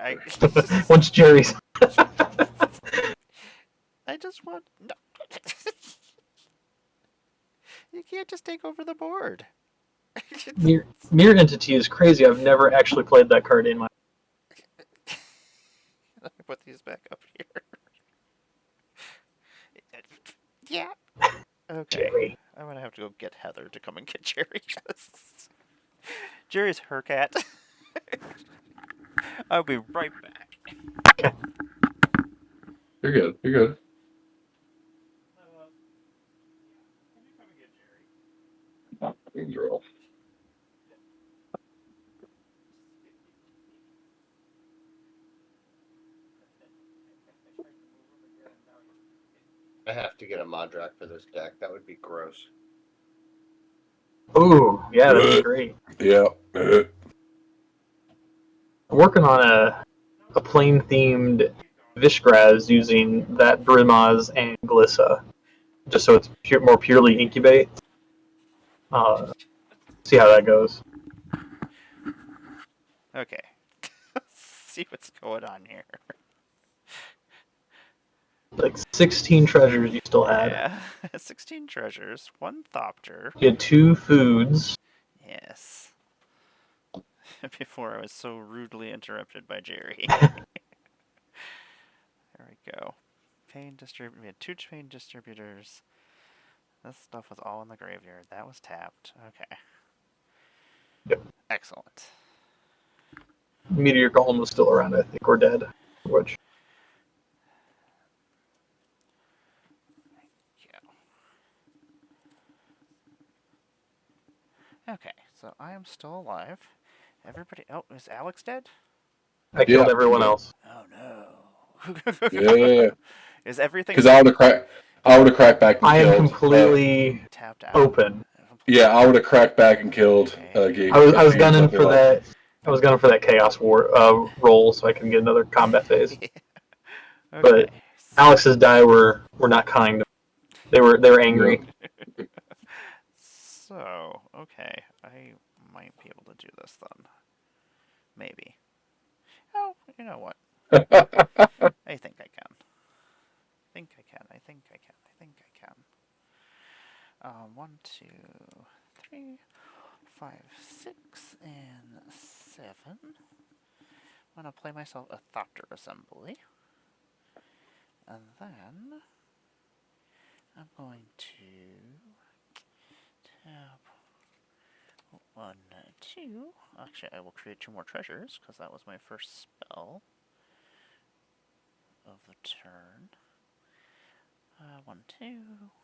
Once Jerry's. I just want no. You can't just take over the board. Mirror Entity is crazy. I've never actually played that card in my. Let me put these back up here. Yeah. Okay. Jerry. I'm gonna have to go get Heather to come and get Jerry. Jerry's her cat. I'll be right back. You're good. You're good. You can roll. I have to get a Modrak for this deck. That would be gross. Ooh, yeah, that'd be great. Yeah. I'm working on a plane themed Vishgraz using that Brimaz and Glissa, just so it's more purely incubate. See how that goes. Okay. See what's going on here. Like 16 treasures you still had. Yeah. 16 treasures, 1 Thopter. You had 2 foods. Yes. Before I was so rudely interrupted by Jerry. There we go. We had 2 pain distributors. This stuff was all in the graveyard. That was tapped. Okay. Yep. Excellent. Meteor Golem was still around, I think, or dead. Which Yeah. Okay, so I am still alive. Everybody. Oh, is Alex dead? I killed Yeah, everyone yeah. else. Oh no. Yeah. Is everything Because I would have cracked back and I am killed. completely tapped out? open. Yeah, I would have cracked back and killed Okay. Geek. I was if he gunning wasn't for alive. that. I was gunning for that Chaos War roll so I can get another combat phase. Okay. But Alex's die were not kind. They were angry. So, okay, I might be able to do this then. Maybe. Oh, you know what? I think I can. I think I can. I think I can. I think I can. 1, 2, 3, 5, 6, and 7. I'm gonna play myself a Thopter Assembly. And then I'm going to tap 1, 2. Actually, I will create 2 more treasures because that was my first spell of the turn. 1, 2,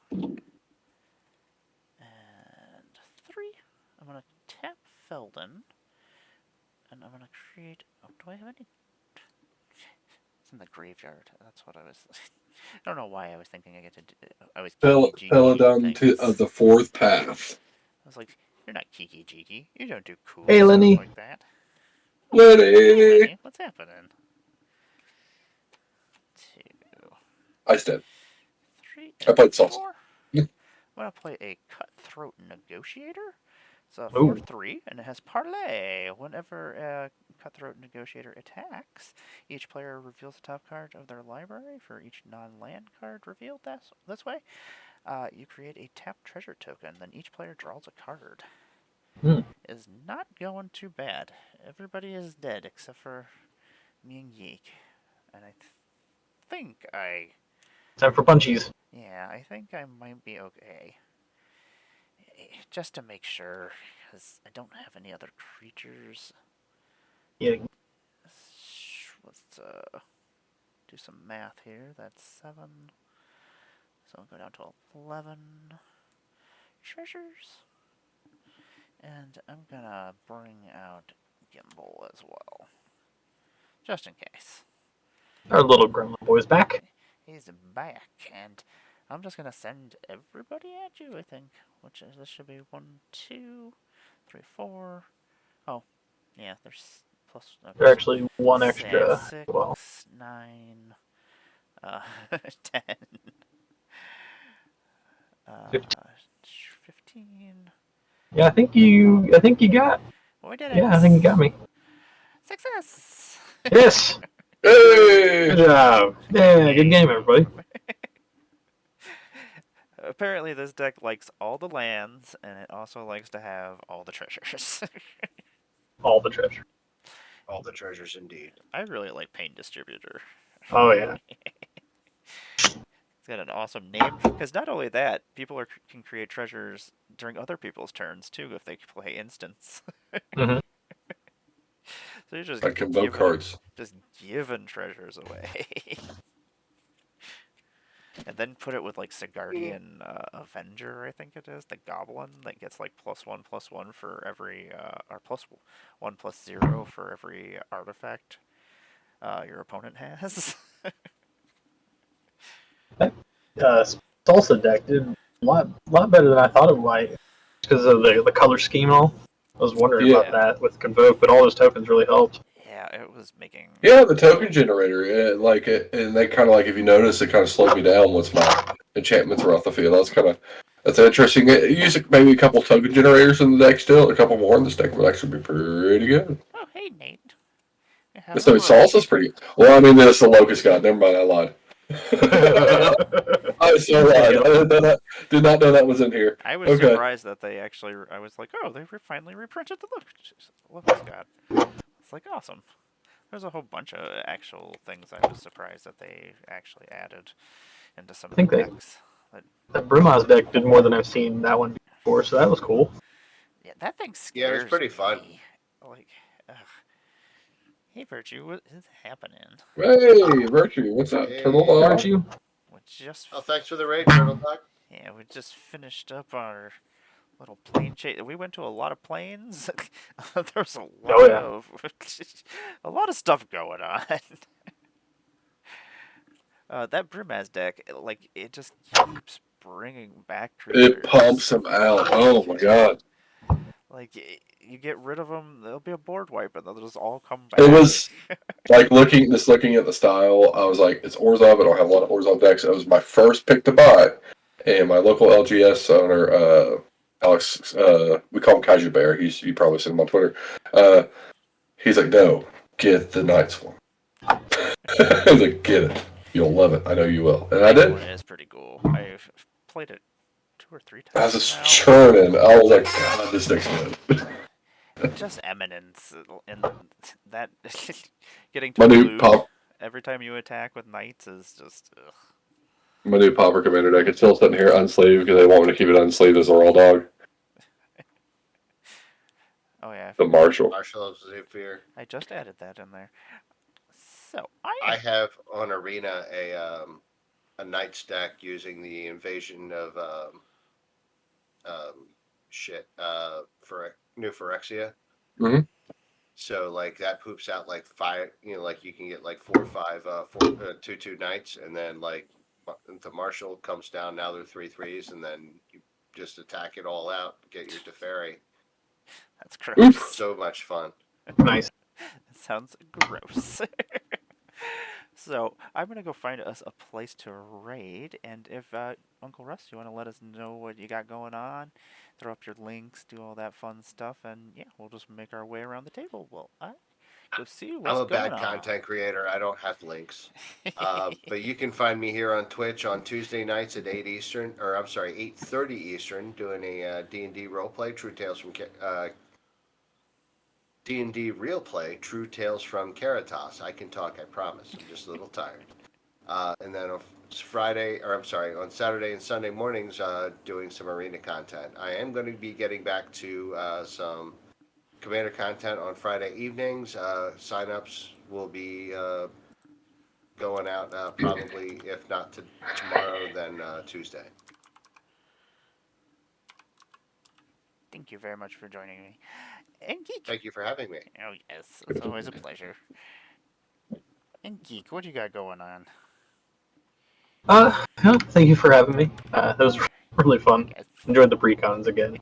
and 3. I'm gonna tap Felden, and I'm gonna create. Oh, do I have any? It's in the graveyard. That's what I was. I don't know why I was thinking I get to. I was kiki Peladon of the 4th path. I was like, you're not kiki jiki. You don't do cool Hey, stuff Lenny. like that. Hey, Lenny! Lenny, what's happening? 2, I stepped. 3, I played and salsa. 4. I'm gonna play a Cutthroat Negotiator. So Ooh. 4/3, and it has Parlay. Whenever a Cutthroat Negotiator attacks, each player reveals the top card of their library for each non-land card revealed this way. You create a tapped treasure token, then each player draws a card. Is not going too bad. Everybody is dead except for me and Geek. And I think Time for punchies. Yeah, I think I might be okay. Just to make sure, because I don't have any other creatures. Yeah. Let's do some math here. That's 7. So I'll go down to 11 treasures. And I'm gonna bring out Gimbal as well. Just in case. Our little gremlin boy's back. He's back, and I'm just gonna send everybody at you, I think. Which is, this should be 1, 2, 3, 4. Oh, yeah, there's plus. Okay, They're actually one extra. 6, Well, 9, 10, 15. yeah, I think you got. Oh, we did it! Yeah, I think you got me. Success! Yes. Hey! Good job. Yeah, good game, everybody. Apparently, this deck likes all the lands, and it also likes to have all the treasures. All the treasure. All the treasures, indeed. I really like Pain Distributor. Oh yeah. It's got an awesome name, because not only that, people can create treasures during other people's turns, too, if they play instants. Mm-hmm. So you're just I convoke cards. just giving treasures away. And then put it with like Sigardian Avenger, I think it is, the Goblin that gets like +1/+1 for every, or +1/+0 for every artifact your opponent has. Salsa deck did a lot better than I thought it might because of the color scheme and all. I was wondering about that with Convoke, but all those tokens really helped. Yeah, Yeah, it was making. Yeah, the token generator, and they kind of like if you notice, it kind of slowed me down once my enchantments were off the field. That's interesting. Use maybe a couple token generators in the deck still, a couple more in this deck would actually be pretty good. Oh, hey, Nate. So salsa's pretty. Well, I mean, there's the locust god. Never mind, I lied. I so lied. Did not know that was in here. I was Okay. surprised that they actually. I was like, oh, they finally reprinted the Locust God. It's like awesome. There's a whole bunch of actual things I was surprised that they actually added into some of the decks. That Brimaz deck did more than I've seen that one before, so that was cool. Yeah, that thing scares Yeah, it was pretty fun. me. Like, ugh. Hey, Virtue, what is happening? Hey, Virtue, what's up? Hey. Turtle Dog? Virtue? We just. Oh, thanks for the raid, Turtle Dog. Yeah, we just finished up our little plane chase. We went to a lot of planes. There's a lot of a lot of stuff going on. That Brimaz deck, like it just keeps bringing back creatures. It pumps them out. Oh my god! Like you get rid of them, there'll be a board wipe, and they'll just all come back. It was like looking at the style. I was like, it's Orzhov. I don't have a lot of Orzhov decks. It was my first pick to buy, and my local LGS owner, Alex, we call him Kaiju Bear. You probably seen him on Twitter. He's like, no, get the Knights one. I was like, get it. You'll love it. I know you will. And I did. It is pretty cool. I've played it 2 or 3 times. I was just churning. I was like, God, this deck's good. Just eminence and that getting My to new blue pop. every time you attack with knights is just. Ugh. My new Pauper Commander deck. It's still sitting here unsleeved because they want me to keep it unsleeved as a Royal Dog. Oh yeah. The Marshal. Marshall of Zephyr. I just added that in there. So I have on Arena a Knights deck using the invasion of for New Phyrexia. Mhm. So like that poops out like 5. Like you can get like 4 or 5 2/2 Knights, and then like the Marshal comes down. Now they're 3/3s, and then you just attack it all out. Get your Teferi. that's gross. So much fun. Nice. It sounds gross. So I'm gonna go find us a place to raid, and if Uncle Russ, you want to let us know what you got going on, throw up your links, do all that fun stuff, and yeah, we'll just make our way around the table. Well, go see what's I'm a going bad on. content creator. I don't have links. But you can find me here on Twitch on Tuesday nights at 8 Eastern, or I'm sorry, 8:30 Eastern, doing a D&D roleplay, True Tales from D&D real play, True Tales from Caritas. I can talk, I promise. I'm just a little tired. And then on Saturday and Sunday mornings, doing some arena content. I am going to be getting back to some Commander content on Friday evenings. Sign-ups will be going out probably, if not tomorrow, then Tuesday. Thank you very much for joining me. And Geek. Thank you for having me. Oh yes, it's always a pleasure. And Geek, what you got going on? Thank you for having me. That was really fun. Yes. Enjoyed the pre-cons again.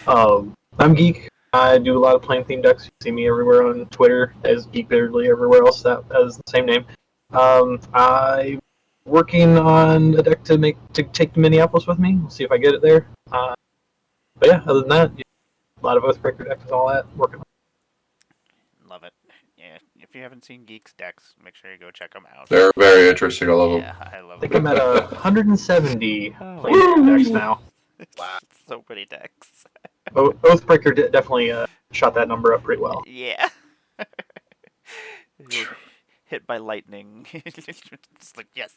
I'm Geek. I do a lot of plane themed decks. You see me everywhere on Twitter as Geek Bitterly, everywhere else that has the same name. I'm working on a deck to take to Minneapolis with me. We'll see if I get it there. But yeah, other than that, a lot of Oathbreaker decks and all that. Working on. Love it. Yeah, if you haven't seen Geek's decks, make sure you go check them out. They're very interesting. I love them. Yeah, I love I think them. I'm at 170 Oh, plane themed decks now. Wow. So many decks. Oathbreaker definitely shot that number up pretty well. Yeah. Hit by lightning. It's like, yes.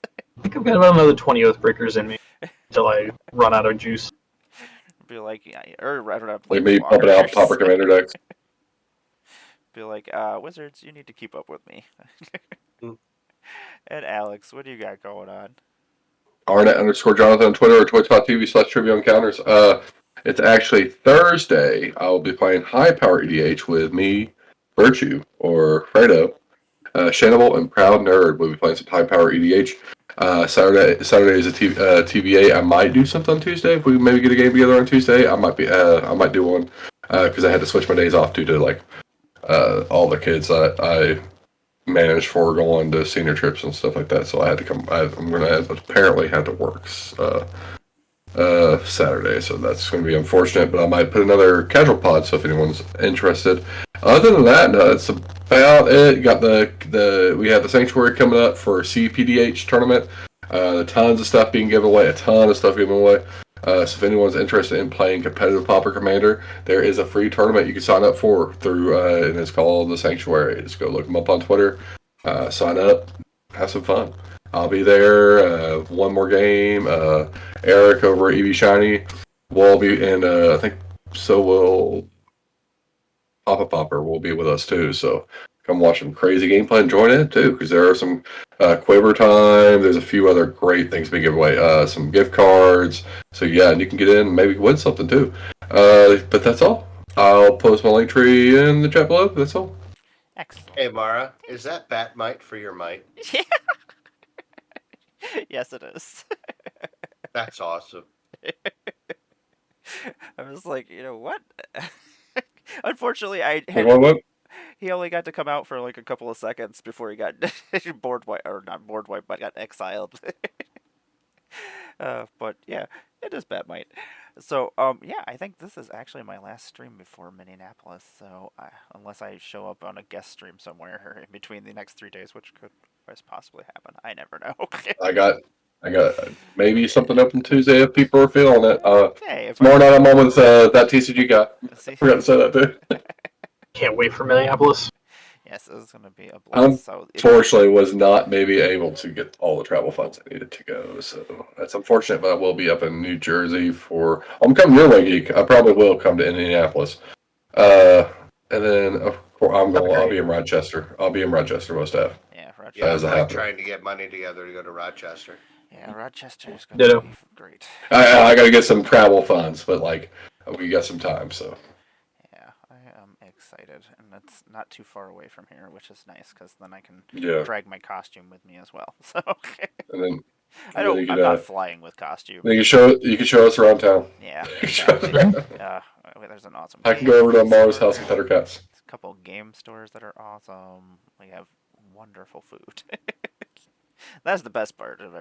I think I've got about another 20 Oathbreakers in me until I run out of juice. Be like, yeah, or I don't know. Like me pumping out Pauper Commander decks. Be like, Wizards, you need to keep up with me. Mm. And Alex, what do you got going on? Arnett_Jonathan on Twitter or twitch.tv/Trivia Encounters. It's actually Thursday. I will be playing High Power EDH with me, Virtue, or Fredo. Shanable and Proud Nerd will be playing some High Power EDH. Saturday is a TVA. I might do something on Tuesday. If we maybe get a game together on Tuesday, I might do one because I had to switch my days off due to like all the kids I managed for going to senior trips and stuff like that. So I had to come. I'm going to apparently have to work Saturday, so that's going to be unfortunate. But I might put another casual pod. So if anyone's interested, other than that, no, that's about it. Got we have the sanctuary coming up for CPDH tournament. Tons of stuff being given away. A ton of stuff given away. So if anyone's interested in playing competitive Pauper Commander, there is a free tournament you can sign up for through, and it's called the Sanctuary. Just go look them up on Twitter, sign up, have some fun. I'll be there. One more game. Eric over at EV Shiny will be, and I think so will Papa Popper will be with us too. So come watch some crazy gameplay and join in too, because there are some Quiver Time. There's a few other great things being given away. Some gift cards. So yeah, and you can get in and maybe win something too. But that's all. I'll post my link tree in the chat below. That's all. Excellent. Hey, Mara, is that bat mite for your mite? Yes, it is. That's awesome. I was like, you know what? Unfortunately, What? he only got to come out for like a couple of seconds before he got board wipe, or not board wipe, but got exiled. But yeah, it is Batmite. So yeah, I think this is actually my last stream before Minneapolis. So unless I show up on a guest stream somewhere in between the next 3 days, which could possibly happen, I never know. I got maybe something open Tuesday if people are feeling it. Hey, if Tomorrow night I'm on with that TCG guy. see, I forgot to say that too. Can't wait for Minneapolis. yes, this is gonna be a blast. So Unfortunately, was not maybe able to get all the travel funds I needed to go. So that's unfortunate, but I will be up in New Jersey for. I'm coming your way, Geek. I probably will come to Indianapolis. And then of course I'll be in Rochester. I'll be in Rochester most half. yeah, Rochester. Yeah, As I'm it like happened. trying to get money together to go to Rochester. Yeah, Rochester is Ditto. gonna be great. I got to get some travel funds, but like we got some time, so. Yeah, I am excited, and it's not too far away from here, which is nice because then I can Yeah. drag my costume with me as well. So And then I'm not flying with costume. you can show us around town. Yeah, exactly. There's an awesome. I can go over to Mars House and pet her cats. A couple game stores that are awesome. We have wonderful food. That's the best part of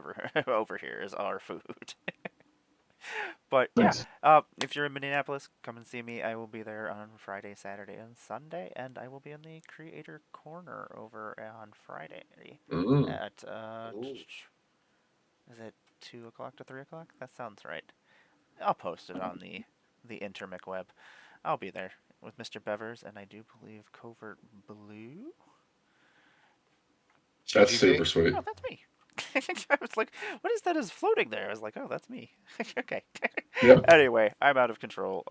over here is our food. But Nice. yeah, if you're in Minneapolis, come and see me. I will be there on Friday, Saturday, and Sunday, and I will be in the Creator Corner over on Friday at is it 2 o'clock to 3 o'clock? That sounds right. I'll post it on the intermic web. I'll be there with Mr. Bevers, and I do believe Covert Blue. That's super sweet. Oh, that's me. I was like, what is that is floating there? I was like, oh, that's me. Okay. Yep. Anyway, I'm out of control.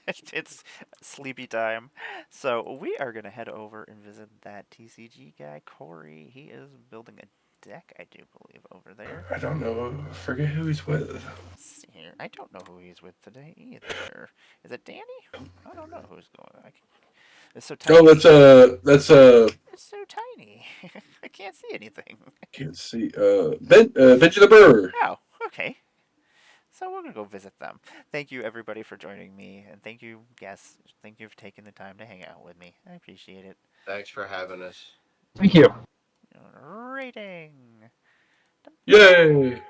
It's sleepy time. So we are going to head over and visit that TCG guy, Corey. He is building a deck, I do believe, over there. I don't know. I forget who he's with. Let's see here. I don't know who he's with today either. Is it Danny? I don't know who's going. It's so tiny. Oh, that's It's so tiny. I can't see anything. Can't see. Benji the Burr. Oh, okay. So we're gonna go visit them. Thank you everybody for joining me, and thank you, guests. Thank you for taking the time to hang out with me. I appreciate it. Thanks for having us. Thank you. Rating. Yay!